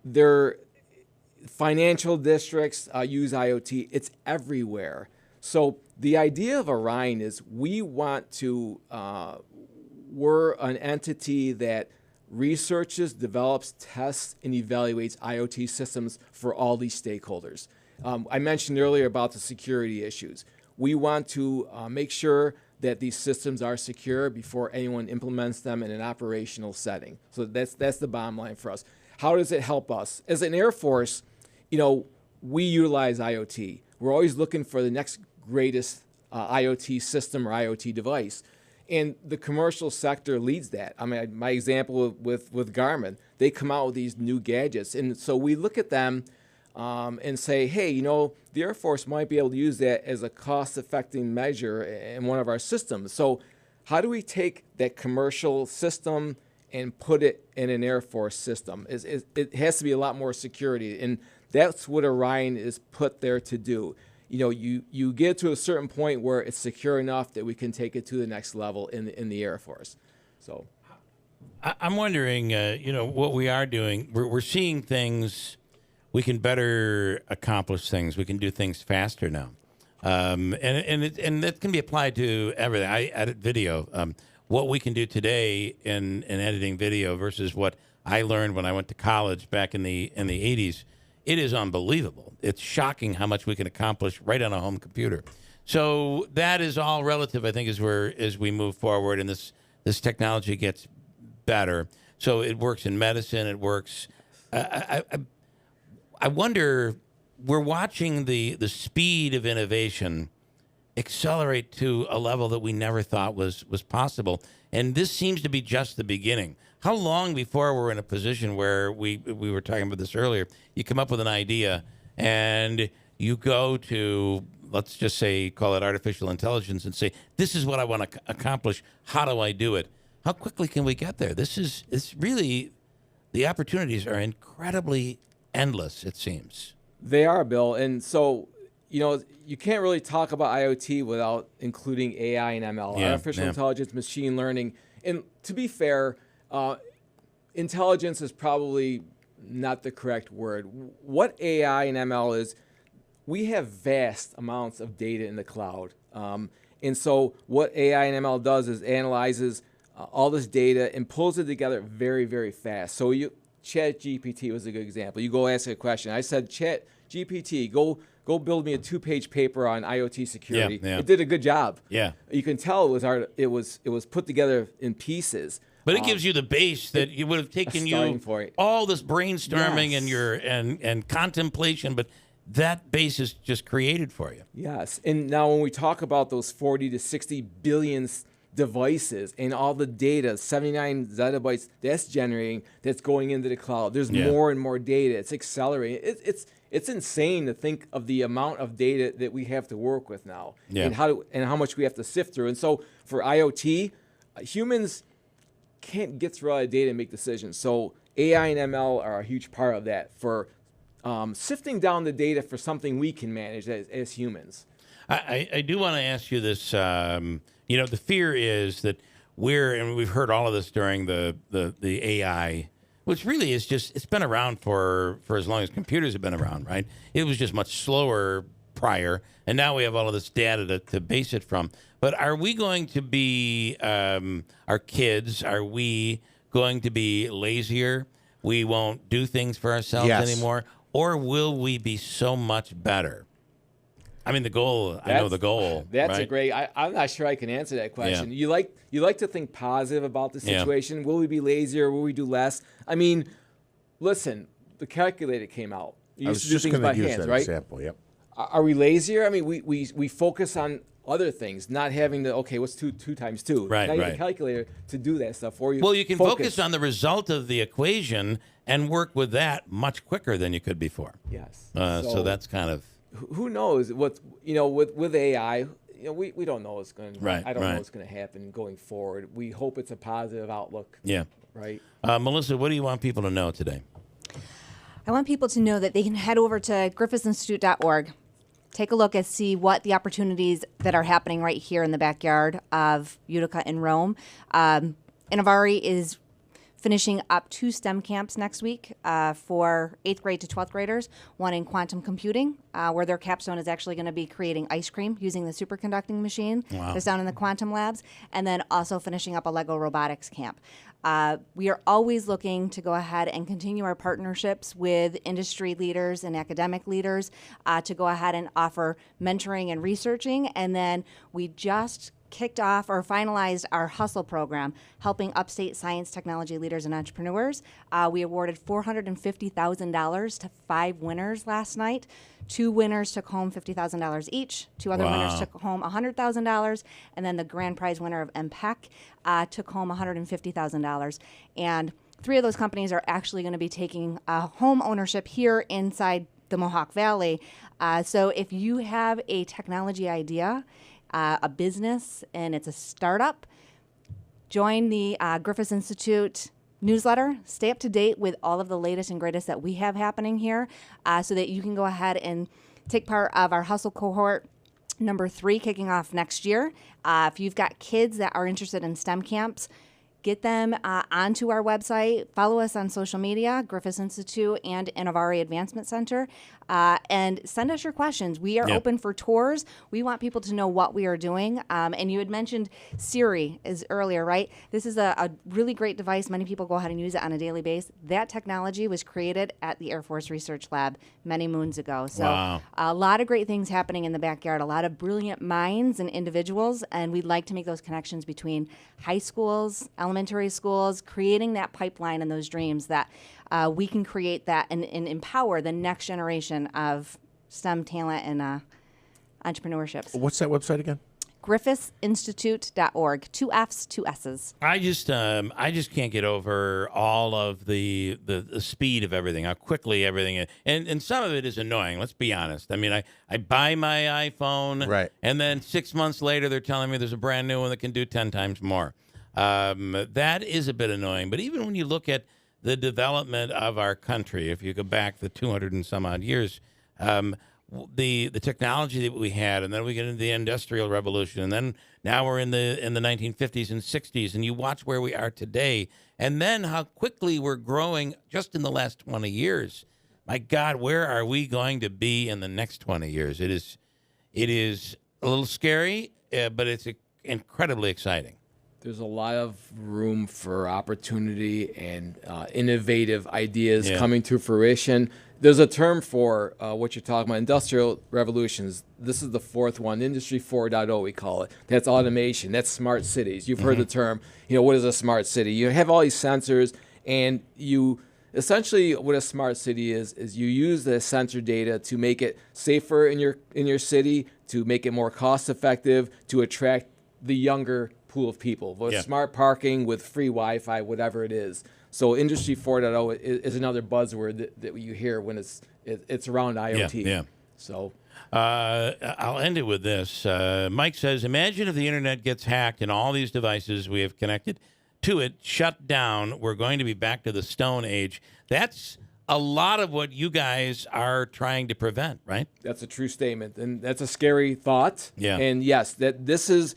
Their financial districts use IoT. It's everywhere. So the idea of Orion is we're an entity that researches, develops, tests, and evaluates IoT systems for all these stakeholders. I mentioned earlier about the security issues. We want to make sure that these systems are secure before anyone implements them in an operational setting. So that's the bottom line for us. How does it help us? As an Air Force, you know, we utilize IoT. We're always looking for the next greatest IoT system or IoT device. And the commercial sector leads that. I mean, my example with Garmin, they come out with these new gadgets. And so we look at them and say, hey, you know, the Air Force might be able to use that as a cost-effective measure in one of our systems. So how do we take that commercial system and put it in an Air Force system? It has to be a lot more security. And that's what Orion is put there to do. You know, you get to a certain point where it's secure enough that we can take it to the next level in the Air Force. So, I'm wondering, you know, what we are doing. We're seeing things. We can better accomplish things. We can do things faster now, and that can be applied to everything. I edit video. What we can do today in editing video versus what I learned when I went to college back in the 80s. It is unbelievable. It's shocking how much we can accomplish right on a home computer. So that is all relative, I think, as we move forward and this technology gets better. So it works in medicine. It works. I wonder. We're watching the speed of innovation accelerate to a level that we never thought was possible, and this seems to be just the beginning. How long before we're in a position where we were talking about this earlier, you come up with an idea and you go to, let's just say, call it artificial intelligence and say, this is what I want to accomplish. How do I do it? How quickly can we get there? It's really, the opportunities are incredibly endless, it seems. They are, Bill. And so, you know, you can't really talk about IoT without including AI and ML, artificial intelligence, machine learning. And to be fair, intelligence is probably not the correct word. What AI and ML is, we have vast amounts of data in the cloud. And so what AI and ML does is analyzes all this data and pulls it together very, very fast. So ChatGPT was a good example. You go ask a question. I said, ChatGPT, go build me a 2-page paper on IoT security. Yeah. It did a good job. Yeah. You can tell it was put together in pieces. But it gives you the base that it would have taken you all this brainstorming and your and contemplation, but that base is just created for you. Yes. And now when we talk about those 40 to 60 billion devices and all the data, 79 zettabytes that's generating, that's going into the cloud, there's more and more data. It's accelerating. It's insane to think of the amount of data that we have to work with now and how much we have to sift through. And so for IoT, humans can't get through all the data and make decisions. So AI and ML are a huge part of that for sifting down the data for something we can manage as humans. I do want to ask you this. The fear is that and we've heard all of this during the AI, which really is just, it's been around for as long as computers have been around, right? It was just much slower prior, and now we have all of this data to base it from. But are we going to be, our kids, are we going to be lazier? We won't do things for ourselves anymore? Or will we be so much better? I mean, the goal, I know the goal. That's right? a great, I'm not sure I can answer that question. Yeah. You like to think positive about the situation. Yeah. Will we be lazier? Will we do less? I mean, listen, the calculator came out. You used to do things by hands, right? Example, yep. Are we lazier? I mean, we focus on other things, not having the, what's 2 times 2? Right, now you have a calculator to do that stuff for you. Well, you can focus on the result of the equation and work with that much quicker than you could before. Yes. So that's kind of... Who knows what, with AI, we don't know what's going to, I don't know what's going to happen going forward. We hope it's a positive outlook. Yeah. Right. Melissa, what do you want people to know today? I want people to know that they can head over to griffisinstitute.org. Take a look and see what the opportunities that are happening right here in the backyard of Utica and Rome. Innovari is finishing up 2 STEM camps next week for 8th grade to 12th graders, one in quantum computing, where their capstone is actually going to be creating ice cream using the superconducting machine that's down in the quantum labs, and then also finishing up a Lego robotics camp. We are always looking to go ahead and continue our partnerships with industry leaders and academic leaders to go ahead and offer mentoring and researching, and then we just kicked off or finalized our Hustle program, helping upstate science technology leaders and entrepreneurs. We awarded $450,000 to 5 winners last night. 2 winners took home $50,000 each. 2 other winners took home $100,000. And then the grand prize winner of MPEC took home $150,000. And 3 of those companies are actually going to be taking home ownership here inside the Mohawk Valley. So if you have a technology idea, a business, and it's a startup, join the Griffis Institute newsletter. Stay up to date with all of the latest and greatest that we have happening here so that you can go ahead and take part of our Hustle cohort number 3 kicking off next year. If you've got kids that are interested in STEM camps, get them onto our website. Follow us on social media, Griffis Institute and Innovari Advancement Center, and send us your questions. We are open for tours. We want people to know what we are doing. And you had mentioned Siri earlier, right? This is a really great device. Many people go ahead and use it on a daily basis. That technology was created at the Air Force Research Lab many moons ago. So a lot of great things happening in the backyard, a lot of brilliant minds and individuals, and we'd like to make those connections between high schools, elementary schools, creating that pipeline and those dreams that we can create that and empower the next generation of STEM talent and entrepreneurship. What's that website again? GriffisInstitute.org. 2 F's, 2 S's. I just can't get over all of the speed of everything, how quickly everything is. And some of it is annoying, let's be honest. I mean, I buy my iPhone, and then 6 months later they're telling me there's a brand new one that can do 10 times more. That is a bit annoying. But even when you look at the development of our country, if you go back the 200 and some odd years, the technology that we had, and then we get into the Industrial Revolution, and then now we're in the 1950s and 60s, and you watch where we are today, and then how quickly we're growing just in the last 20 years. My God, where are we going to be in the next 20 years? It is a little scary, but it's incredibly exciting. There's a lot of room for opportunity and innovative ideas coming to fruition. There's a term for what you're talking about, industrial revolutions. This is the fourth one, Industry 4.0, we call it. That's automation. That's smart cities. You've heard the term, what is a smart city? You have all these sensors, and you essentially what a smart city is you use the sensor data to make it safer in your city, to make it more cost effective, to attract the younger pool of people with smart parking, with free Wi-Fi, whatever it is. So Industry 4.0 is another buzzword that you hear when it's around IoT. Yeah. So I'll end it with this. Mike says, imagine if the internet gets hacked and all these devices we have connected to it shut down. We're going to be back to the Stone Age. That's a lot of what you guys are trying to prevent, right? That's a true statement, and that's a scary thought. Yeah. And yes, that this is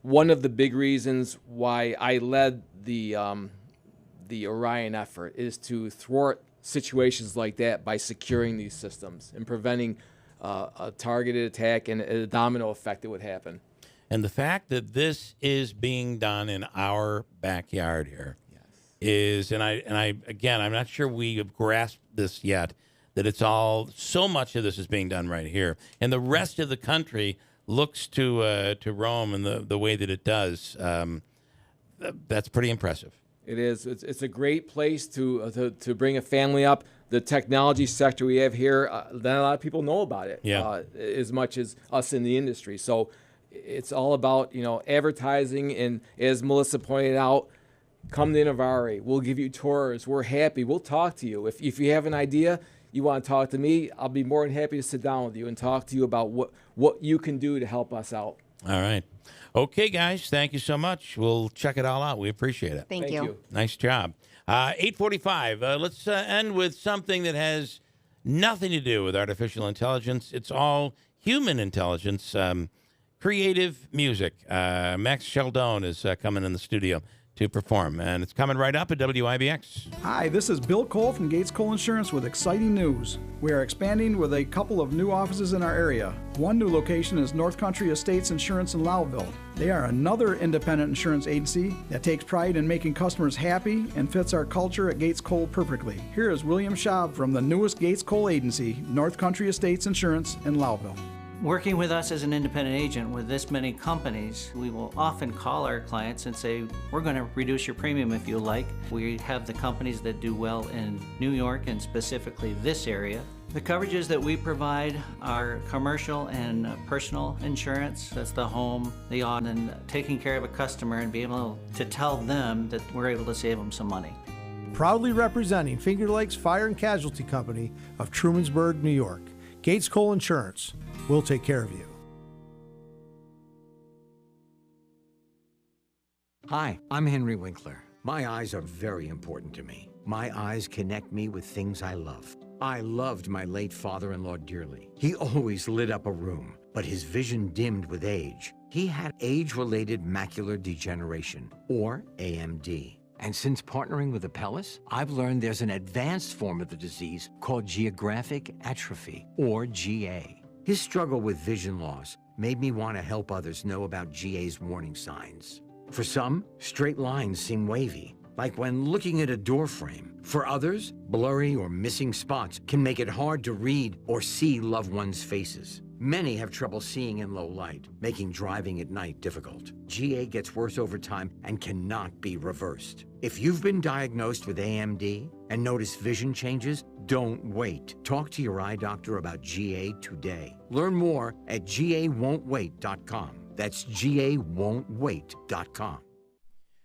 one of the big reasons why I led the Orion effort, is to thwart situations like that by securing these systems and preventing a targeted attack and a domino effect that would happen. And the fact that this is being done in our backyard here is, and I again, I'm not sure we have grasped this yet, that it's all, so much of this is being done right here. And the rest of the country looks to Rome in the way that it does. That's pretty impressive. It is. It's a great place to bring a family up. The technology sector we have here, not a lot of people know about it as much as us in the industry. So it's all about advertising, and as Melissa pointed out, come to Innovari. We'll give you tours. We're happy. We'll talk to you. If you have an idea, you want to talk to me, I'll be more than happy to sit down with you and talk to you about what you can do to help us out. All right. Okay, guys, thank you so much. We'll check it all out. We appreciate it. Thank you. Nice job. 8:45. Let's end with something that has nothing to do with artificial intelligence. It's all human intelligence. Creative music. Max Sheldon is coming in the studio to perform, and it's coming right up at WIBX. Hi, this is Bill Cole from Gates Cole Insurance with exciting news. We are expanding with a couple of new offices in our area. One new location is North Country Estates Insurance in Lowville. They are another independent insurance agency that takes pride in making customers happy and fits our culture at Gates Cole perfectly. Here is William Schaub from the newest Gates Cole agency, North Country Estates Insurance in Lowville. Working with us as an independent agent with this many companies, we will often call our clients and say, we're going to reduce your premium if you like. We have the companies that do well in New York and specifically this area. The coverages that we provide are commercial and personal insurance. That's the home, the auto, and taking care of a customer and being able to tell them that we're able to save them some money. Proudly representing Finger Lakes Fire and Casualty Company of Trumansburg, New York. Gates Cole Insurance. We'll take care of you. Hi, I'm Henry Winkler. My eyes are very important to me. My eyes connect me with things I love. I loved my late father-in-law dearly. He always lit up a room, but his vision dimmed with age. He had age-related macular degeneration, or AMD. And since partnering with Apellis, I've learned there's an advanced form of the disease called geographic atrophy, or GA. His struggle with vision loss made me want to help others know about GA's warning signs. For some, straight lines seem wavy, like when looking at a door frame. For others, blurry or missing spots can make it hard to read or see loved ones' faces. Many have trouble seeing in low light, making driving at night difficult. GA gets worse over time and cannot be reversed. If you've been diagnosed with AMD and notice vision changes, don't wait. Talk to your eye doctor about GA today. Learn more at GAWon'tWait.com. That's GAWon'tWait.com.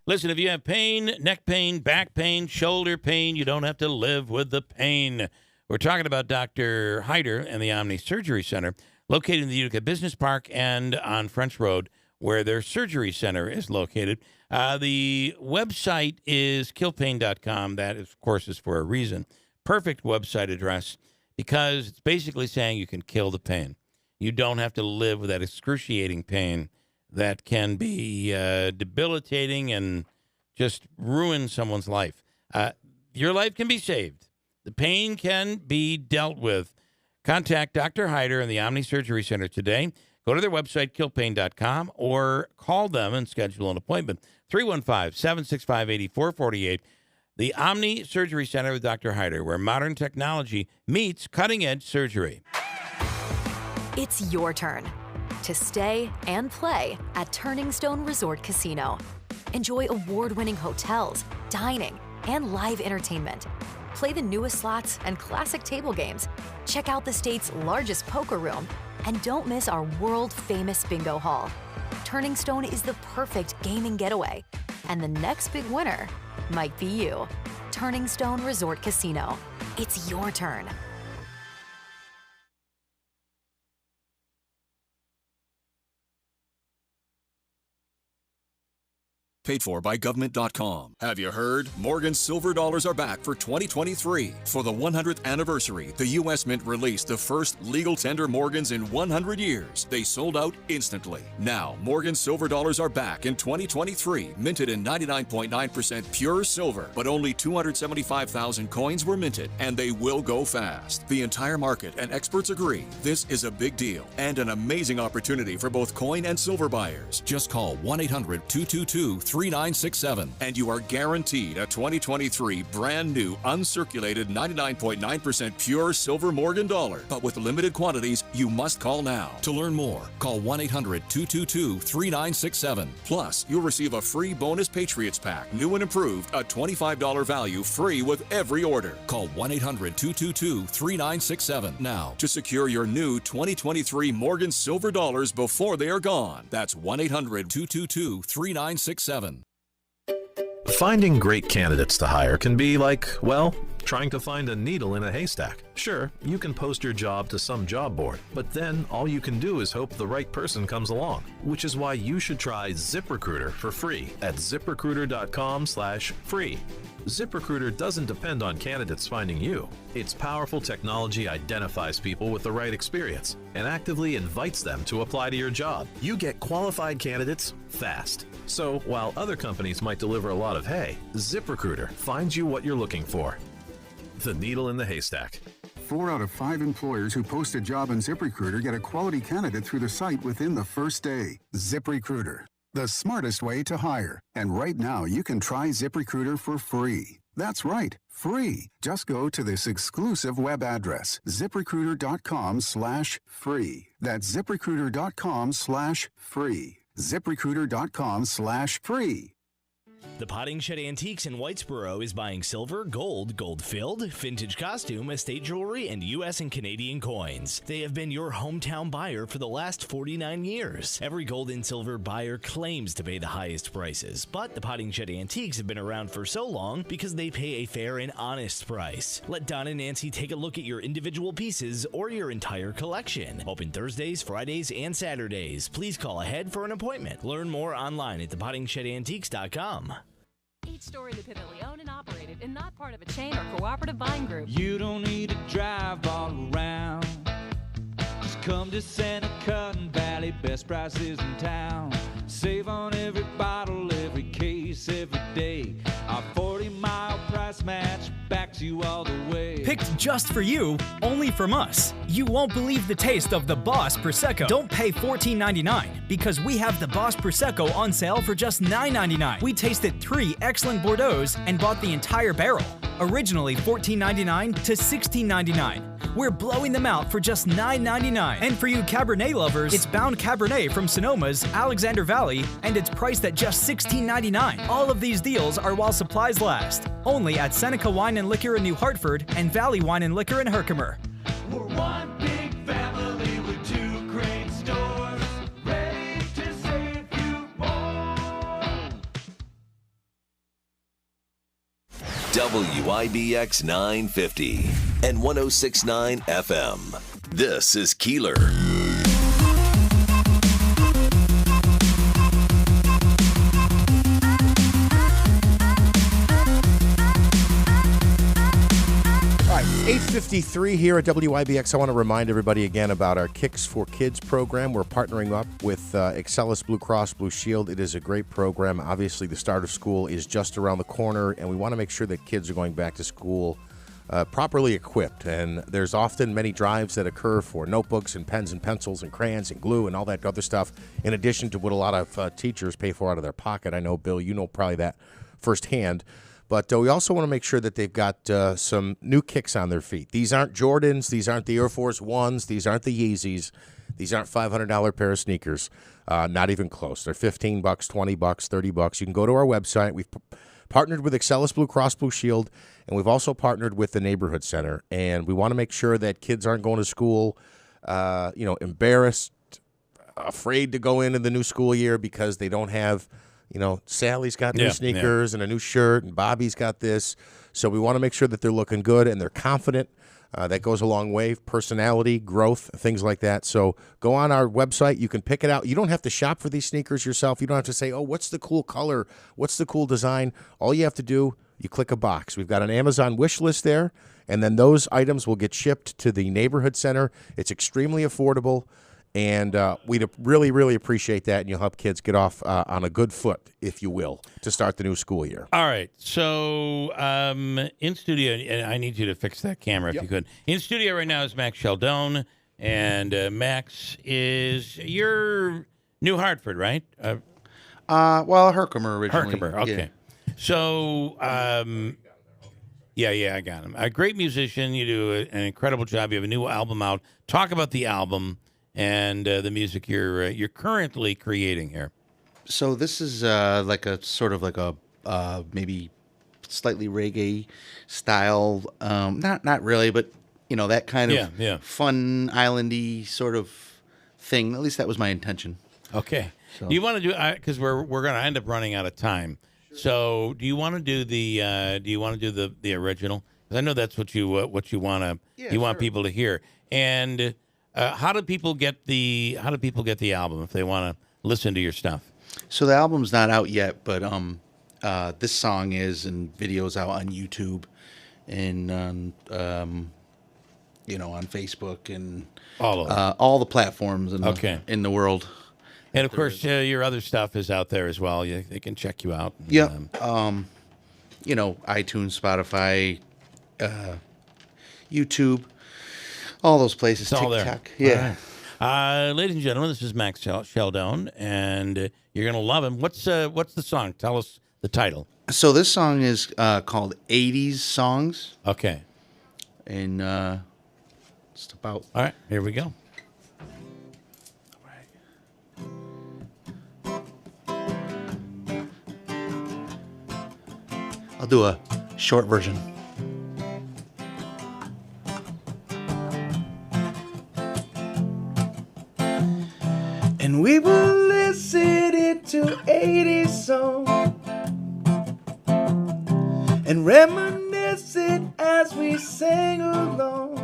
Listen, if you have pain, neck pain, back pain, shoulder pain, you don't have to live with the pain. We're talking about Dr. Hyder and the Omni Surgery Center, located in the Utica Business Park and on French Road, where their surgery center is located. The website is killpain.com. That, of course, is for a reason. Perfect website address, because it's basically saying you can kill the pain. You don't have to live with that excruciating pain that can be debilitating and just ruin someone's life. Your life can be saved. The pain can be dealt with. Contact Dr. Hyder and the Omni Surgery Center today. Go to their website, killpain.com, or call them and schedule an appointment. 315-765-8448. The Omni Surgery Center with Dr. Hyder, where modern technology meets cutting-edge surgery. It's your turn to stay and play at Turning Stone Resort Casino. Enjoy award-winning hotels, dining, and live entertainment. Play the newest slots and classic table games. Check out the state's largest poker room. And don't miss our world-famous bingo hall. Turning Stone is the perfect gaming getaway. And the next big winner might be you. Turning Stone Resort Casino. It's your turn. Paid for by government.com. Have you heard? Morgan's silver dollars are back for 2023. For the 100th anniversary, the U.S. Mint released the first legal tender Morgans in 100 years. They sold out instantly. Now, Morgan's silver dollars are back in 2023, minted in 99.9% pure silver, but only 275,000 coins were minted, and they will go fast. The entire market and experts agree this is a big deal and an amazing opportunity for both coin and silver buyers. Just call 1-800-222-3967 and you are guaranteed a 2023 brand new uncirculated 99.9% pure silver Morgan dollar. But with limited quantities, you must call now. To learn more, call 1-800-222-3967. Plus, you'll receive a free bonus Patriots pack, new and improved, a $25 value free with every order. Call 1-800-222-3967 now to secure your new 2023 Morgan silver dollars before they are gone. That's 1-800-222-3967. Finding great candidates to hire can be like, well, trying to find a needle in a haystack. Sure, you can post your job to some job board, but then all you can do is hope the right person comes along, which is why you should try ZipRecruiter for free at ZipRecruiter.com/free. ZipRecruiter doesn't depend on candidates finding you. Its powerful technology identifies people with the right experience and actively invites them to apply to your job. You get qualified candidates fast. So while other companies might deliver a lot of hay, ZipRecruiter finds you what you're looking for. The needle in the haystack. 4 out of 5 employers who post a job on ZipRecruiter get a quality candidate through the site within the first day. ZipRecruiter, the smartest way to hire. And right now, you can try ZipRecruiter for free. That's right, free. Just go to this exclusive web address, ZipRecruiter.com/free. That's ZipRecruiter.com/free. ZipRecruiter.com/free. The Potting Shed Antiques in Whitesboro is buying silver, gold, gold-filled, vintage costume, estate jewelry, and U.S. and Canadian coins. They have been your hometown buyer for the last 49 years. Every gold and silver buyer claims to pay the highest prices, but the Potting Shed Antiques have been around for so long because they pay a fair and honest price. Let Don and Nancy take a look at your individual pieces or your entire collection. Open Thursdays, Fridays, and Saturdays. Please call ahead for an appointment. Learn more online at thepottingshedantiques.com. Each store independently owned and operated and not part of a chain or cooperative buying group. You don't need to drive all around. Just come to Seneca and Valley, best prices in town. Save on every bottle, every case, every day. Our 40-mile price match backs you all the way. Picked just for you, only from us. You won't believe the taste of the Boss Prosecco. Don't pay $14.99 because we have the Boss Prosecco on sale for just $9.99. We tasted 3 excellent Bordeaux's and bought the entire barrel. Originally $14.99 to $16.99. We're blowing them out for just $9.99. And for you Cabernet lovers, it's Bound Cabernet from Sonoma's Alexander Valley, and it's priced at just $16.99. All of these deals are while supplies last. Only at Seneca Wine and Liquor in New Hartford and Valley Wine and Liquor in Herkimer. We're one big family with 2 great stores, ready to save you more. WIBX 950 and 106.9 FM. This is Keeler. All right, 8:53 here at WIBX. I want to remind everybody again about our Kicks for Kids program. We're partnering up with Excellus Blue Cross Blue Shield. It is a great program. Obviously, the start of school is just around the corner, and we want to make sure that kids are going back to school properly equipped. And there's often many drives that occur for notebooks and pens and pencils and crayons and glue and all that other stuff, in addition to what a lot of teachers pay for out of their pocket. I know, Bill, you know probably that firsthand. But we also want to make sure that they've got some new kicks on their feet. These aren't Jordans. These aren't the Air Force Ones. These aren't the Yeezys. These aren't $500 pair of sneakers. Not even close. They're $15, $20, $30. You can go to our website. We've partnered with Excellus Blue Cross Blue Shield, and we've also partnered with the Neighborhood Center. And we want to make sure that kids aren't going to school, embarrassed, afraid to go into the new school year because they don't have, Sally's got new sneakers and a new shirt, and Bobby's got this. So we want to make sure that they're looking good and they're confident. That goes a long way. Personality, growth, things like that. So go on our website. You can pick it out. You don't have to shop for these sneakers yourself. You don't have to say, oh, what's the cool color? What's the cool design? All you have to do, you click a box. We've got an Amazon wish list there, and then those items will get shipped to the Neighborhood Center. It's extremely affordable, and we'd really, really appreciate that, and you'll help kids get off on a good foot, if you will, to start the new school year. All right. So in studio, and I need you to fix that camera if you could. In studio right now is Max Sheldon, and Max is your New Hartford, right? Herkimer originally. Herkimer, okay. Yeah. So, I got him. A great musician. You do an incredible job. You have a new album out. Talk about the album and the music you're currently creating here. So this is like a sort of like a maybe slightly reggae style. Not really, but that kind of fun islandy sort of thing. At least that was my intention. Okay. So. Do you want to do because we're going to end up running out of time. Sure. So do you want to do the original? Because I know that's what you want to want people to hear. And how do people get the album if they want to listen to your stuff? So the album's not out yet, but this song is, and video's out on YouTube and on Facebook and all the platforms in the world. And of course, your other stuff is out there as well. They can check you out. Yeah. iTunes, Spotify, YouTube, all those places. It's all TikTok. there. Yeah. Right. Ladies and gentlemen, this is Max Sheldon, and you're gonna love him. What's the song? Tell us the title. So this song is called 80s Songs. Okay. And it's about. All right. Here we go. I'll do a short version. And we were listening to 80s songs and reminiscing as we sang along.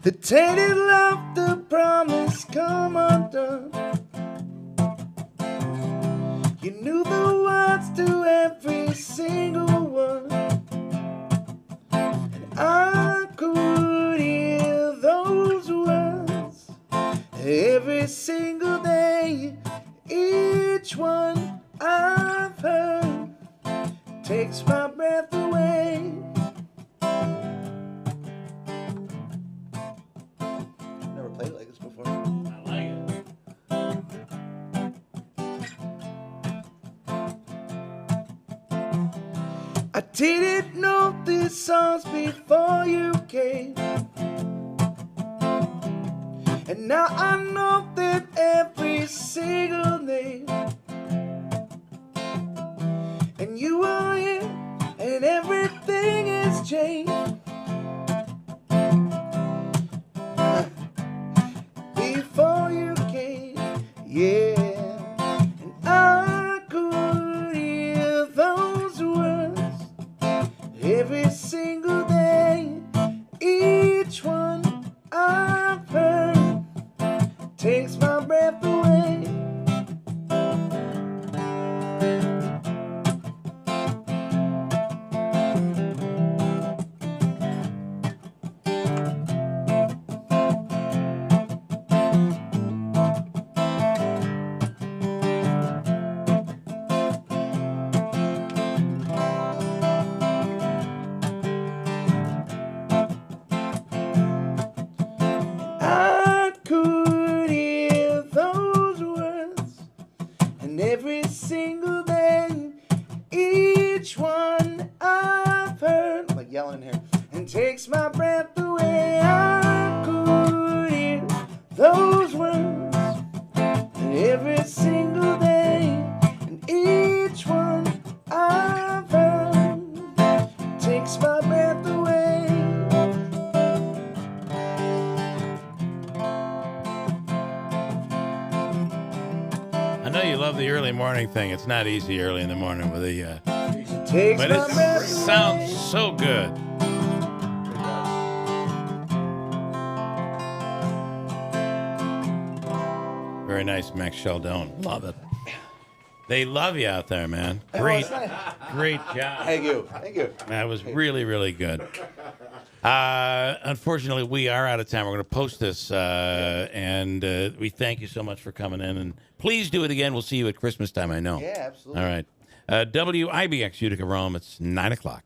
The tainted laughter promise come undone. You knew the words to every single one, and I could hear those words every single day. Each one I've heard takes my breath away. Never played it like this before. I like it. I didn't know these songs before you came, and now I know that every single name. And you are here, and everything has changed. Before you came, yeah. And I could hear those words every single day. Each one I've heard know you love the early morning thing. It's not easy early in the morning with the. Takes but it sounds so good. Very nice, Max Sheldon. Love it. They love you out there, man. Great job. Thank you. That was really, really good. Unfortunately, we are out of time. We're going to post this, and we thank you so much for coming in. And please do it again. We'll see you at Christmas time, I know. Yeah, absolutely. All right. WIBX Utica Rome. It's 9 o'clock.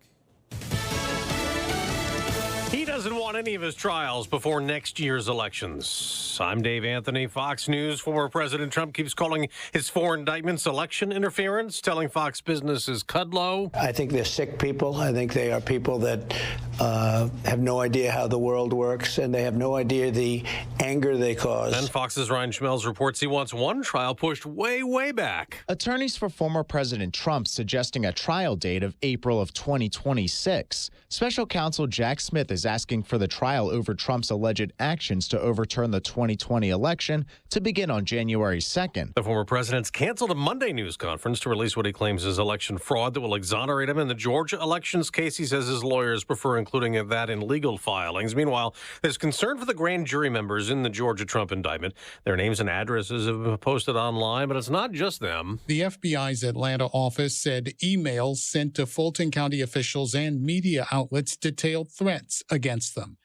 He doesn't want any of his trials before next year's elections. I'm Dave Anthony, Fox News. Former President Trump keeps calling his 4 indictments election interference, telling Fox Business is Kudlow. I think they're sick people. I think they are people that have no idea how the world works, and they have no idea the anger they cause. And Fox's Ryan Schmelz reports he wants one trial pushed way, way back. Attorneys for former President Trump suggesting a trial date of April of 2026. Special counsel Jack Smith is asking for the trial over Trump's alleged actions to overturn the 2020 election to begin on January 2nd. The former president's canceled a Monday news conference to release what he claims is election fraud that will exonerate him in the Georgia elections case. He says his lawyers prefer including that in legal filings. Meanwhile, there's concern for the grand jury members in the Georgia Trump indictment. Their names and addresses have been posted online, but it's not just them. The FBI's Atlanta office said emails sent to Fulton County officials and media outlets detailed threats against them.